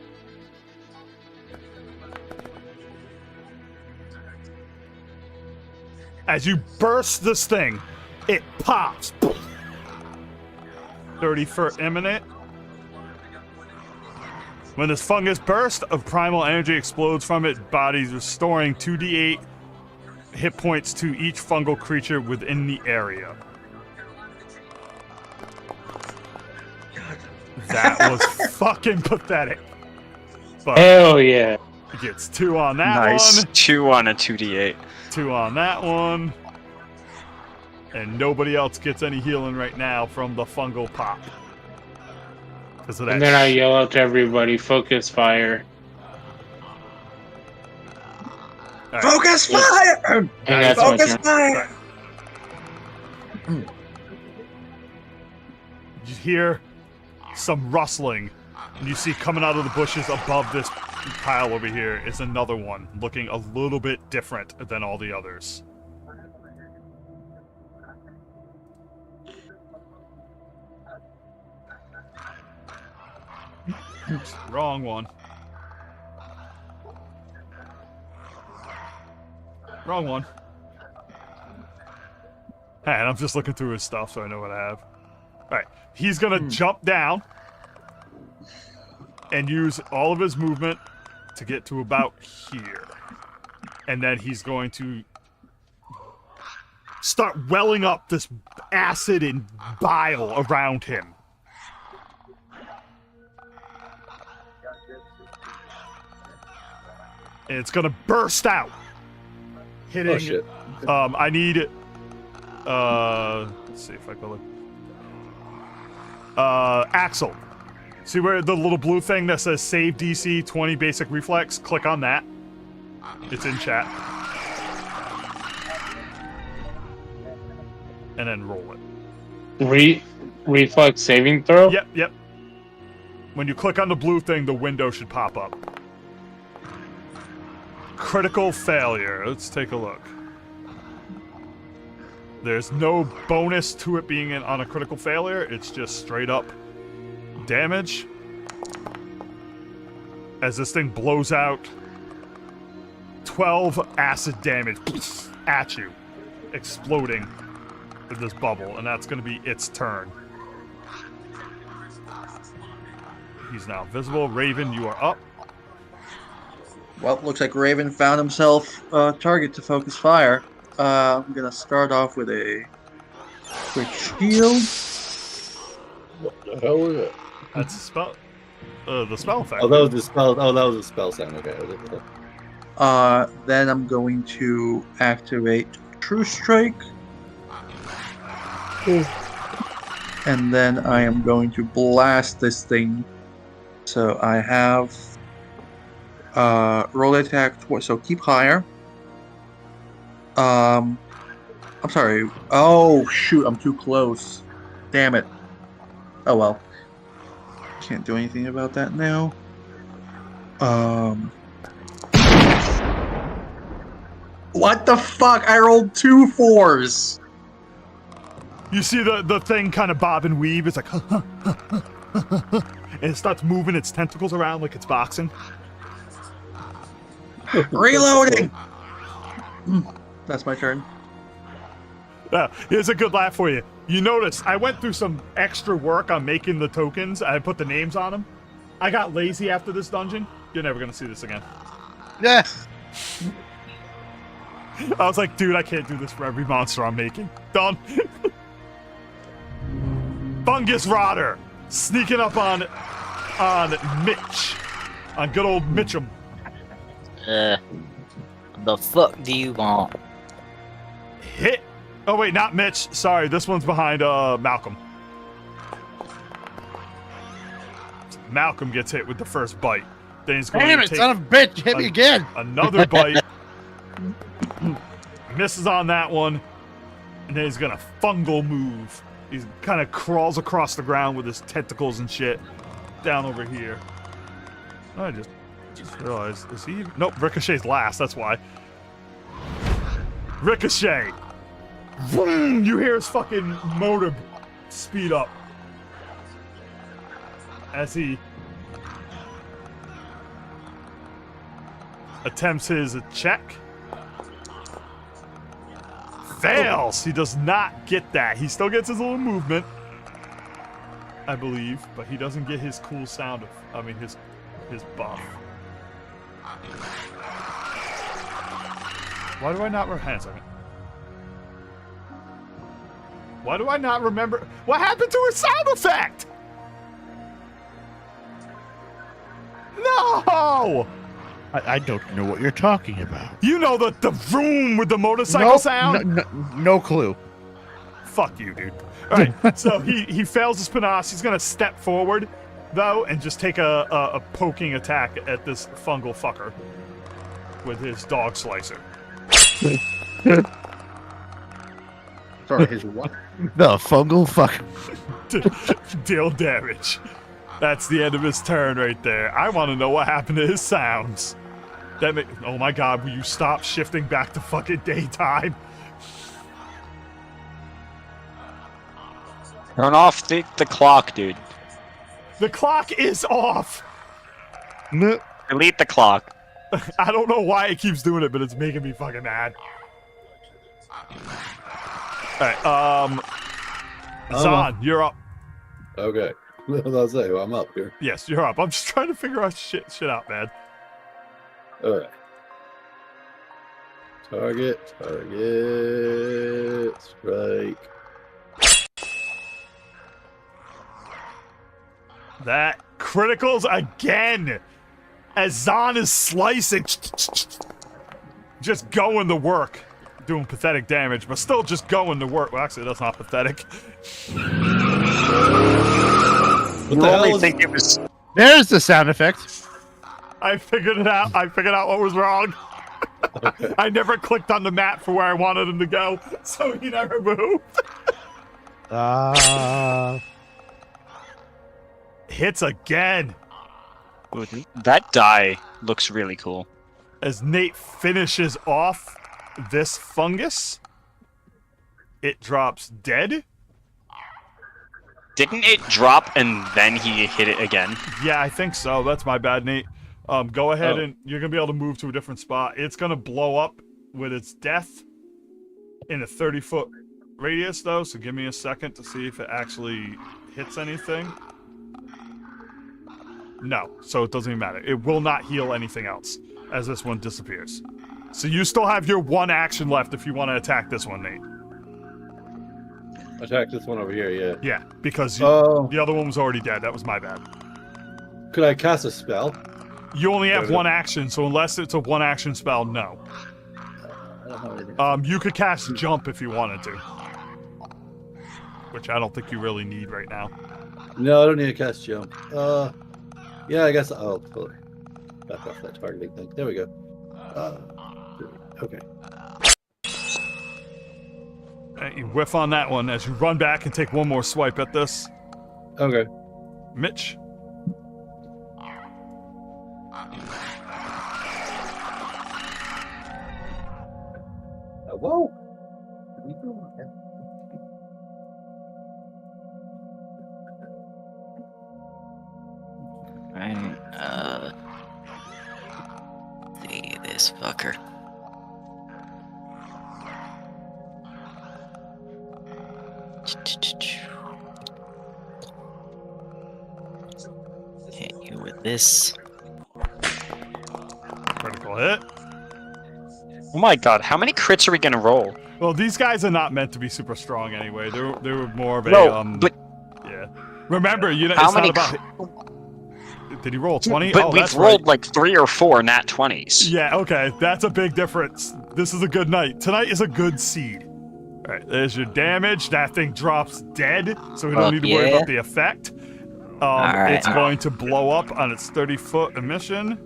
As you burst this thing, it pops. 30 for imminent. When this fungus burst of primal energy explodes from its body, restoring 2d8 hit points to each fungal creature within the area. That was fucking pathetic. But Hell yeah. it gets 2 on that Nice. one. 2 on a 2d8. 2 on that one. And nobody else gets any healing right now from the fungal pop. Because of that. And then I yell out to everybody, focus fire. All right. Focus fire! And that's my Focus turn. fire! You hear some rustling, and you see coming out of the bushes above this pile over here is another one, looking a little bit different than all the others. Oops, wrong one. Wrong one. And I'm just looking through his stuff so I know what I have. Alright, he's gonna jump down and use all of his movement to get to about here. And then he's going to start welling up this acid and bile around him. And it's gonna burst out, hitting. Oh shit. I need. Let's see if I can look. Axel. See where the little blue thing that says save DC 20 basic reflex? Click on that. It's in chat. And then roll it. Reflex saving throw? Yep. When you click on the blue thing, the window should pop up. Critical failure. Let's take a look. There's no bonus to it being on a critical failure. It's just straight up damage. As this thing blows out 12 acid damage at you, exploding with this bubble, and that's going to be its turn. He's now visible. Raven, you are up. Well, looks like Raven found himself a target to focus fire. I'm gonna start off with a quick shield. What the hell was it? That's a spell. The spell effect. Oh, that was the spell. Oh, that was a spell sound. Okay. Then I'm going to activate True Strike. And then I am going to blast this thing. So I have roll attack, so keep higher. I'm sorry. Oh shoot, I'm too close. Damn it. Oh well. Can't do anything about that now. What the fuck? I rolled 2 4s. You see the thing kind of bob and weave. It's like, and it starts moving its tentacles around like it's boxing. Reloading. That's my turn. Here's a good laugh for you. You notice I went through some extra work on making the tokens. I put the names on them. I got lazy after this dungeon. You're never gonna see this again. Yes. I was like, dude, I can't do this for every monster I'm making. Done. Fungus Rotter sneaking up on Mitch, on good old Mitchum. The fuck do you want? Hit. Oh wait, not Mitch. Sorry, this one's behind Malcolm. Malcolm gets hit with the first bite. Then he's going Damn to it, take son of a bitch! Hit me again. Another bite. Misses on that one, and then he's gonna fungal move. He kind of crawls across the ground with his tentacles and shit down over here. I just realized, is he? Nope, Ricochet's last. That's why. Ricochet. Boom! You hear his fucking motor speed up as he attempts his check. Fails! He does not get that. He still gets his little movement, I believe, but he doesn't get his cool sound of, his buff. Why do I not remember? Hang on a second. Why do I not remember? What happened to his sound effect? No! I don't know what you're talking about. You know the room with the motorcycle sound? No clue. Fuck you, dude. All right, so he fails his panache. He's gonna step forward, though, and just take a poking attack at this fungal fucker with his dog slicer. Sorry, his what? The fungal fuck. Deal damage. That's the end of his turn right there. I want to know what happened to his sounds. Oh my god, will you stop shifting back to fucking daytime? Turn off the clock, dude. The clock is off. Delete the clock. I don't know why it keeps doing it, but it's making me fucking mad. Alright, Zahn, you're up. Okay. I'll say, well, I'm up here. Yes, you're up. I'm just trying to figure out shit out, man. All right. Target. Strike. That criticals again as Zahn is slicing. Just going to work. Doing pathetic damage, but still just going to work. Well, actually, that's not pathetic. What the hell is... think it was. There's the sound effect. I figured it out. I figured out what was wrong. Okay. I never clicked on the map for where I wanted him to go, so he never moved. Hits again. That die looks really cool. As Nate finishes off this fungus, it drops dead. Didn't it drop and then he hit it again? Yeah, I think so. That's my bad, Nate. Go ahead and you're gonna be able to move to a different spot. It's gonna blow up with its death in a 30-foot radius, though. So give me a second to see if it actually hits anything. No, so it doesn't even matter. It will not heal anything else as this one disappears. So you still have your one action left if you want to attack this one, Nate. Attack this one over here, yeah. Yeah, because Oh. the other one was already dead. That was my bad. Could I cast a spell? You only have one action, so unless it's a one action spell, no. I don't have anything. You could cast jump if you wanted to. Which I don't think you really need right now. No, I don't need to cast jump. Yeah, I guess I'll back off that targeting thing. There we go. Okay. You whiff on that one as you run back and take one more swipe at this. Okay. Mitch. Whoa. Right, see this fucker. Hit you with this. Critical hit. Oh my god, how many crits are we gonna roll? Well, these guys are not meant to be super strong anyway. They were more of a No, but yeah. Remember, you know, how it's many not about. Did he roll 20? But oh, we've that's rolled right. like 3 or 4 nat 20s. Yeah, okay. That's a big difference. This is a good night. Tonight is a good seed. All right, there's your damage. That thing drops dead, so we don't need to worry about the effect. It's going to blow up on its 30-foot emission.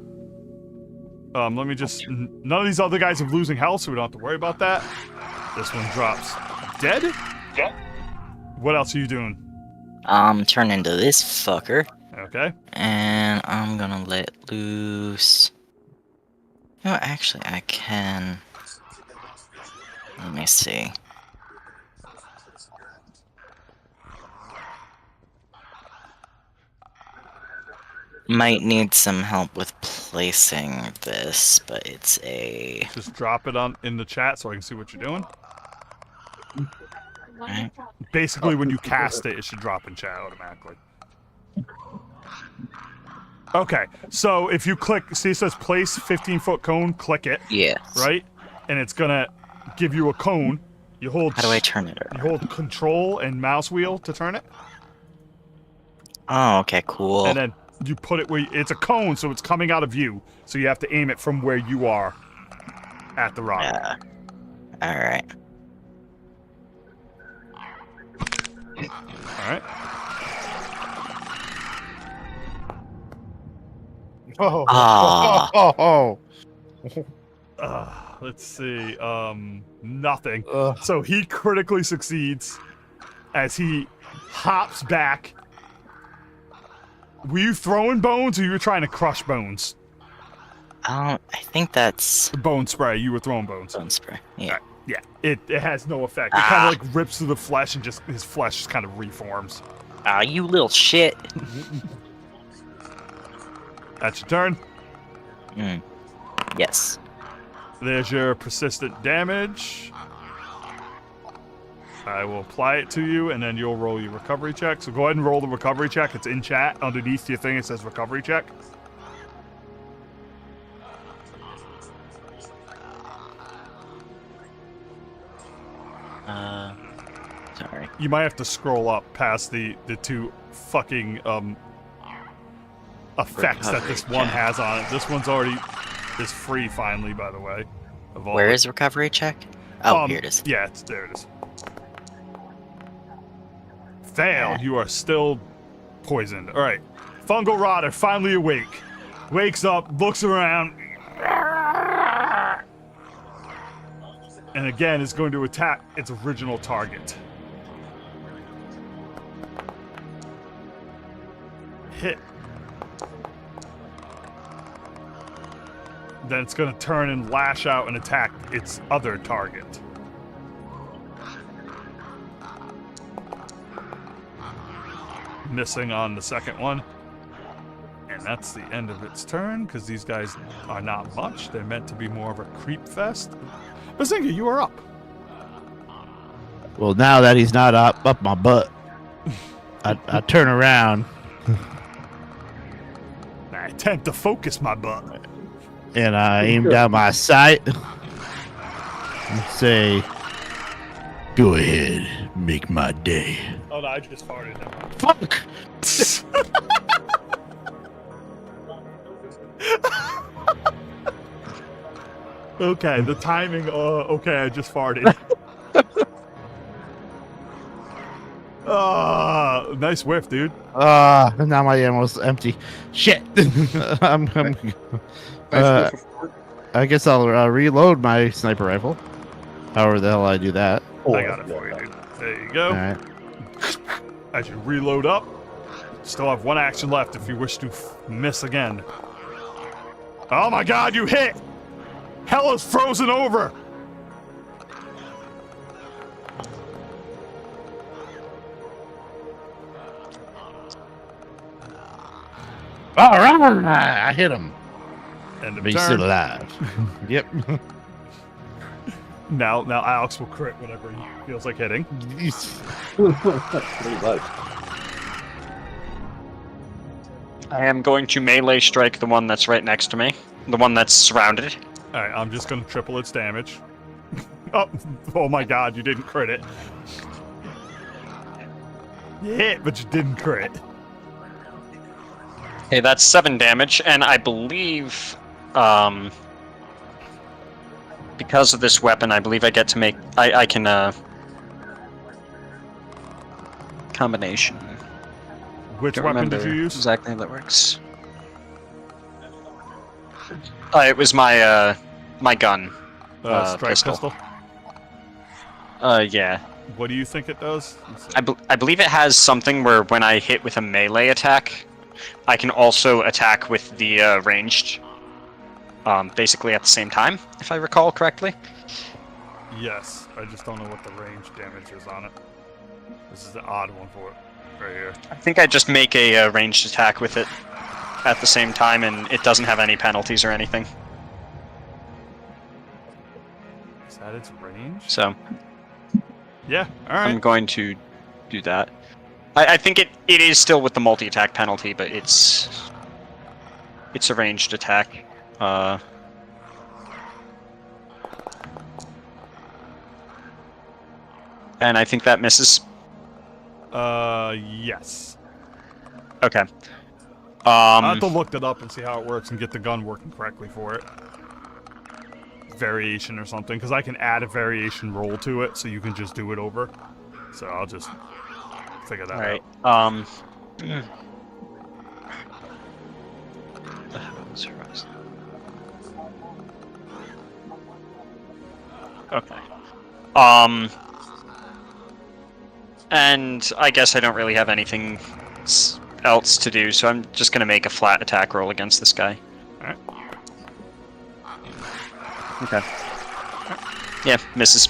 Let me just... None of these other guys are losing health, so we don't have to worry about that. This one drops dead. Yeah. What else are you doing? Turn into this fucker. Okay. And I'm gonna let loose... No, actually, I can... Let me see. Might need some help with placing this, but it's a... Just drop it in the chat so I can see what you're doing. Right. Basically, when you cast it, it should drop in chat automatically. Okay, so if you click, see it says place 15-foot cone, click it. Yes. Right? And it's gonna give you a cone. You hold... How do I turn it You around? hold control and mouse wheel to turn it. Oh, okay, cool. And then you put it where... It's a cone, so it's coming out of view. So you have to aim it from where you are at the rock. Yeah. Alright. Alright. Oh. Ah. Let's see. Nothing. Ugh. So he critically succeeds as he hops back. Were you throwing bones or you were trying to crush bones? I think that's... Bone spray. You were throwing bones. Bone spray. Yeah. Yeah. It has no effect. It kind of like rips through the flesh and just his flesh just kind of reforms. Ah, you little shit. That's your turn. Yes. There's your persistent damage. I will apply it to you, and then you'll roll your recovery check. So go ahead and roll the recovery check. It's in chat. Underneath your thing, it says recovery check. Sorry. You might have to scroll up past the two fucking effects that this Recovery one check. has on it. This one's already is free finally, by the way. Of all Where the- is recovery check? Oh, here it is. Yeah, there it is. Fail. You are still poisoned. All right. Fungal Rotter finally awake. Wakes up, looks around. And again is going to attack its original target. Hit. Then it's going to turn and lash out and attack its other target. Missing on the second one. And that's the end of its turn, because these guys are not much. They're meant to be more of a creep fest. Bazinga, you are up. Well, now that he's not up my butt, I turn around I attempt to focus my butt. and I aim down my sight and say, "Go ahead, make my day." Oh no, I just farted. Fuck! Okay, the timing, okay, I just farted. Nice whiff, dude. Now my ammo's empty. Shit! I guess I'll reload my sniper rifle. However the hell I do that. I got it for you, dude. There you go. Alright. As you reload up, still have one action left if you wish to miss again. Oh my god, you hit! Hell is frozen over! Alright! I hit him. End of But he's turn. still alive. Yep. Now Alex will crit whenever he feels like hitting. Pretty much. I am going to melee strike the one that's right next to me. The one that's surrounded. Alright, I'm just gonna triple its damage. Oh my god, you didn't crit it. You hit, but you didn't crit. Okay, that's 7 damage, and I believe, because of this weapon, I believe I get to make, I can, combination. Which Don't weapon did remember you use? exactly how that works. It was my, my gun. Strike pistol. pistol. Yeah. What do you think it does? I believe it has something where when I hit with a melee attack, I can also attack with the ranged, basically at the same time, if I recall correctly. Yes, I just don't know what the range damage is on it. This is the odd one for it, right here. I think I just make a ranged attack with it at the same time, and it doesn't have any penalties or anything. Is that its range? So Yeah, alright. I'm going to do that. I think it is still with the multi-attack penalty, but it's a ranged attack. And I think that misses. Yes. Okay. I'll have to look that up and see how it works and get the gun working correctly for it. Variation or something, because I can add a variation roll to it, so you can just do it over. So I'll just figure that Alright. out. Okay. And I guess I don't really have anything else to do, so I'm just gonna make a flat attack roll against this guy. Alright. Okay. Yeah, misses.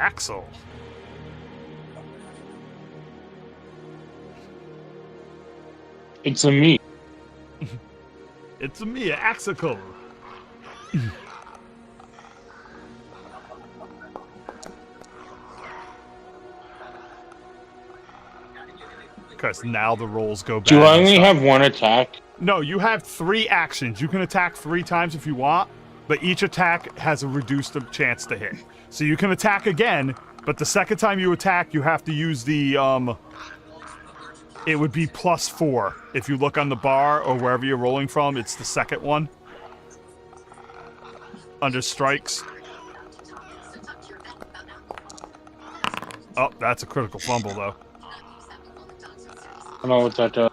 Axel. It's a me. It's me, Axical. Because now the rolls go back. Do I only have one attack? No, you have 3 actions. You can attack 3 times if you want, but each attack has a reduced chance to hit. So you can attack again, But the second time you attack, you have to use the it would be +4. If you look on the bar or wherever you're rolling from, it's the second one. Under strikes. Oh, that's a critical fumble, though. I don't know what that does.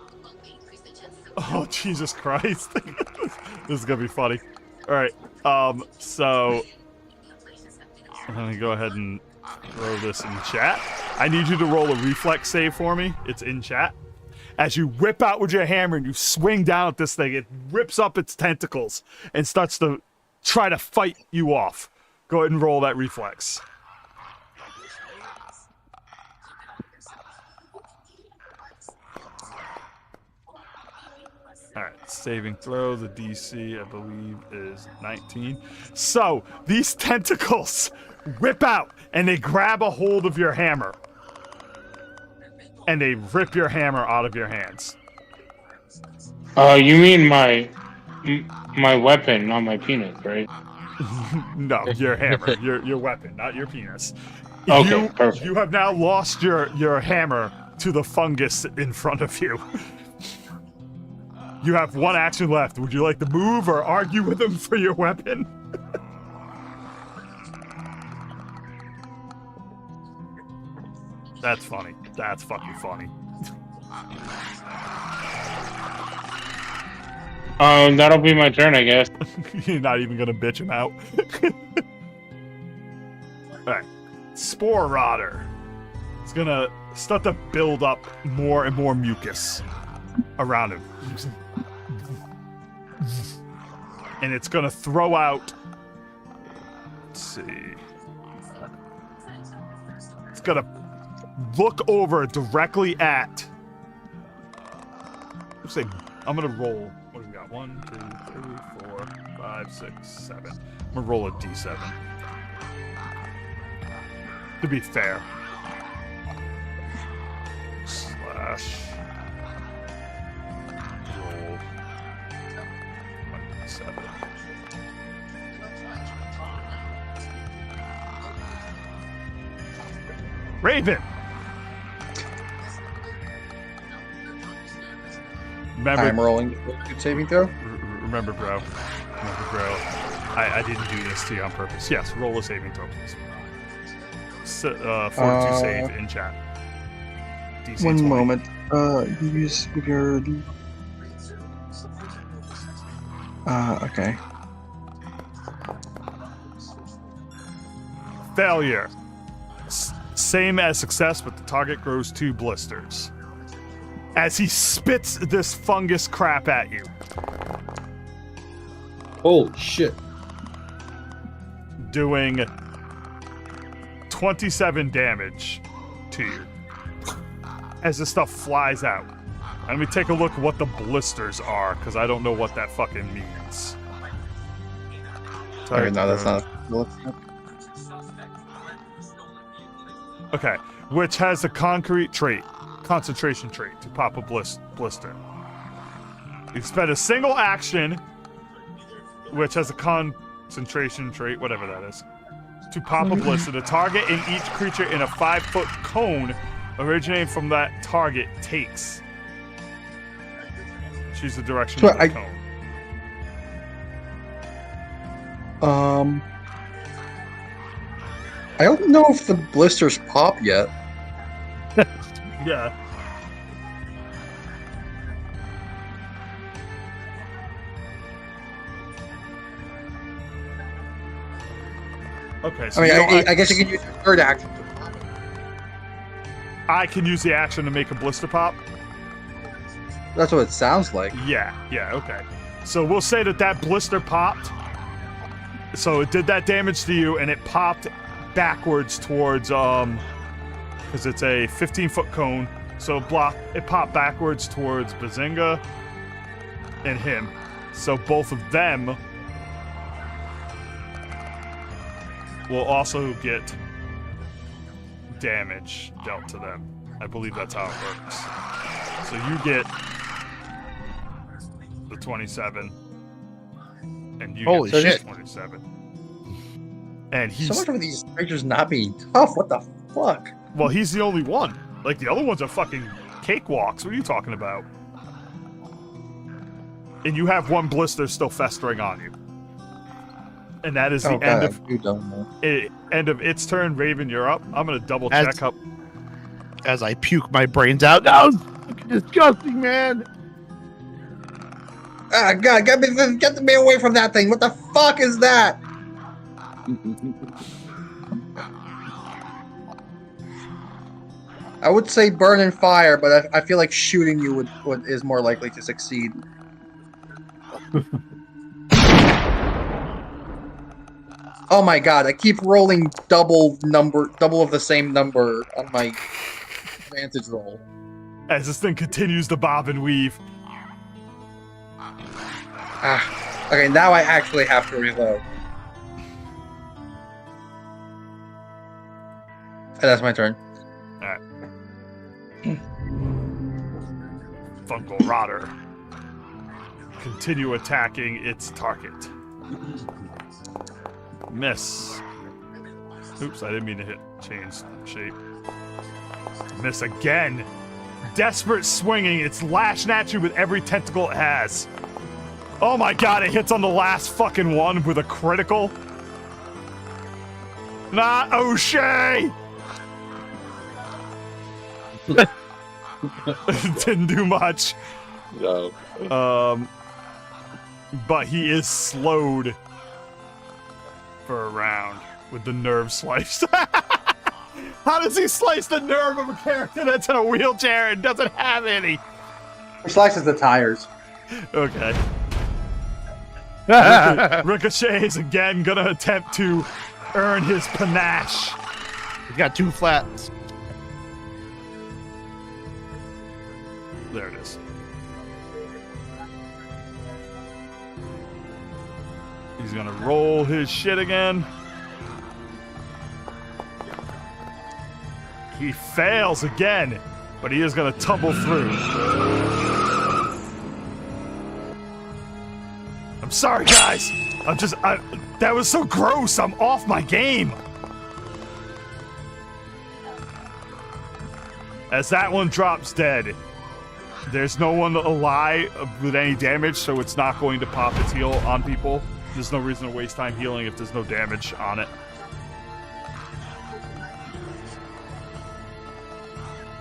Oh, Jesus Christ. This is gonna be funny. Alright, so... Let me go ahead and throw this in chat. I need you to roll a reflex save for me. It's in chat. As you whip out with your hammer and you swing down at this thing, it rips up its tentacles and starts to try to fight you off. Go ahead and roll that reflex. Alright, saving throw. The DC, I believe, is 19. So, these tentacles whip out and they grab a hold of your hammer. And they rip your hammer out of your hands. You mean my weapon, not my penis, right? No, your hammer, your weapon, not your penis. Okay, perfect. You have now lost your hammer to the fungus in front of you. You have one action left. Would you like to move or argue with him for your weapon? That's funny. That's fucking funny. That'll be my turn, I guess. You're not even gonna bitch him out. Alright. Spore Rotter. It's gonna start to build up more and more mucus around him. And it's gonna throw out... Let's see... It's gonna look over directly at... Let's say, I'm gonna roll... What do we got? 1, 2, 3, 4, 5, 6, 7. I'm gonna roll a d7. To be fair. Slash... Roll... 1d7. Raven! Remember, I'm rolling good saving throw. Remember, bro. I didn't do this to you on purpose. Yes, roll a saving throw, please. Fortitude save in chat. DC 20. One moment. Use your. Okay. Failure. Same as success, but the target grows 2 blisters. As he spits this fungus crap at you. Holy shit. Doing 27 damage to you. As this stuff flies out. Let me take a look at what the blisters are, because I don't know what that fucking means. Okay, no, that's not. Okay, which has a concrete trait, concentration trait, to pop a blister. You spend a single action, which has a concentration trait, whatever that is, to pop a blister. The target and each creature in a 5-foot cone originating from that target takes. Choose the direction of the cone. I don't know if the blisters pop yet. Yeah. Okay, so I guess you can use your third action to pop it. I can use the action to make a blister pop? That's what it sounds like. Yeah, okay. So we'll say that blister popped. So it did that damage to you, and it popped backwards towards, because it's a 15-foot cone, so it popped backwards towards Bazinga and him. So both of them will also get damage dealt to them. I believe that's how it works. So you get the 27, and you Holy get shit. 27. And he's So much of these creatures not being tough. What the fuck? Well, he's the only one. Like, the other ones are fucking cakewalks. What are you talking about? And you have one blister still festering on you. And that is the end of its turn. Raven, you're up. I'm gonna double check up. As I puke my brains out. That was fucking disgusting, man. Ah, God, get me away from that thing. What the fuck is that? I would say burn and fire, but I feel like shooting you is more likely to succeed. Oh my god, I keep rolling double of the same number on my advantage roll. As this thing continues to bob and weave. Ah, okay, now I actually have to reload. And that's my turn. Alright. Fungal Rotter. Continue attacking its target. Miss. Oops, I didn't mean to change shape. Miss again. Desperate swinging. It's lashing at you with every tentacle it has. Oh my god, it hits on the last fucking one with a critical. Not O'Shea! Didn't do much. No. But he is slowed for a round with the nerve slice. How does he slice the nerve of a character that's in a wheelchair and doesn't have any? He slices the tires. Okay. Ricochet is again gonna attempt to earn his panache. He's got 2 flats. There it is. He's gonna roll his shit again. He fails again, but he is gonna tumble through. I'm sorry, guys. That was so gross. I'm off my game. As that one drops dead, there's no one alive with any damage, so it's not going to pop its heal on people. There's no reason to waste time healing if there's no damage on it.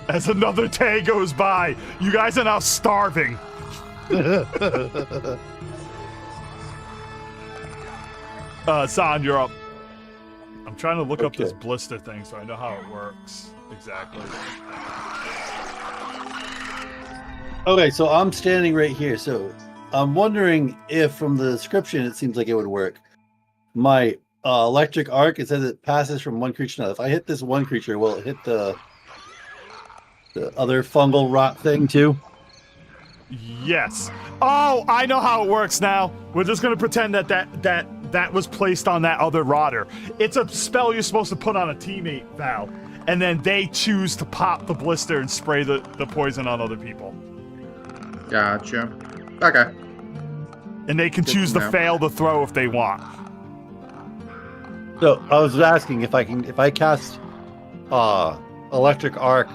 As another day goes by, you guys are now starving. San, you're up. I'm trying to look up this blister thing so I know how it works exactly. Okay, so I'm standing right here. So I'm wondering if from the description it seems like it would work. My electric arc, it says it passes from one creature to another. If I hit this one creature, will it hit the other fungal rot thing too? Yes. Oh, I know how it works now. We're just gonna pretend that was placed on that other rotter. It's a spell you're supposed to put on a teammate, Val, and then they choose to pop the blister and spray the poison on other people. Gotcha. Okay. And they can choose to fail the throw if they want. So I was asking if I cast electric arc,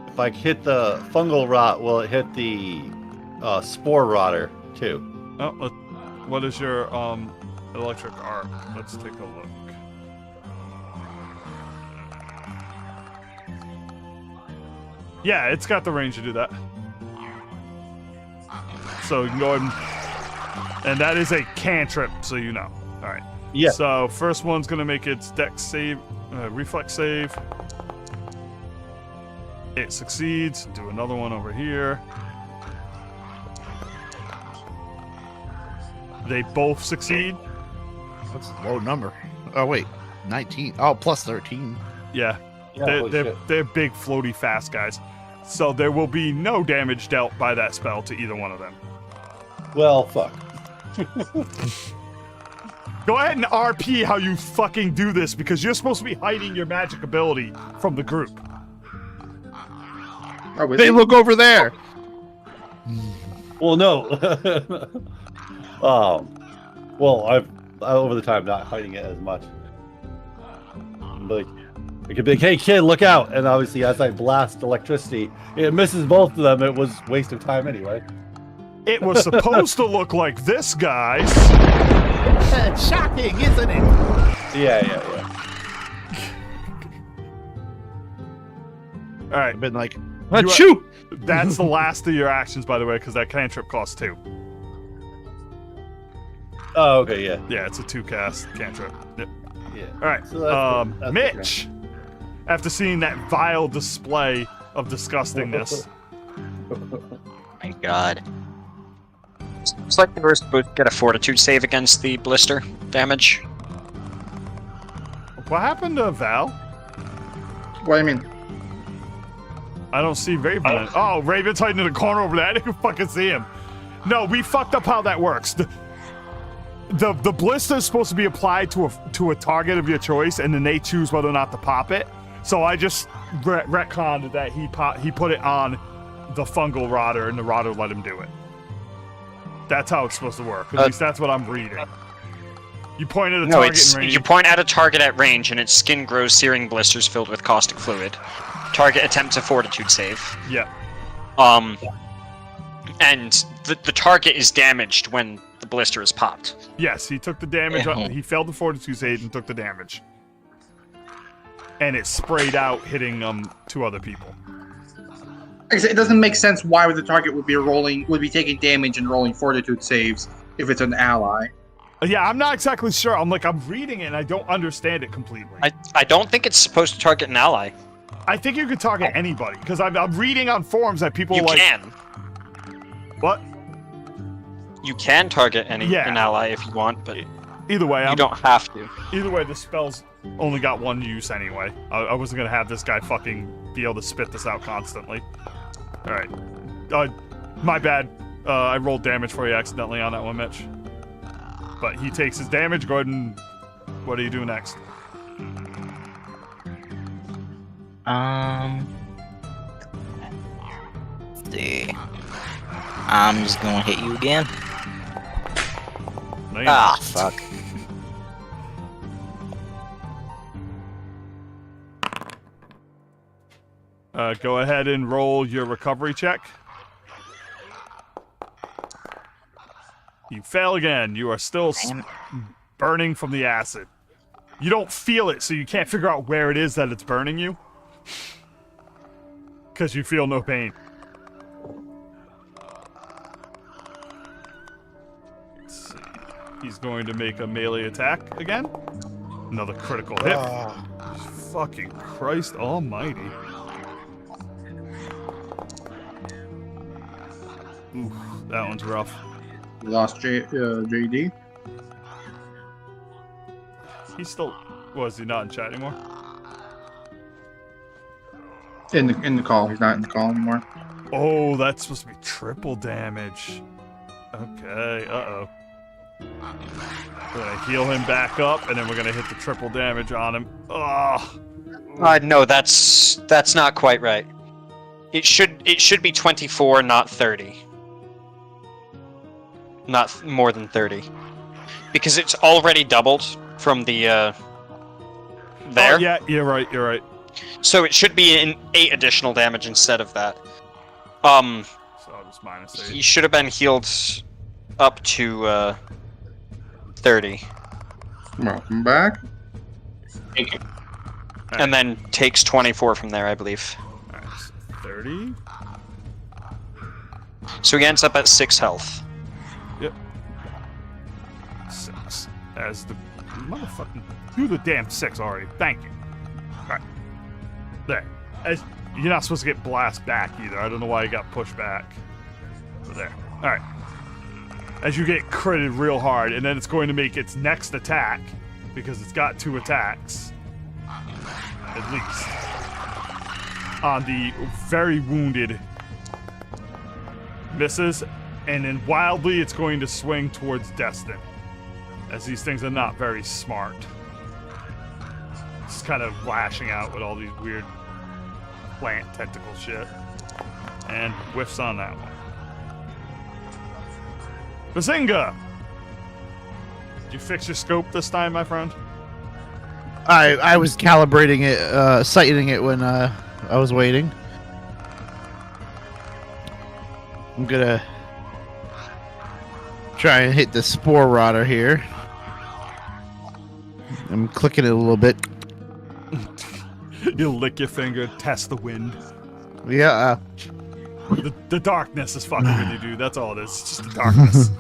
if I hit the fungal rot, will it hit the spore rotter too? Oh, what is your electric arc? Let's take a look. Yeah, it's got the range to do that. So you can go ahead and that is a cantrip, so you know. All right. Yeah. So first one's gonna make its dex save, reflex save. It succeeds. Do another one over here. They both succeed. That's a low number. Oh wait, 19. Oh, plus 13. Yeah. They're big, floaty, fast guys. So there will be no damage dealt by that spell to either one of them. Well, fuck. Go ahead and RP how you fucking do this, because you're supposed to be hiding your magic ability from the group. They look over there. Well, no. Well, I've over the time not hiding it as much. Like, It could be like, hey kid, look out! And obviously, as I blast electricity, it misses both of them. It was a waste of time anyway. It was supposed to look like this, guys. Shocking, isn't it? Yeah. All right, I've been like, You- shoot! that's the last of your actions, by the way, because that cantrip costs 2. Oh, okay, yeah. Yeah, it's a 2-cast cantrip. Yep. Yeah. All right, So that's Mitch. After seeing that vile display of disgustingness, My God. It's like we're supposed to get a fortitude save against the blister damage. what happened to Val? What do you mean? I don't see Raven. Oh, Raven's hiding in the corner over there. I didn't fucking see him. No, we fucked up how that works. The blister is supposed to be applied to a target of your choice, and then they choose whether or not to pop it. So I just retconned that he put it on the fungal rotter, and the rotter let him do it. That's how it's supposed to work. At least that's what I'm reading. You point at a target in range. You point at a target at range, and its skin grows searing blisters filled with caustic fluid. Target attempts a fortitude save. Yeah. And the target is damaged when the blister is popped. Yes, he took the damage. He failed the fortitude save and took the damage. And it sprayed out, hitting 2 other people. Like I said, it doesn't make sense why the target would be taking damage and rolling fortitude saves if it's an ally. Yeah, I'm not exactly sure. I'm reading it and I don't understand it completely. I don't think it's supposed to target an ally. I think you could target anybody because I'm reading on forums that people You can. What? You can target an ally if you want, but either way, you don't have to. Either way, the spell's only got 1 use anyway. I wasn't gonna have this guy fucking be able to spit this out constantly. All right, my bad. I rolled damage for you accidentally on that one, Mitch. But he takes his damage. Go ahead and what do you do next? Let's see. I'm just gonna hit you again. No, you're Ah, not. fuck. Go ahead and roll your recovery check. You fail again. You are still burning from the acid. You don't feel it, so you can't figure out where it is that it's burning you. Because you feel no pain. Let's see. He's going to make a melee attack again. Another critical hit. Fucking Christ almighty. Ooh, that one's rough. We lost JD. He's still... Was he not in chat anymore? In the call. He's not in the call anymore. Oh, that's supposed to be triple damage. Okay, uh-oh. We're gonna heal him back up, and then we're gonna hit the triple damage on him. Ugh. No, that's not quite right. It should be 24, not 30. Not more than 30. Because it's already doubled from the there. Oh, yeah, you're right. So it should be an 8 additional damage instead of that. So I'll just minus 8. He should have been healed up to 30. Welcome back. And then takes 24 from there, I believe. Alright, so 30. So he ends up at 6 health. Yep. 6. As the motherfucking... Do the damn 6 already. Thank you. Alright. There. As you're not supposed to get blast back either. I don't know why you got pushed back. So there. Alright. As you get critted real hard, and then it's going to make its next attack, because it's got 2 attacks. At least. On the very wounded. Misses. And then wildly, it's going to swing towards Destin. As these things are not very smart. It's kind of lashing out with all these weird plant tentacle shit. And whiffs on that one. Bazinga! Did you fix your scope this time, my friend? I was calibrating it, sighting it when I was waiting. I'm gonna try and hit the spore rotter here. I'm clicking it a little bit. You lick your finger, test the wind. Yeah. The darkness is fucking with you, dude. That's all it is. It's just the darkness.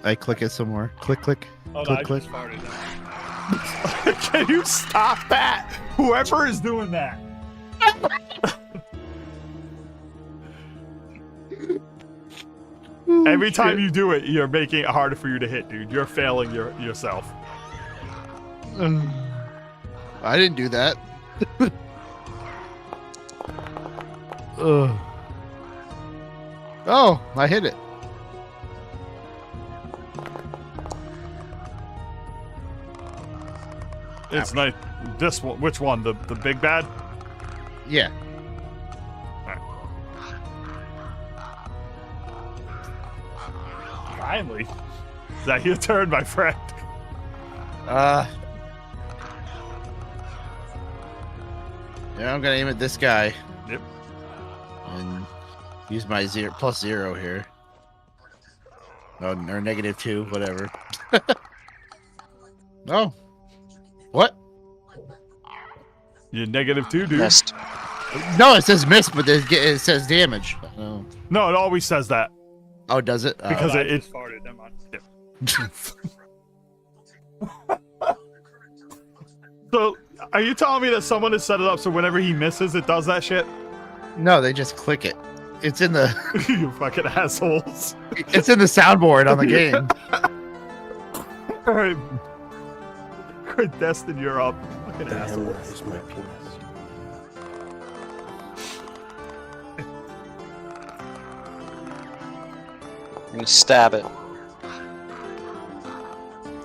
I click it some more. Click, click. Oh, click, no, I click. just farted. Can you stop that? Whoever is doing that. Every time you do it, you're making it harder for you to hit, dude. You're failing yourself. I didn't do that. Ugh. Oh, I hit it. It's nice. This one, which one? The big bad? Yeah. Finally. Is that your turn, my friend? Yeah, I'm gonna aim at this guy. Yep. And use my +0 here. Oh, or -2, whatever. Oh. What? You're -2, dude. Missed. No, it says miss, but it says damage. Oh. No, it always says that. Oh, does it? Because Oh. it farted. Never mind. Yep. So, are you telling me that someone has set it up so whenever he misses, it does that shit? No, they just click it. It's in the You fucking assholes. it's in the soundboard on the game. All right. Good Destin, you're up. Fucking The asshole. hammer is my penis. I'm gonna stab it.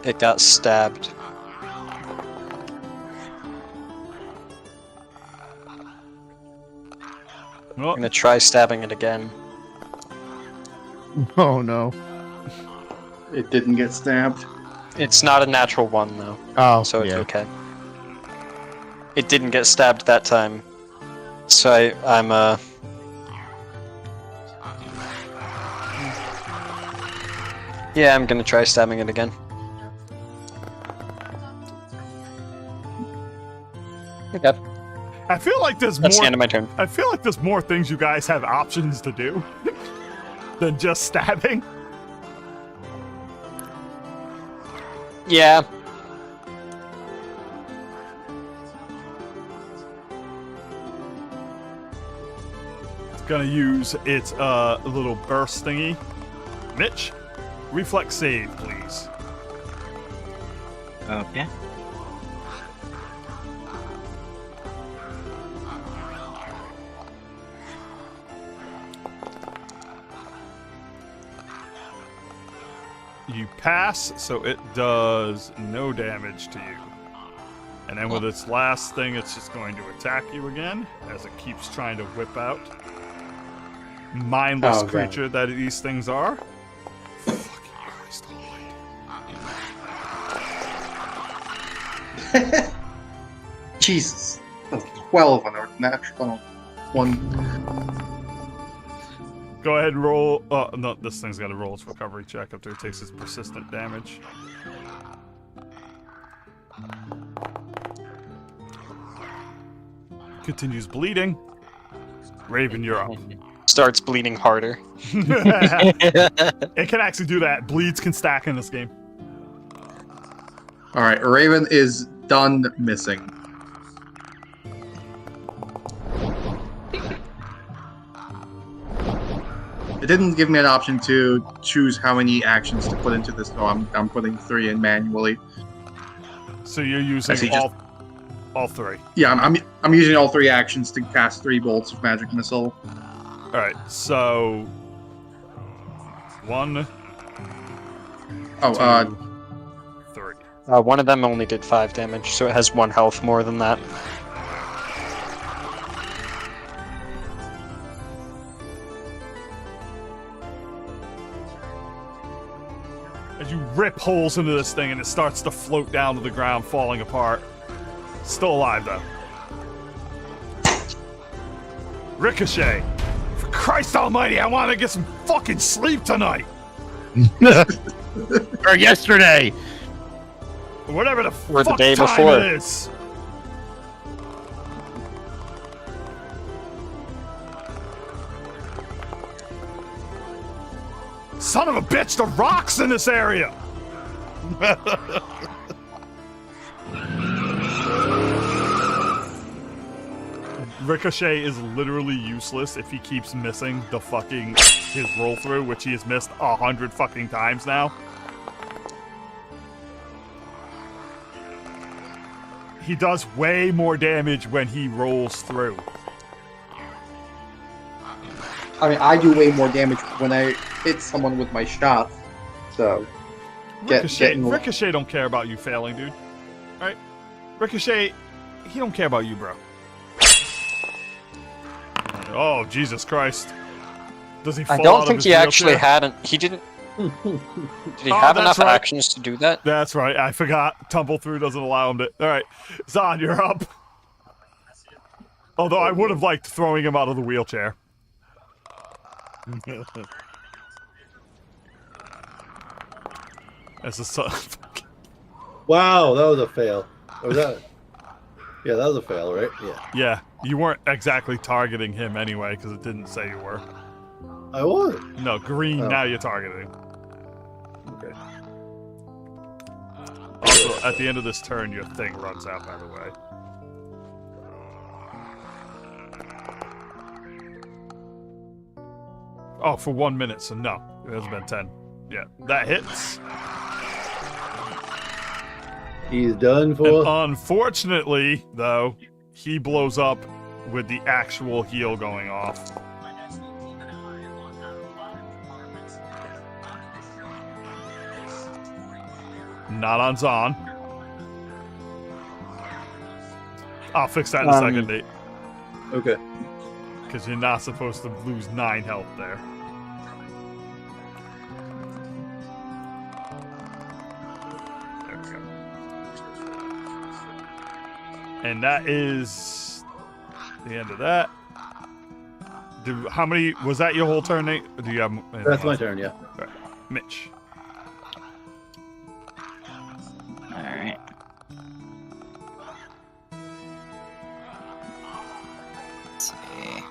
It got stabbed. Oh, I'm gonna try stabbing it again. Oh no. It didn't get stabbed. It's not a natural one though, Oh, so it's yeah. okay. It didn't get stabbed that time, so I'm yeah, I'm gonna try stabbing it again. Okay, I feel like there's that's the more. end of my turn. I feel like there's more things you guys have options to do than just stabbing. Yeah. It's gonna use its little burst thingy. Mitch, reflex save, please. Okay. You pass, so it does no damage to you. And then with its last thing, it's just going to attack you again, as it keeps trying to whip out. Mindless Oh, God. creature that these things are. Fucking Christ almighty. Jesus. That's 12 on our natural one. Go ahead and roll. No, this thing's got to roll its recovery check after it takes its persistent damage. Continues bleeding. Raven, you're up. Starts bleeding harder. It can actually do that. Bleeds can stack in this game. All right, Raven is done missing. It didn't give me an option to choose how many actions to put into this, so I'm putting 3 in manually. So you're I see, using all three. Yeah, I'm using all 3 actions to cast 3 bolts of magic missile. All right. So 1, Oh, 2, 3. One of them only did 5 damage, so it has 1 health more than that. As you rip holes into this thing and it starts to float down to the ground, falling apart. Still alive, though. Ricochet. For Christ almighty, I want to get some fucking sleep tonight. Or yesterday. Whatever the Or the fuck day time before. it is. Son of a bitch, the rocks in this area! Ricochet is literally useless if he keeps missing the fucking his roll through, which he has missed 100 fucking times now. He does way more damage when he rolls through. I mean, I do way more damage when I hit someone with my shot. So, Ricochet don't care about you failing, dude. Alright? Ricochet, he don't care about you, bro. Oh, Jesus Christ. Does he fall I out don't of think his he actually wheelchair? had an. He didn't. Did he have that's enough right. actions to do that? That's right, I forgot. Tumble through doesn't allow him to. Alright, Zahn, you're up. Although I would have liked throwing him out of the wheelchair. As a son. Wow, that was a fail. Or was that? Yeah, that was a fail, right? Yeah. Yeah, you weren't exactly targeting him anyway, because it didn't say you were. I was. No, green, Oh. now you're targeting. Okay. Also, at the end of this turn, your thing runs out, by the way. Oh, for 1 minute, so no. It has been 10. Yeah, that hits. He's done And for. unfortunately, though, he blows up with the actual heal going off. Not on Zahn. I'll fix that in a second, Nate. Okay. Because you're not supposed to lose 9 health there. There we go. And that is the end of that. How many was that? Your whole turn, Nate? Or do you have? That's my turn, yeah. Right. Mitch. Alright. Let's see.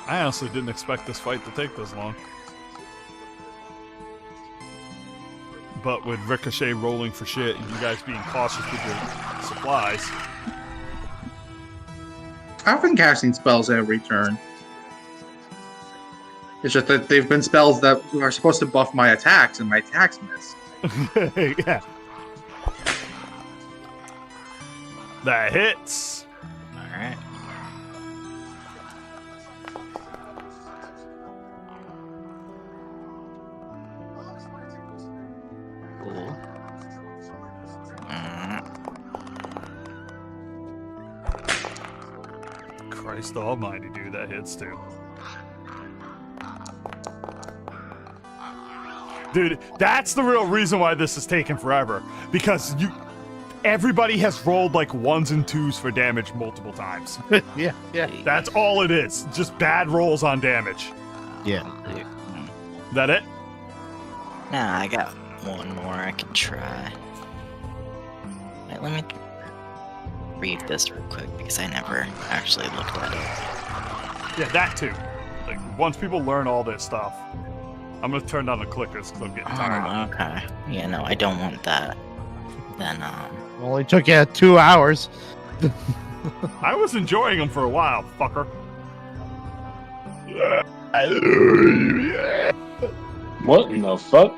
I honestly didn't expect this fight to take this long. But with Ricochet rolling for shit and you guys being cautious with your supplies. I've been casting spells every turn. It's just that they've been spells that are supposed to buff my attacks, and my attacks miss. Yeah. That hits. Alright. Cool. Christ almighty, dude, that hits too. Dude, that's the real reason why this is taking forever. Because everybody has rolled like 1s and 2s for damage multiple times. Yeah. That's all it is. Just bad rolls on damage. Yeah. That it? Nah, I got one more I can try. Wait, let me read this real quick because I never actually looked at it. Yeah, that too. Like, once people learn all this stuff, I'm gonna turn down the clickers because I'm getting tired of Oh, okay. Yeah, no, I don't want that. Then, Only took you 2 hours. it. I was enjoying them for a while, fucker. What in the fuck?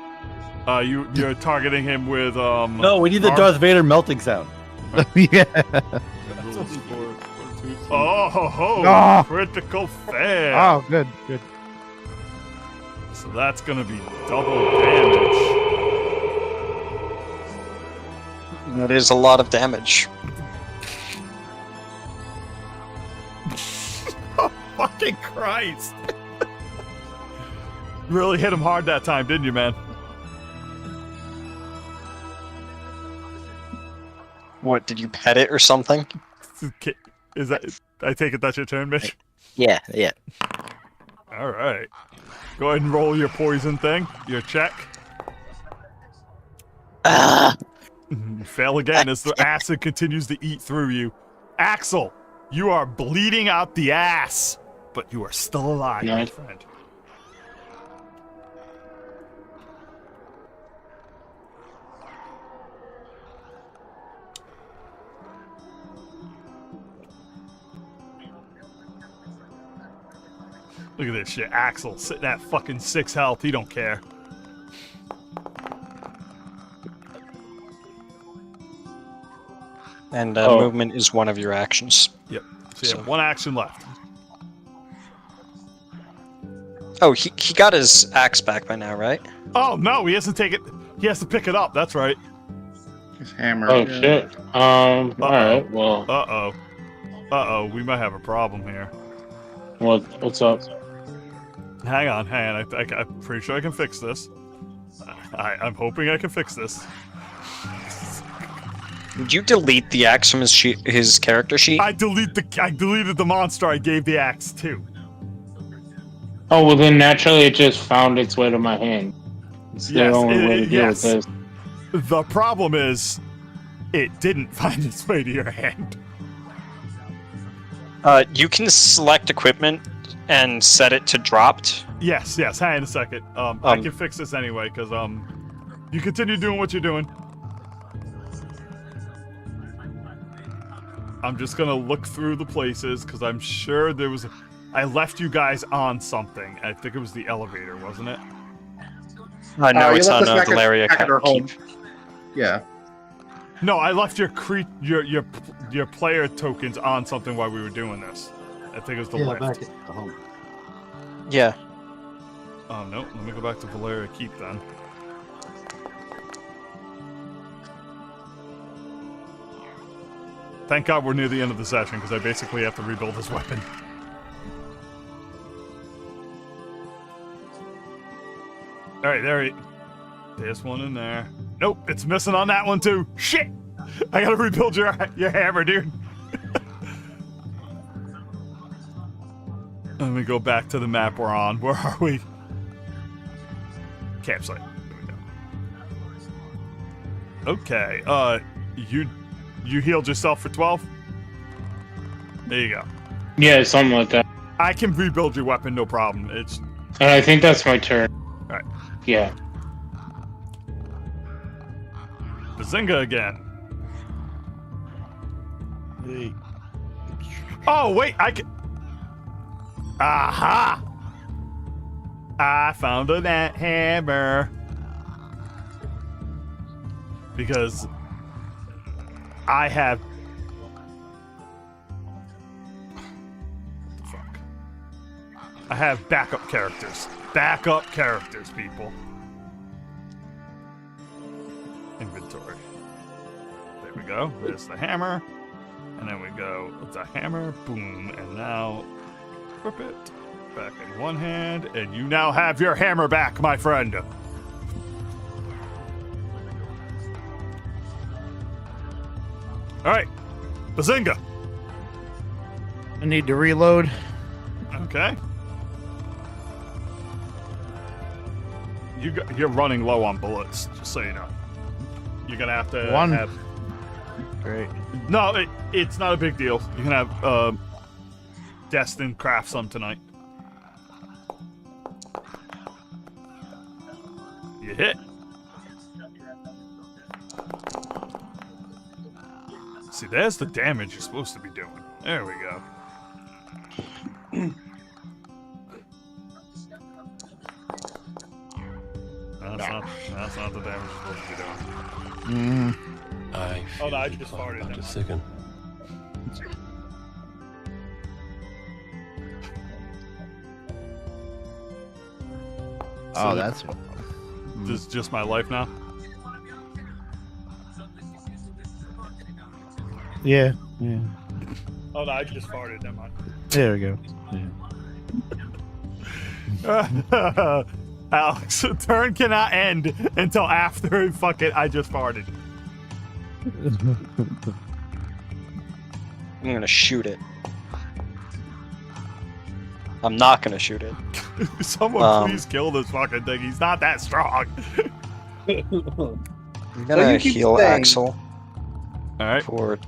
You're targeting him with No, we need the arm- Darth Vader melting sound. Yeah. Oh ho ho! Ah. Critical fail. Oh, good. So that's gonna be double damage. That is a lot of damage. Oh, fucking Christ! Really hit him hard that time, didn't you, man? What, did you pet it or something? Is that? I take it that's your turn, Mitch. Yeah. All right. Go ahead and roll your poison thing. Your check. You fail again as the acid continues to eat through you. Axel, you are bleeding out the ass, but you are still alive, my Nice. friend. Look at this shit. Axel sitting at fucking 6 health. He don't care. And Oh. movement is one of your actions. Yep. So you have one action left. Oh, he got his axe back by now, right? Oh no, he has to take it. He has to pick it up. That's right. His hammer. Oh yeah. shit. Alright, well, Uh-oh. We might have a problem here. what's up? Hang on. I'm pretty sure I can fix this. I'm hoping I can fix this. Did you delete the axe from his character sheet? I deleted the monster I gave the axe to. Oh, well then naturally it just found its way to my hand. It's the Yes, only way to deal yes. with this. The problem is, it didn't find its way to your hand. You can select equipment and set it to dropped. Yes. Hang on a second. I can fix this anyway, because you continue doing what you're doing. I'm just gonna look through the places because I'm sure there was. I left you guys on something. I think it was the elevator, wasn't it? No, You it's left on us Valeria back at our home. Keep. Yeah. No, I left your player tokens on something while we were doing this. I think it was the Yeah, lift. back at the home. Yeah. Oh no, let me go back to Valeria Keep then. Thank God we're near the end of the session because I basically have to rebuild this weapon. Alright, there's one in there. Nope, it's missing on that one too. Shit! I gotta rebuild your hammer, dude. Let me go back to the map we're on. Where are we? Campsite. There we go. Okay, you healed yourself for 12? There you go. Yeah, something like that. I can rebuild your weapon, no problem. It's And I think that's my turn. Alright. Yeah. Bazinga again. Oh, wait, I can... Aha! I found a hammer. Because I have... Fuck. I have backup characters. Backup characters, people. Inventory. There we go. There's the hammer. And then we go with the hammer. Boom. And now equip it. Back in one hand. And you now have your hammer back, my friend. Alright. Bazinga. I need to reload. Okay. You're running low on bullets, just so you know. You're gonna have to One. have... Great. No, it's not a big deal. You can have Destin craft some tonight. You hit. See, there's the damage you're supposed to be doing. There we go. That's not the damage you're supposed to be doing. I Oh, no, I feel just like farted about then. to sicken. Oh, that's This is just my life now. yeah. Oh, no, I just farted. Never mind. There we go. Alex, turn cannot end until after fucking I just farted. I'm gonna shoot it. I'm not gonna shoot it. Someone please kill this fucking thing. He's not that strong. I'm gonna you keep heal saying- Axel Alright. for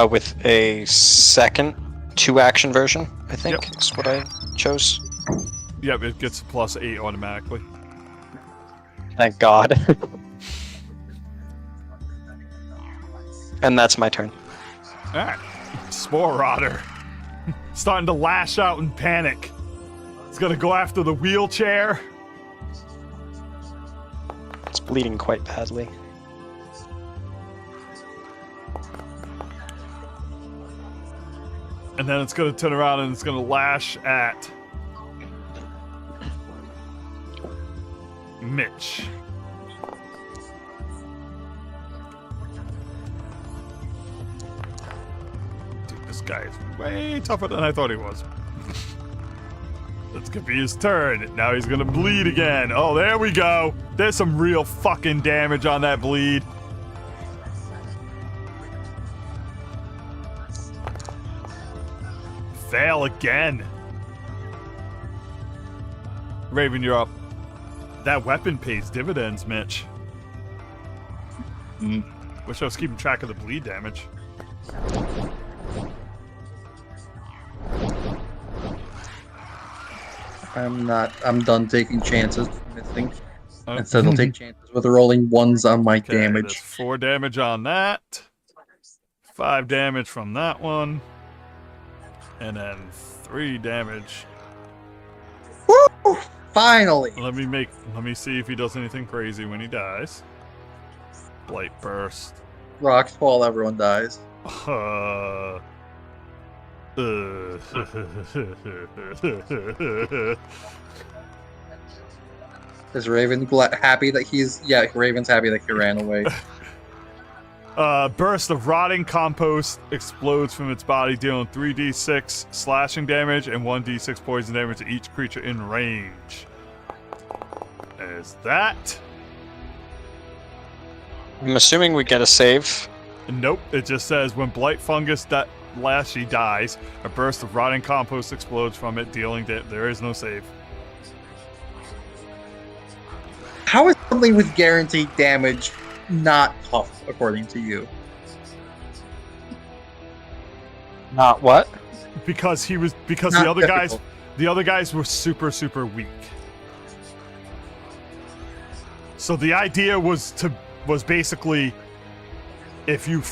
with a second 2-action version, I think is what I chose. Yep, it gets +8 automatically. Thank God. And that's my turn. Alright. Spore Rotter. Starting to lash out in panic. It's gonna go after the wheelchair. It's bleeding quite badly. And then it's gonna turn around and it's gonna lash at Mitch. Dude, this guy is way tougher than I thought he was. That's gonna be his turn. Now he's gonna bleed again. Oh, there we go. There's some real fucking damage on that bleed. Fail again. Raven, you're up. That weapon pays dividends, Mitch. Wish I was keeping track of the bleed damage. I'm done taking chances with missing. Oh. Instead, I'll take chances with rolling ones on my Okay, damage. that's 4 damage on that. 5 damage from that one. And then 3 damage. Woo! Finally! Let me see if he does anything crazy when he dies. Blight burst. Rocks fall, everyone dies. Is Raven happy that he's... Yeah, Raven's happy that he ran away. Burst of rotting compost explodes from its body, dealing 3d6 slashing damage and 1d6 poison damage to each creature in range. Is that? I'm assuming we get a save. Nope. It just says when blight fungus that lashy dies, a burst of rotting compost explodes from it, dealing there is no save. How is something with guaranteed damage not tough, according to you? Not what? Because the Not other difficult. the other guys were super weak. So the idea was basically if you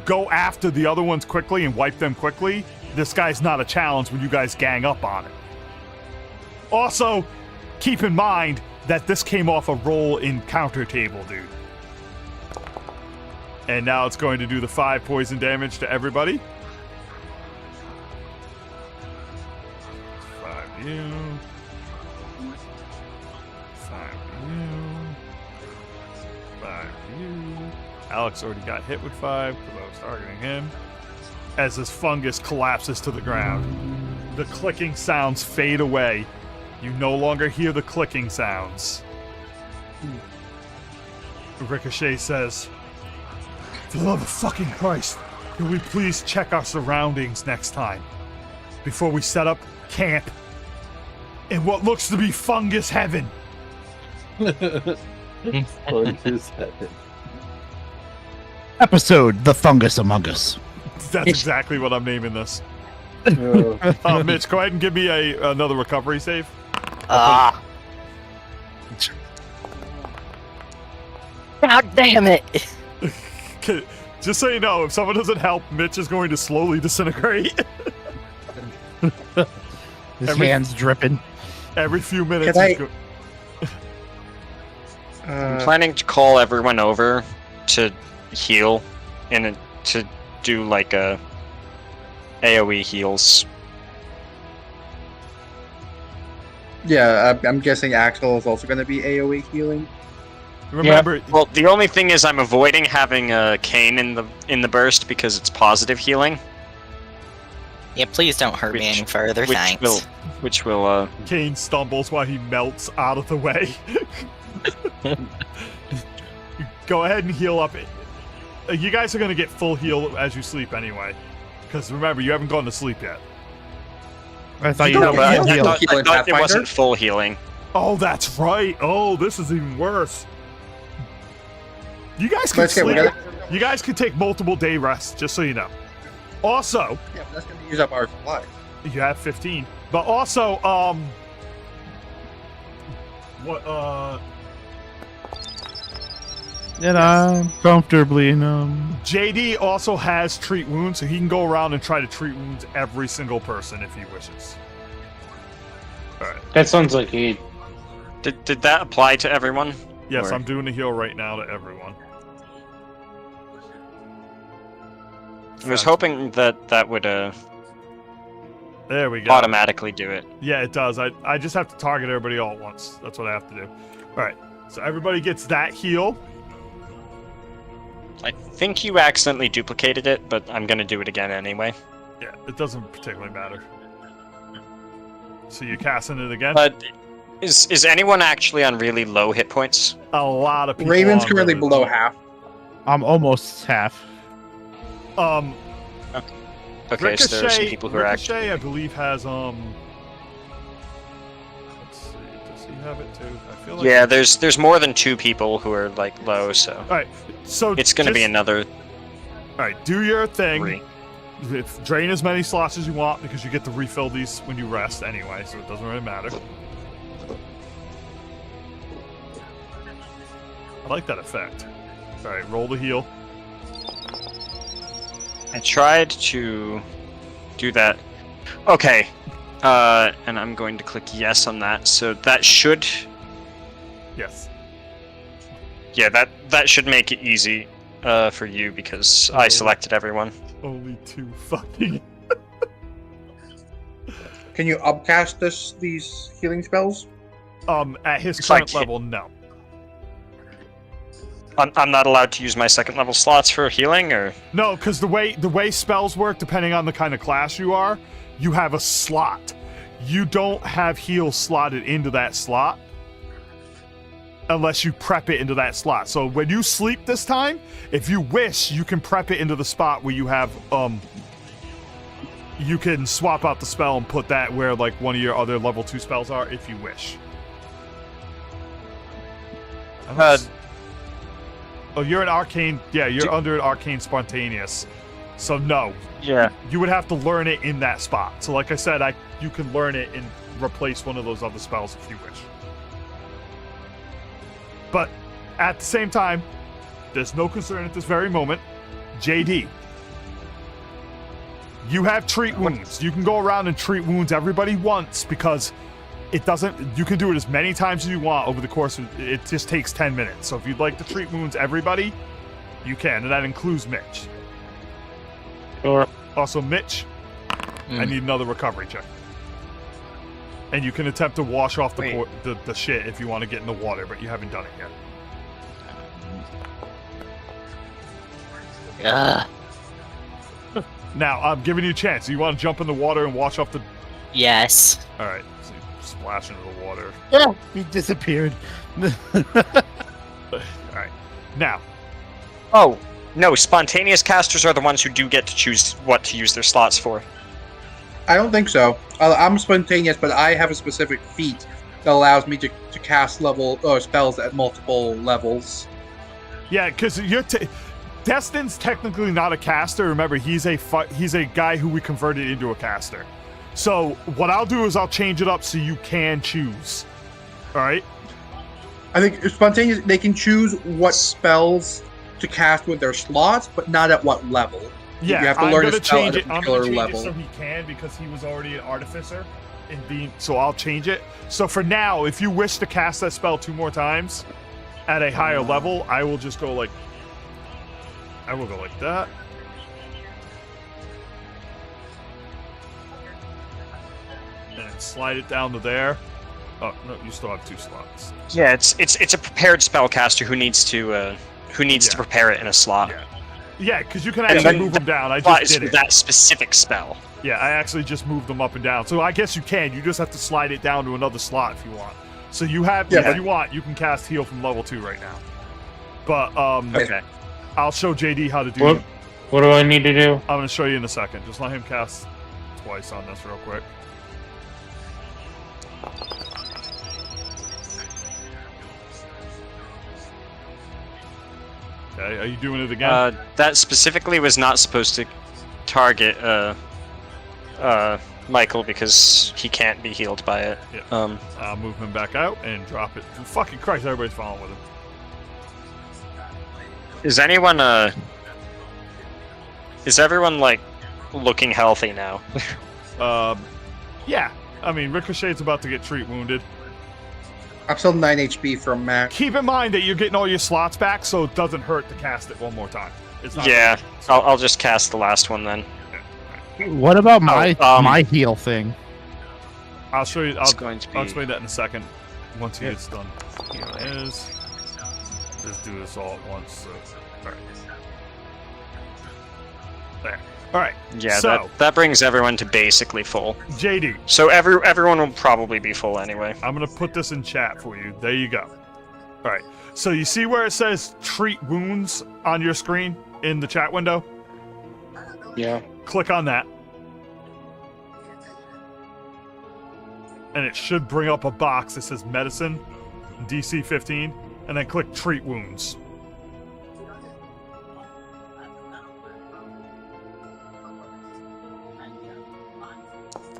go after the other ones quickly and wipe them quickly, this guy's not a challenge when you guys gang up on it. Also, keep in mind that this came off a roll encounter table, dude. And now it's going to do the 5 poison damage to everybody. 5 you. 5 you. 5 you. Alex already got hit with 5 because I was targeting him. As this fungus collapses to the ground, the clicking sounds fade away. You no longer hear the clicking sounds. Ricochet says, "For the love of fucking Christ, can we please check our surroundings next time before we set up camp in what looks to be fungus heaven?" Episode The Fungus Among Us. That's exactly what I'm naming this. Oh. Mitch, go ahead and give me another recovery save. God damn it! Okay, just so you know, if someone doesn't help, Mitch is going to slowly disintegrate. His hand's dripping. Every few minutes. Can he's I'm planning to call everyone over to heal and to do like a AoE heals. Yeah, I'm guessing Axel is also going to be AoE healing. Remember, Well, the only thing is I'm avoiding having a cane in the burst because it's positive healing. Yeah, please don't hurt me any further, thanks. Which will Kane stumbles while he melts out of the way. Go ahead and heal up. You guys are going to get full heal as you sleep anyway. Because remember, you haven't gone to sleep yet. I thought you No, were but I heal thought in it Pathfinder? wasn't full healing. Oh, that's right. Oh, this is even worse. You guys can Let's get- we sleep. gotta- You guys can take multiple day rests, just so you know. Also, Yeah, but that's going to use up our supplies. you have 15. But also, what, And I'm comfortably numb. JD also has treat wounds, so he can go around and try to treat wounds every single person if he wishes. Alright. That sounds like he. Did that apply to everyone? Yes, Or- I'm doing a heal right now to everyone. I was hoping that would There we go. automatically do it. Yeah, it does. I just have to target everybody all at once. That's what I have to do. Alright, so everybody gets that heal. I think you accidentally duplicated it, but I'm gonna do it again anyway. Yeah, it doesn't particularly matter. So you're casting it again? But is anyone actually on really low hit points? A lot of people. Raven's on currently really below low. half. I'm almost half. Um, Okay, so there are some people who are actually. Ricochet, I believe, has let's see, does he have it too? I feel like Yeah, there's more than 2 people who are like low, so Alright, so it's gonna be just- another Alright, do your thing. 3. Drain as many slots as you want because you get to refill these when you rest anyway, so it doesn't really matter. I like that effect. Alright, roll the heal. I tried to do that. Okay, and I'm going to click yes on that. So that should, Yes. yeah, that should make it easy for you because I selected everyone. Only 2 fucking. Can you upcast these healing spells? At his If I current can't- level, no. I'm not allowed to use my second level slots for healing, or No, because the way spells work, depending on the kind of class you are, you have a slot. You don't have heal slotted into that slot unless you prep it into that slot. So when you sleep this time, if you wish, you can prep it into the spot where you have you can swap out the spell and put that where like one of your other level 2 spells are if you wish. Oh, you're an arcane. Yeah, you're under an arcane spontaneous. So no, yeah. you would have to learn it in that spot. So like I said, you can learn it and replace one of those other spells if you wish. But at the same time, there's no concern at this very moment. JD, you have treat wounds. You can go around and treat wounds everybody once because it doesn't. You can do it as many times as you want over the course of. It just takes 10 minutes. So if you'd like to treat wounds everybody, you can, and that includes Mitch. Sure. Also, Mitch, I need another recovery check. And you can attempt to wash off the shit if you want to get in the water, but you haven't done it yet. Ugh. Now, I'm giving you a chance. You want to jump in the water and wash off the... Yes. All right. So you splash into the water. Yeah, he disappeared. All right. Now, Oh no, spontaneous casters are the ones who do get to choose what to use their slots for. I don't think so. I'm spontaneous, but I have a specific feat that allows me to cast spells at multiple levels. yeah, because you're... Destin's technically not a caster. Remember, he's a guy who we converted into a caster. So what I'll do is I'll change it up so you can choose. All right? I think spontaneous, they can choose what spells to cast with their slots, but not at what level. Yeah, you have to I'm learn gonna a spell change at it. a I'm gonna particular change level. it so he can because he was already an artificer, so I'll change it. So for now, if you wish to cast that spell 2 more times at a higher level, I will just go like. I will go like that. And slide it down to there. Oh no, you still have 2 slots. Yeah, it's a prepared spellcaster who needs to Yeah. prepare it in a slot. Yeah, because you can And actually then move them down. I Applies just did for it. that specific spell. Yeah, I actually just moved them up and down. So I guess you can. You just have to slide it down to another slot if you want. So you have, if you want, you can cast heal from level 2 right now. But Okay. I'll show JD how to do. What do I need to do? I'm gonna show you in a second. Just let him cast twice on this real quick. Okay, are you doing it again? That specifically was not supposed to target Michael because he can't be healed by it. Yeah. I'll move him back out and drop it. Fucking Christ, everybody's following with him. Is everyone like looking healthy now? Yeah. I mean, Ricochet's about to get treat wounded. I'm still 9 HP from Mac. Keep in mind that you're getting all your slots back, so it doesn't hurt to cast it one more time. It's not Yeah, I'll just cast the last one then. What about my heal thing? I'll show you. It's going to be... I'll explain that in a second once he gets done. Here it is. Just do this all at once. So. All right. There. All right. Yeah, so, that brings everyone to basically full. JD. So everyone will probably be full anyway. I'm gonna put this in chat for you. There you go. All right. So you see where it says treat wounds on your screen in the chat window? Yeah. Click on that. And it should bring up a box that says medicine, DC 15, and then click treat wounds.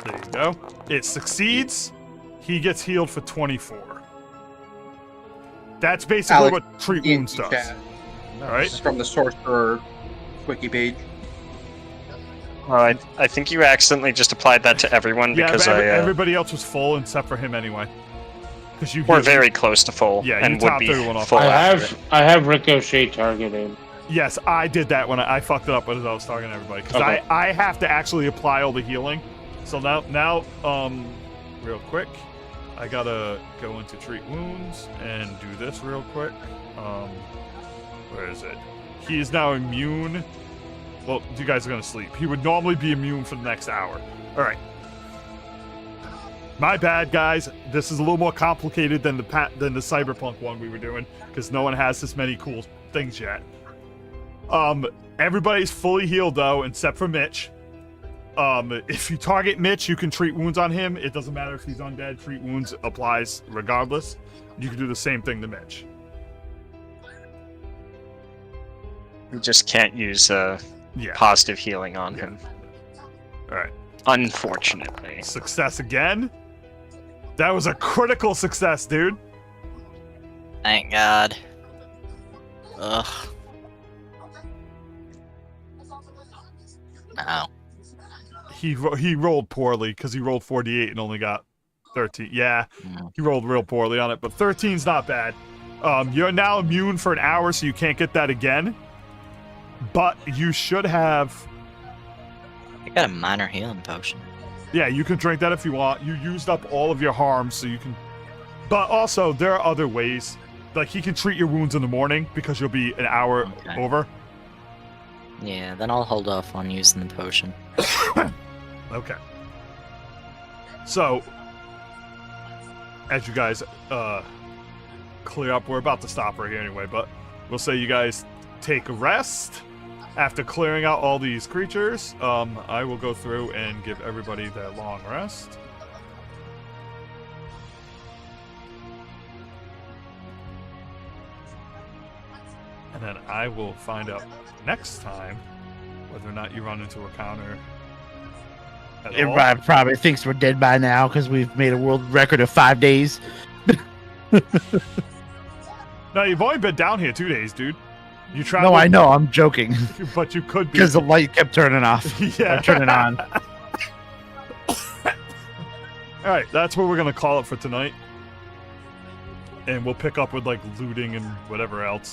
There you go. It succeeds. He gets healed for 24. That's basically Alex, what treat wounds does. Chat. All right. This is from the sorcerer wiki page. I think you accidentally just applied that to everyone because everybody else was full except for him anyway. Because you we're very close to full. Yeah, and you would topped be everyone off. full. I have Ricochet targeted. Yes, I did that when I fucked it up as I was talking to everybody because Okay. I have to actually apply all the healing. So now real quick, I gotta go into treat wounds and do this real quick. Where is it? He is now immune. Well, you guys are gonna sleep. He would normally be immune for the next hour. All right. My bad, guys. This is a little more complicated than the cyberpunk one we were doing because no one has this many cool things yet. Everybody's fully healed though, except for Mitch. If you target Mitch, you can treat wounds on him. It doesn't matter if he's undead. Treat wounds applies regardless. You can do the same thing to Mitch. You just can't use positive healing on him. All right. Unfortunately. Success again. That was a critical success, dude. Thank God. Ugh. Ow. He rolled poorly because he rolled 48 and only got 13. Yeah, he rolled real poorly on it, but 13's not bad. You're now immune for an hour, so you can't get that again. But you should have... I got a minor healing potion. Yeah, you can drink that if you want. You used up all of your harms, so you can... But also, there are other ways. Like, he can treat your wounds in the morning because you'll be an hour over. Yeah, then I'll hold off on using the potion. Okay. So, as you guys clear up, we're about to stop right here anyway, but we'll say you guys take a rest. After clearing out all these creatures, I will go through and give everybody their long rest. And then I will find out next time whether or not you run into a counter at all. Everybody probably thinks we're dead by now because we've made a world record of 5 days. No, you've only been down here 2 days, dude. You traveled. No, I know. I'm joking. But you could be. Because the light kept turning off. Yeah. Or turning on. All right, that's what we're going to call it for tonight. And we'll pick up with, like, looting and whatever else.